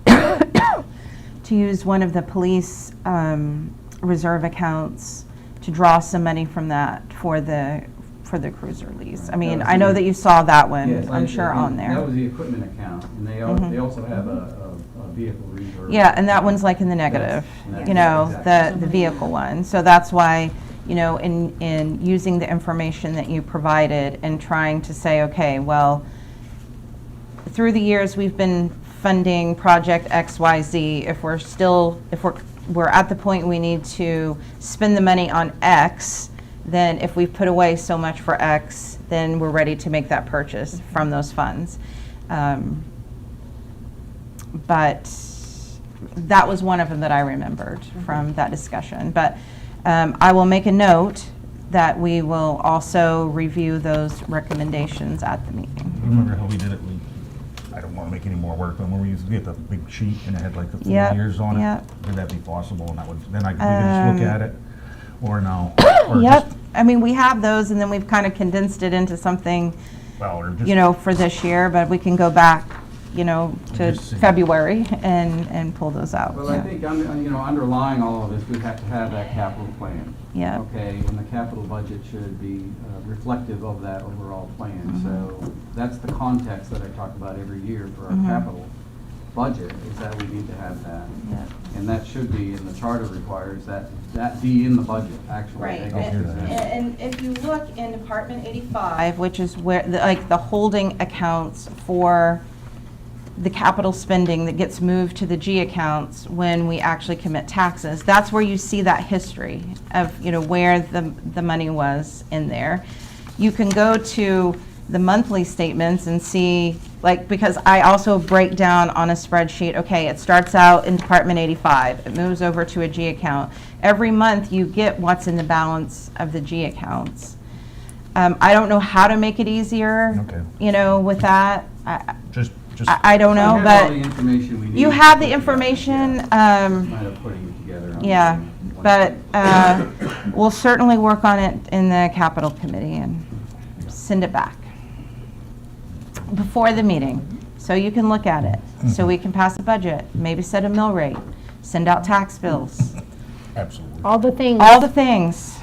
to use one of the police reserve accounts to draw some money from that for the cruiser lease. I mean, I know that you saw that one, Yes, I'm sure on there. That was the equipment account, and they also have a vehicle reserve. Yeah, and that one's like in the negative, you know, the vehicle one. So that's why, you know, in using the information that you provided and trying to say, okay, well, through the years, we've been funding project XYZ. If we're at the point we need to spend the money on X, then if we've put away so much for X, then we're ready to make that purchase from those funds. But that was one of them that I remembered from that discussion. But I will make a note that we will also review those recommendations at the meeting. Remember how we did it? I don't want to make any more work, but when we used to get the big sheet and it had like the 4 Yep, years on it, yep. would that be possible? And that would, then we could just look at it, or no? Or Yep, just- I mean, we have those, and then we've kind of condensed it into something, Well, or just. you know, for this year, but we can go back, you know, to Just see. February and pull those out. Well, I yeah. think, underlying all of this, we have to have that capital plan. Yeah. Okay, and the capital budget should be reflective of that overall plan. Mhm. So that's the context that I talk about every year for our Mhm. capital budget, is that we need to have that. Yeah. And that should be, and the charter requires that be in the budget, actually. Right, That gets presented. and if you look in Department 85, which is where, the holding accounts for the capital spending that gets moved to the G accounts when we actually commit taxes, that's where you see that history of, you know, where the money was in there. You can go to the monthly statements and see, like, because I also break down on a spreadsheet, okay, it starts out in Department 85, it moves over to a G account. Every month you get what's in the balance of the G accounts. I don't know how to make it easier, Okay. you know, with that. Just. I don't know, We have but all the information we need. you have the information, Might have putting it together. on yeah, one but page. we'll certainly work on it in the capital committee and send it back before the meeting, so you can look at it, so we can pass a budget, maybe set a mill rate, send out tax bills, Absolutely. All the things. all the things.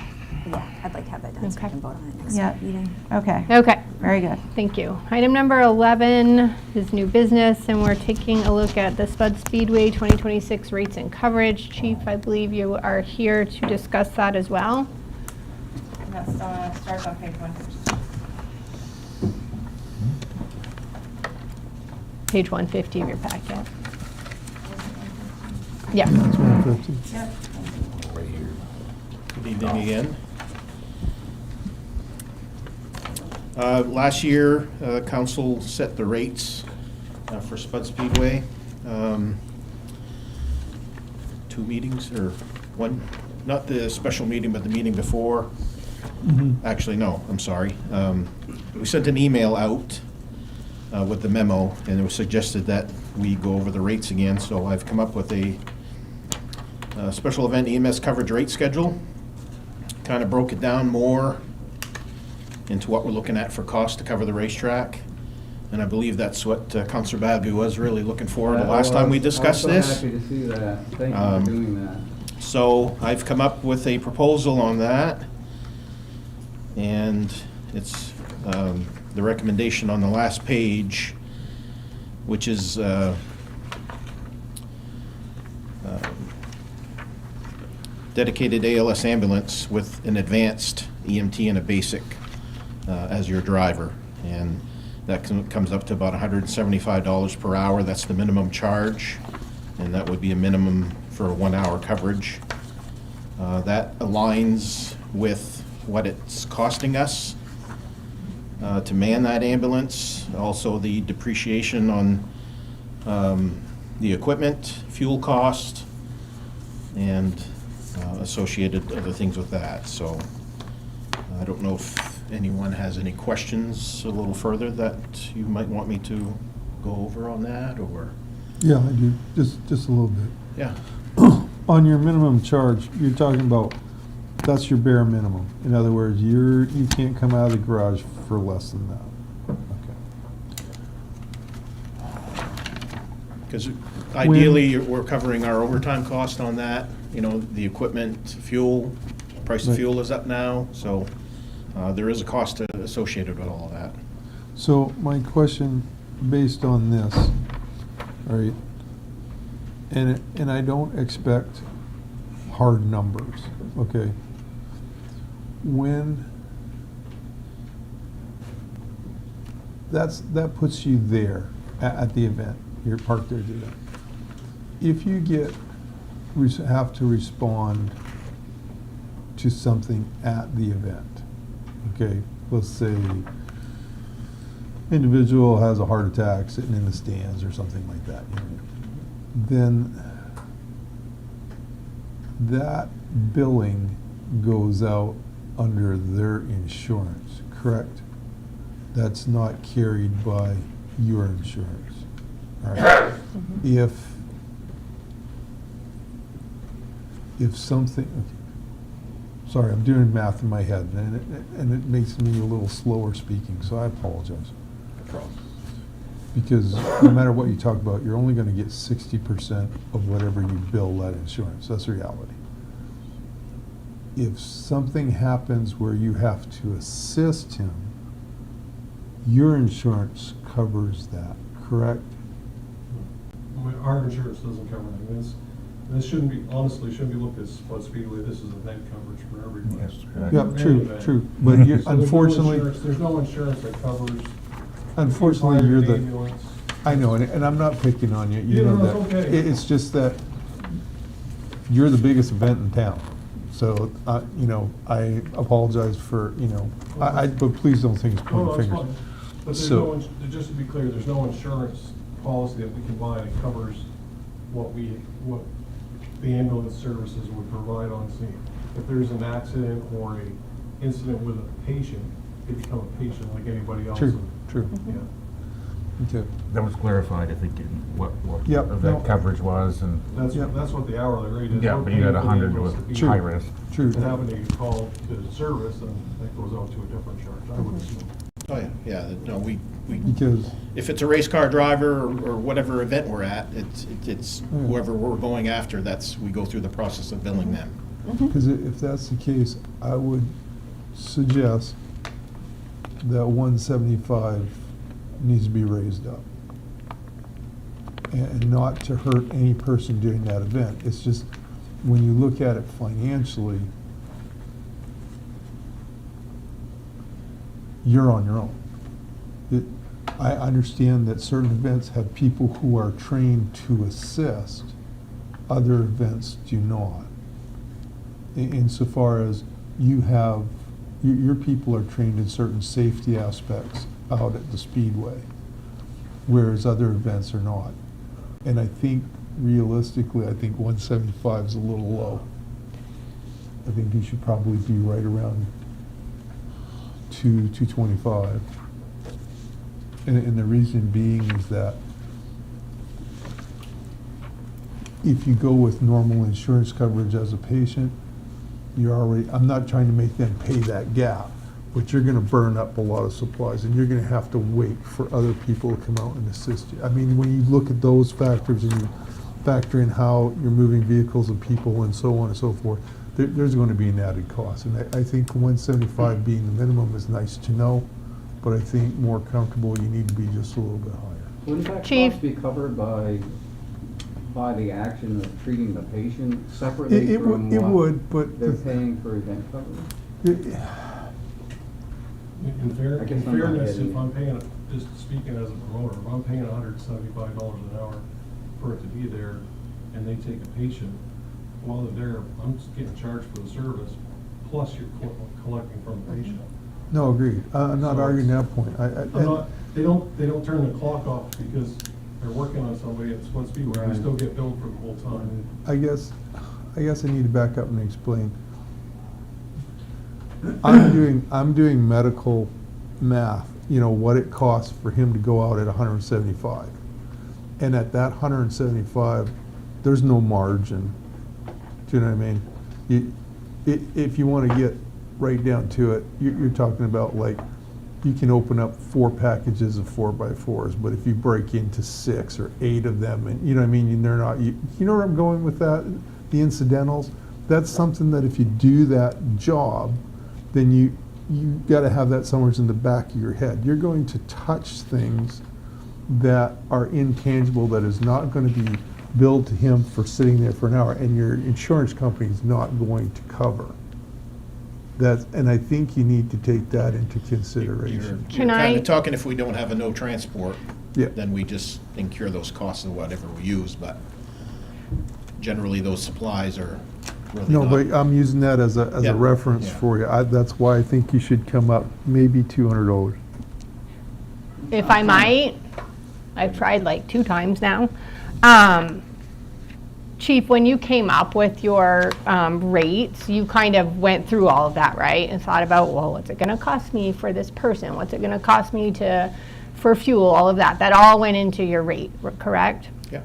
yeah, I'd like to have that done so we Okay. can vote on it next Yeah. meeting. Okay, Okay. very good. Thank you. Item number 11 is new business, and we're taking a look at the Spud Speedway 2026 rates and coverage. Chief, I believe you are here to discuss that as well. That starts on page 150. Page 150 of your packet. Yeah. It's 150. Yep. Right here. Good evening again. Last year, council set the rates for Spud Speedway. 2 meetings, or one, not the special meeting, but the meeting before. Actually, no, I'm sorry. We sent an email out with the memo, and it was suggested that we go over the rates again, so I've come up with a special event EMS coverage rate schedule. Kind of broke it down more into what we're looking at for cost to cover the racetrack. And I believe that's what Councilor Bagu was really looking for the last time we discussed this. I was so happy to see that. Thank you for doing that. So I've come up with a proposal on that. And it's the recommendation on the last page, which is dedicated ALS ambulance with an advanced EMT and a basic as your driver. And that comes up to about $175 per hour. That's the minimum charge, and that would be a minimum for 1 hour coverage. That aligns with what it's costing us to man that ambulance. Also the depreciation on the equipment, fuel cost, and associated other things with that. So I don't know if anyone has any questions a little further that you might want me to go over on that, or? Yeah, I do, just a little bit. Yeah. On your minimum charge, you're talking about, that's your bare minimum. In other words, you can't come out of the garage for less than that. Because ideally, we're covering our overtime cost on that, you know, the equipment, fuel, price of Right. fuel is up now, so there is a cost associated with all of that. So my question, based on this, all right, and I don't expect hard numbers, okay? When that puts you there at the event, you're parked there at the event. If you have to respond to something at the event, okay, let's say individual has a heart attack sitting in the stands or something like that, you know, then that billing goes out under their insurance, correct? That's not carried by your insurance. All right. If something, okay. Sorry, I'm doing math in my head, and it makes me a little slower speaking, so I apologize. No problem. Because no matter what you talk about, you're only going to get 60% of whatever you bill that insurance. That's the reality. If something happens where you have to assist him, your insurance covers that, correct? Our insurance doesn't cover anything. This shouldn't be, honestly, shouldn't be looked at as Spud Speedway. This is event coverage for everybody. Yes, yeah, true, Event. true. But you, So unfortunately, there's no insurance that covers. unfortunately, you're the. ambulance. I know, and I'm not picking on you. You Yeah, know no, that. it's okay. It's just that you're the biggest event in town. So, you know, I apologize for, you know, but please don't think it's No, pointing no, it's fingers. fine. But there's So- no, just to be clear, there's no insurance policy that we can buy that covers what the ambulance services would provide on scene. If there's an accident or a incident with a patient, they become a patient like anybody else. True, true. Yeah. Okay. That was clarified, I think, in what Yep, event no. coverage was, and That's what the hourly rate is. yeah, We're but you got paying for the 100 ambulance with to be True. high risk. True. And having to get called to service, and that goes out to a different charge, I would assume. Oh, yeah, no, we, Because, if it's a race car driver or whatever event we're at, it's whoever we're going after, we go through the process of billing them. because if that's the case, I would suggest that 175 needs to be raised up. And not to hurt any person doing that event. It's just, when you look at it financially, you're on your own. I understand that certain events have people who are trained to assist, other events do not. Insofar as you have your people are trained in certain safety aspects out at the Speedway, whereas other events are not. And I think realistically, I think 175 is a little low. I think you should probably be right around 225. And the reason being is that if you go with normal insurance coverage as a patient, you're already, I'm not trying to make them pay that gap, but you're gonna burn up a lot of supplies, and you're gonna have to wait for other people to come out and assist you. I mean, when you look at those factors and you factor in how you're moving vehicles and people and so on and so forth, there's going to be an added cost. And I think 175 being the minimum is nice to know, but I think more comfortable, you need to be just a little bit higher. Wouldn't that Chief? cost be covered by the action of treating the patient separately It from it what would, but they're paying for event coverage? it- In I guess I'm not fairness, getting if it. I'm paying, just speaking as a promoter, if I'm paying $175 an hour for it to be there, and they take a patient, while they're there, I'm just getting charged for the service, plus you're collecting from the patient. no, agreed. I'm not So arguing it's- that point. I'm not, they don't turn the clock off because they're working on somebody at Split Speedway, they Right. still get billed for the whole time. I guess I need to back up and explain. I'm doing medical math, you know, what it costs for him to go out at 175. And at that 175, there's no margin. Do you know what I mean? If you want to get right down to it, you're talking about, like, you can open up 4 packages of 4x4s, but if you break into 6 or 8 of them, and you know what I mean, and they're not, you know where I'm going with that? The incidentals, that's something that if you do that job, then you got to have that somewhere in the back of your head. You're going to touch things that are intangible, that is not going to be billed to him for sitting there for an hour, and your insurance company is not going to cover that. And I think you need to take that into consideration. You're kind of talking, if we don't have a no transport, Yeah. then we just incur those costs of whatever we use, but generally those supplies are really No, not. but I'm using that as a Yeah. reference Yeah. for you. That's why I think you should come up maybe $200. If I might, I've tried like 2 times now. Chief, when you came up with your rates, you kind of went through all of that, right? And thought about, well, what's it gonna cost me for this person? What's it gonna cost me for fuel, all of that? That all went into your rate, correct? Yeah.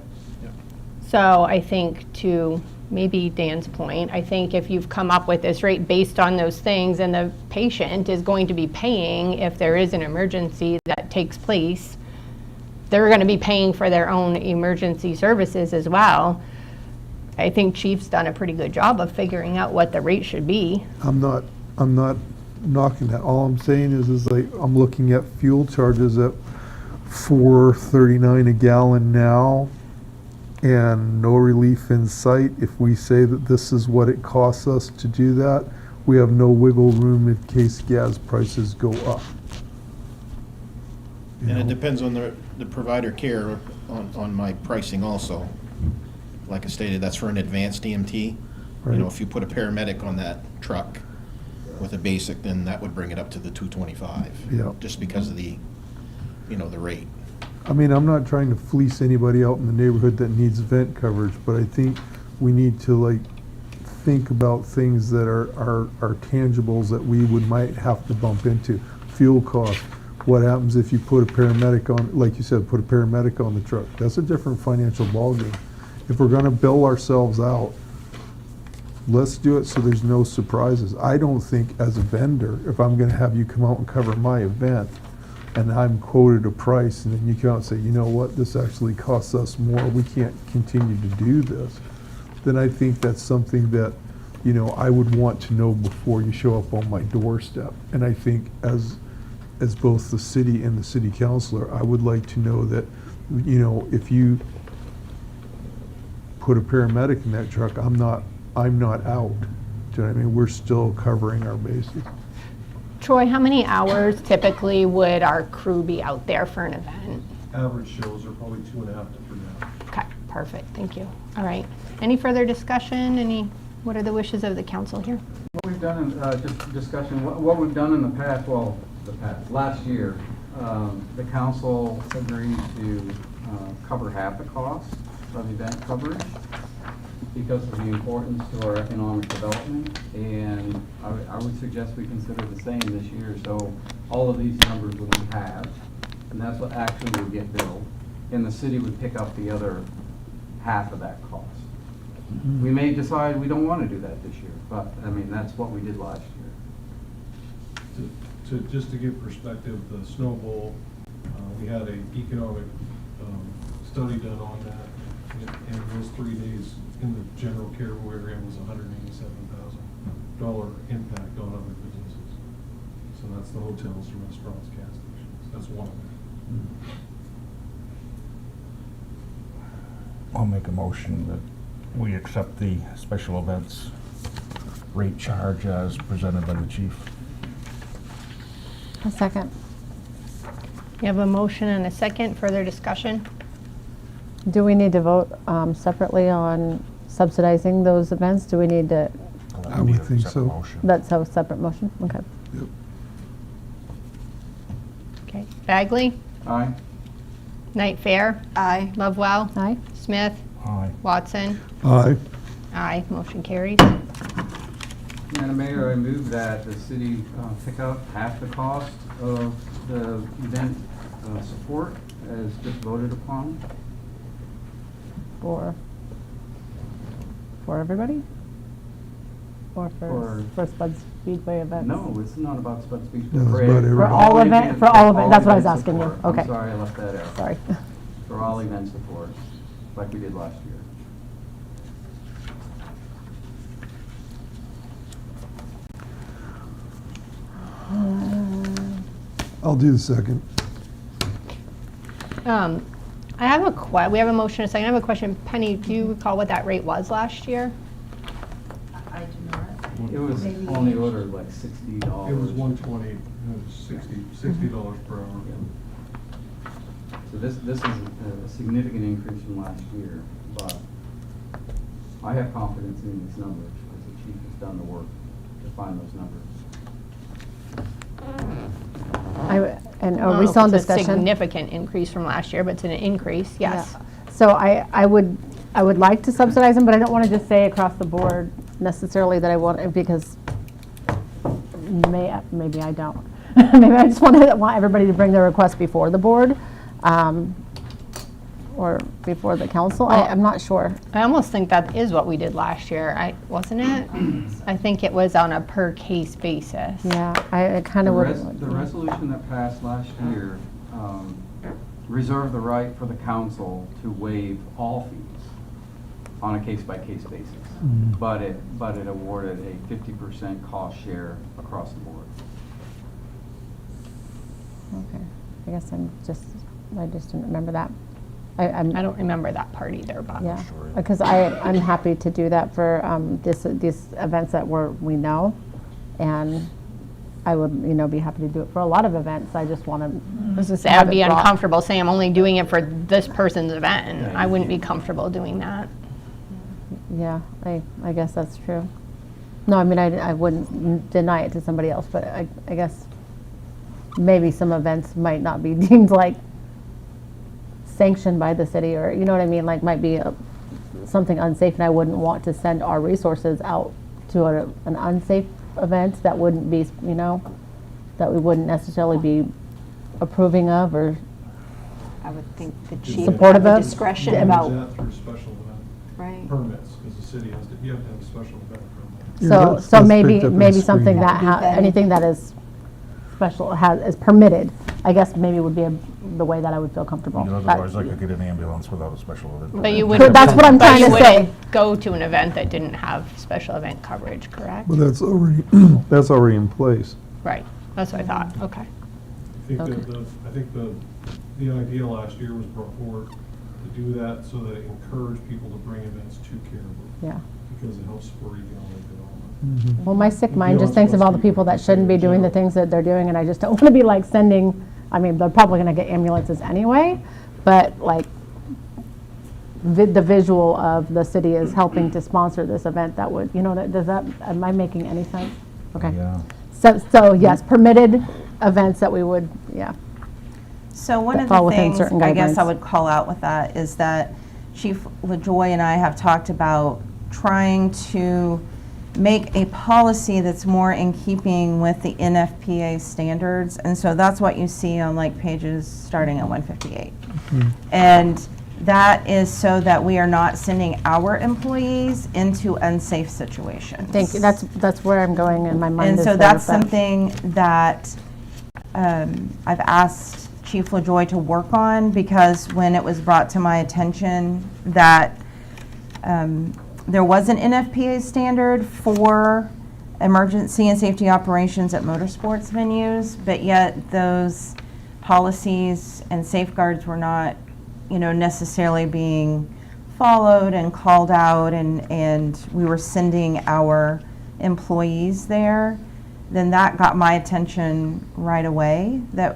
So I think, to maybe Dan's point, I think if you've come up with this rate based on those things, and the patient is going to be paying if there is an emergency that takes place, they're going to be paying for their own emergency services as well. I think Chief's done a pretty good job of figuring out what the rate should be. I'm not knocking that. All I'm saying is like, I'm looking at fuel charges at $4.39 a gallon now, and no relief in sight. If we say that this is what it costs us to do that, we have no wiggle room in case gas prices go up. You And it know? depends on the provider care on my pricing also. Like I stated, that's for an advanced EMT. You know, Right. if you put a paramedic on that truck with a basic, then that would bring it up to the 225. Yeah. Just because of the rate. I mean, I'm not trying to fleece anybody out in the neighborhood that needs event coverage, but I think we need to, like, think about things that are tangibles that we might have to bump into. Fuel costs. What happens if you put a paramedic on, like you said, put a paramedic on the truck? That's a different financial ballgame. If we're gonna bill ourselves out, let's do it so there's no surprises. I don't think, as a vendor, if I'm gonna have you come out and cover my event, and I'm quoted a price, and then you come out and say, you know what, this actually costs us more, we can't continue to do this, then I think that's something that, you know, I would want to know before you show up on my doorstep. And I think as both the city and the city councilor, I would like to know that, you know, if you put a paramedic in that truck, I'm not out. Do you know what I mean? We're still covering our bases. Troy, how many hours typically would our crew be out there for an event? Average shows are probably 2.5 to 3 hours. Okay, perfect, thank you. All right, any further discussion? What are the wishes of the council here? What we've done, just discussion, what we've done in the past, last year, the council agreed to cover half the cost of event coverage because of the importance to our economic development. And I would suggest we consider the same this year. So all of these numbers would be halved, and that's what actually would get billed. And the city would pick up the other half of that cost. We may decide we don't want to do that this year, but I mean, that's what we did last year. Just to give perspective, the Snow Bowl, we had an economic study done on that, and those 3 days in the general Caribou area was $187,000 impact on other businesses. So that's the hotels, the restaurants, gas stations. That's one of them. I'll make a motion that we accept the special events rate charge as presented by the chief. A second. You have a motion and a second. Further discussion? Do we need to vote separately on subsidizing those events? Do we need to? I would think so. That's a separate motion? Okay. Yep. Okay. Bagley? Aye. Knight Fair? Aye. Lovewell? Aye. Smith? Aye. Watson? Aye. Aye. Motion carries. Madam Mayor, I move that the city pick up half the cost of the event support as just voted upon. For everybody? Or for Spud Speedway events? No, it's not about Spud Speedway. No, it's about For all event, that's what I was asking you. support. Okay. I'm sorry, I left that out. Sorry. For all event support, like we did last year. I'll do the second. I have we have a motion and a second. I have a question. Penny, do you recall what that rate was last year? I do not. It was on the order of like $60. It was 120, it was $60 per hour. So this is a significant increase from last year, but I have confidence in these numbers because the chief has done the work to find those numbers. Are we still in It's a discussion? significant increase from last year, but it's an increase, yes. Yeah. So I would like to subsidize them, but I don't want to just say across the board necessarily that I want it, because maybe I don't. Maybe I just want everybody to bring their request before the board, or before the council. I'm not sure. I almost think that is what we did last year, wasn't it? I think it was on a per case basis. Yeah, I kind of would. The resolution that passed last year reserved the right for the council to waive all fees on a case-by-case basis. But it awarded a 50% cost share across the board. Okay, I guess I just didn't remember that. I don't remember that part either, but. Yeah, because I'm happy to do that for these events that we know, and I would, be happy to do it for a lot of events. I just want to. I'd be uncomfortable saying I'm only doing it for this person's event, and I wouldn't be comfortable doing that. Yeah, I guess that's true. No, I mean, I wouldn't deny it to somebody else, but I guess maybe some events might not be deemed like sanctioned by the city, or you know what I mean, like might be something unsafe, and I wouldn't want to send our resources out to an unsafe event that wouldn't be, that we wouldn't necessarily be approving of or I would think the chief supportive have the of. discretion You about. manage that through special event Right. permits, because the city has to, you have to have a special event permit. So maybe something that anything that is special is permitted, I guess maybe would be the way that I would feel comfortable. Otherwise, I could get an ambulance without a special event. But you wouldn't. That's what I'm trying to say. Go to an event that didn't have special event coverage, correct? But that's already, that's already in place. Right, that's what I thought, okay. I think the idea last year was brought forward to do that so that it encouraged people to bring events to Caribou. Yeah. Because it helps spur economic development. Well, my sick mind just thinks of all the people that shouldn't be doing the things that they're doing, and I just don't want to be like sending, I mean, they're probably going to get ambulances anyway, but like the visual of the city is helping to sponsor this event, that would, am I making any sense? Okay. Yeah. So yes, permitted events that we would, yeah. So one that of fall the within things certain I guess I guidelines. would call out with that is that Chief LaJoy and I have talked about trying to make a policy that's more in keeping with the NFPA standards. And so that's what you see on like pages starting at 158. And that is so that we are not sending our employees into unsafe situations. Thank you. That's where I'm going in my mind. And is so there that's with that. something that I've asked Chief LaJoy to work on, because when it was brought to my attention that there was an NFPA standard for emergency and safety operations at motorsports venues, but yet those policies and safeguards were not, necessarily being followed and called out, and we were sending our employees there, then that got my attention right away, that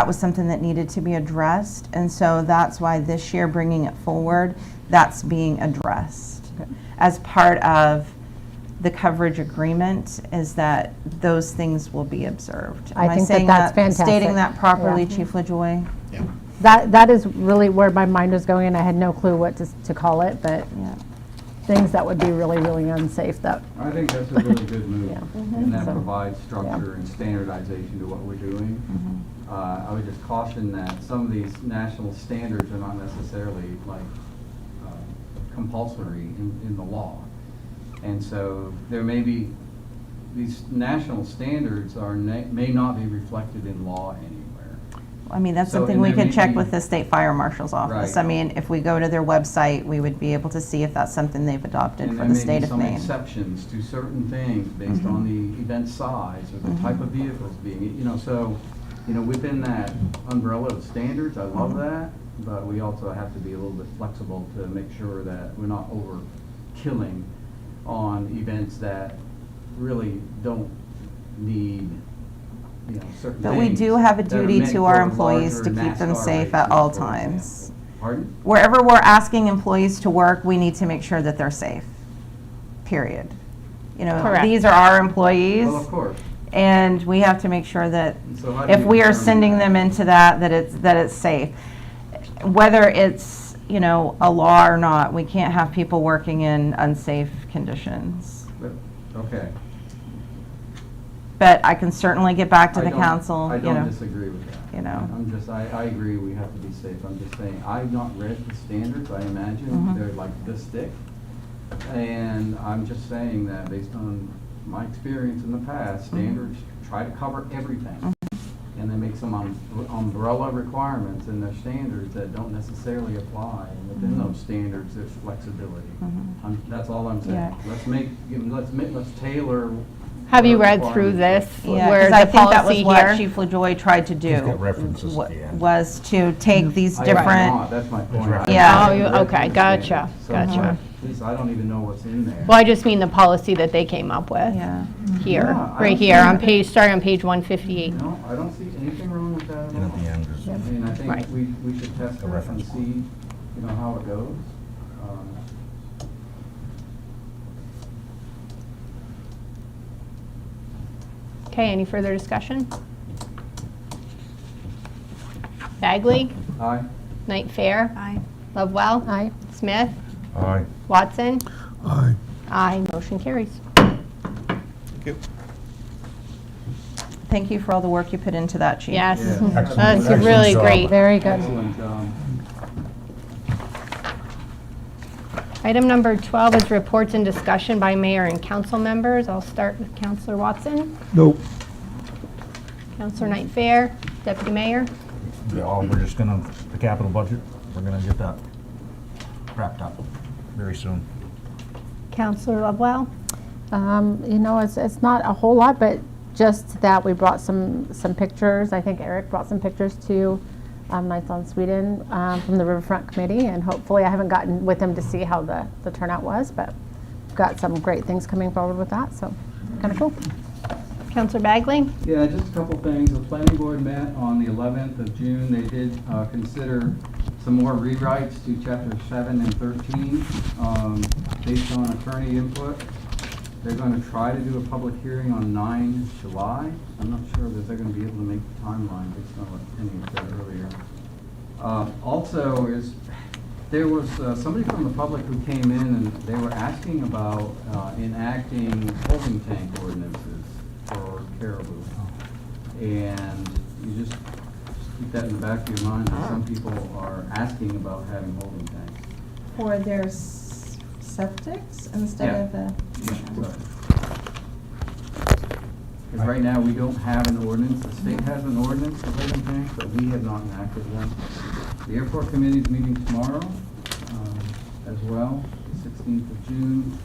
was something that needed to be addressed. And so that's why this year, bringing it forward, that's being addressed. As part of the coverage agreement, is that those things will be observed. I Am think saying that's fantastic. Stating that properly, Yeah. Chief LaJoy? Yeah. That is really where my mind was going, and I had no clue what to call it, but things that would be really, really unsafe that. I think that's a really good move, Yeah. and that So, provides structure and standardization to what we're doing. I would just caution that some of these national standards are not necessarily like compulsory in the law. And so there may be, these national standards may not be reflected in law anywhere. I mean, that's So, something and we there could may check be- with the State Fire Marshal's office. Right. I mean, if we go to their website, we would be able to see if that's something they've adopted And for there the may state be of some Maine. exceptions to certain things based on the event size or the type of vehicles being, so, within that umbrella of standards, I love that, but we also have to be a little bit flexible to make sure that we're not overkilling on events that really don't need, certain But we things do have a that are duty meant to our for employees larger to keep them NASCAR safe at races, all for times. example. Pardon? Wherever we're asking employees to work, we need to make sure that they're safe, period. Correct. These are our employees. Well, of course. And we have to make sure that So how do if you we are determine sending that? them into that it's safe. Whether it's, a law or not, we can't have people working in unsafe conditions. Okay. But I can certainly get back to I the don't- council, I don't disagree with that. I agree we have to be safe. I'm just saying, I've not read the standards. I imagine Mhm. they're like this thick. And I'm just saying that based on my experience in the past, standards try to cover everything. And they make some umbrella requirements in their standards that don't necessarily apply. And within those standards, there's flexibility. That's all I'm saying. Yeah. Let's tailor. Have you what read requirements through are. this? Yeah, Where 'cause I the think that was policy what here? Chief LaJoy tried to do. It's got references at the end. Was to take these I have different. not, that's my point. Yeah. Oh, okay, gotcha, So, gotcha. Please, I don't even know what's in there. Well, I just mean the policy that they came up with. Yeah. Here, Yeah, I right don't here, see on that. page, starting on page 158. No, I don't see anything wrong with that at And at the all. end is I mean, I Right. think we should test The it and reference. see, how it goes. Okay, any further discussion? Bagley? Aye. Knight Fair? Aye. Lovewell? Aye. Smith? Aye. Watson? Aye. Aye, motion carries. Thank you for all the work you put into that, Chief. Yes, Yeah. that's Excellent really job. great. Very good. Excellent job. Item number 12 is reports and discussion by mayor and council members. I'll start with Councilor Watson. Nope. Councilor Knight Fair, Deputy Mayor. Yeah, we're just gonna, the capital budget, we're gonna get that wrapped up very soon. Councilor Lovewell. It's not a whole lot, but just that we brought some pictures. I think Eric brought some pictures to Nights on Sweden from the Riverfront Committee, and hopefully I haven't gotten with him to see how the turnout was, but we've got some great things coming forward with that, so kind of cool. Councilor Bagley. Yeah, just a couple things. The planning board met on the 11th of June. They did consider some more rewrites to chapter 7 and 13 based on attorney input. They're going to try to do a public hearing on 9 July. I'm not sure that they're going to be able to make the timeline based on what Penny said earlier. Also, there was somebody from the public who came in and they were asking about enacting holding tank ordinances for Caribou. And you just keep that in the back of your mind that some people are asking about having holding tanks. For their septics instead of the. Because right now, we don't have an ordinance. The state has an ordinance for holding tanks, but we have not enacted one. The airport committee is meeting tomorrow as well, the 16th of June.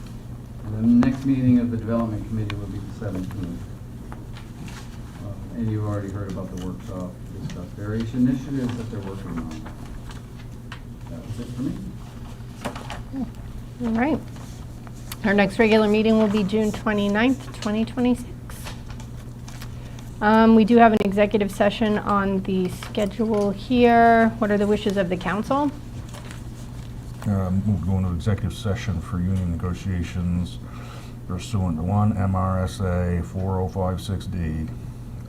And the next meeting of the development committee will be the 17th. And you've already heard about the workshop, discuss various initiatives that they're working on. That was it for me. All right. Our next regular meeting will be June 29th, 2026. We do have an executive session on the schedule here. What are the wishes of the council? We'll go into executive session for union negotiations pursuant to 1 MRSA 4056D,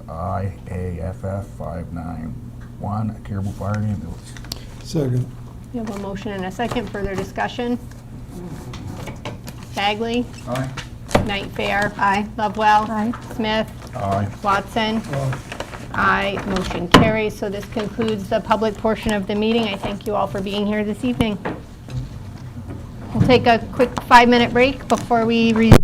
IAFF 591, Caribou Fire and Ambulance. Second. We have a motion and a second. Further discussion? Bagley? Aye. Knight Fair? Aye. Lovewell? Aye. Smith? Aye. Watson? Aye. Motion carries. So this concludes the public portion of the meeting. I thank you all for being here this evening. We'll take a quick 5-minute break before we resume.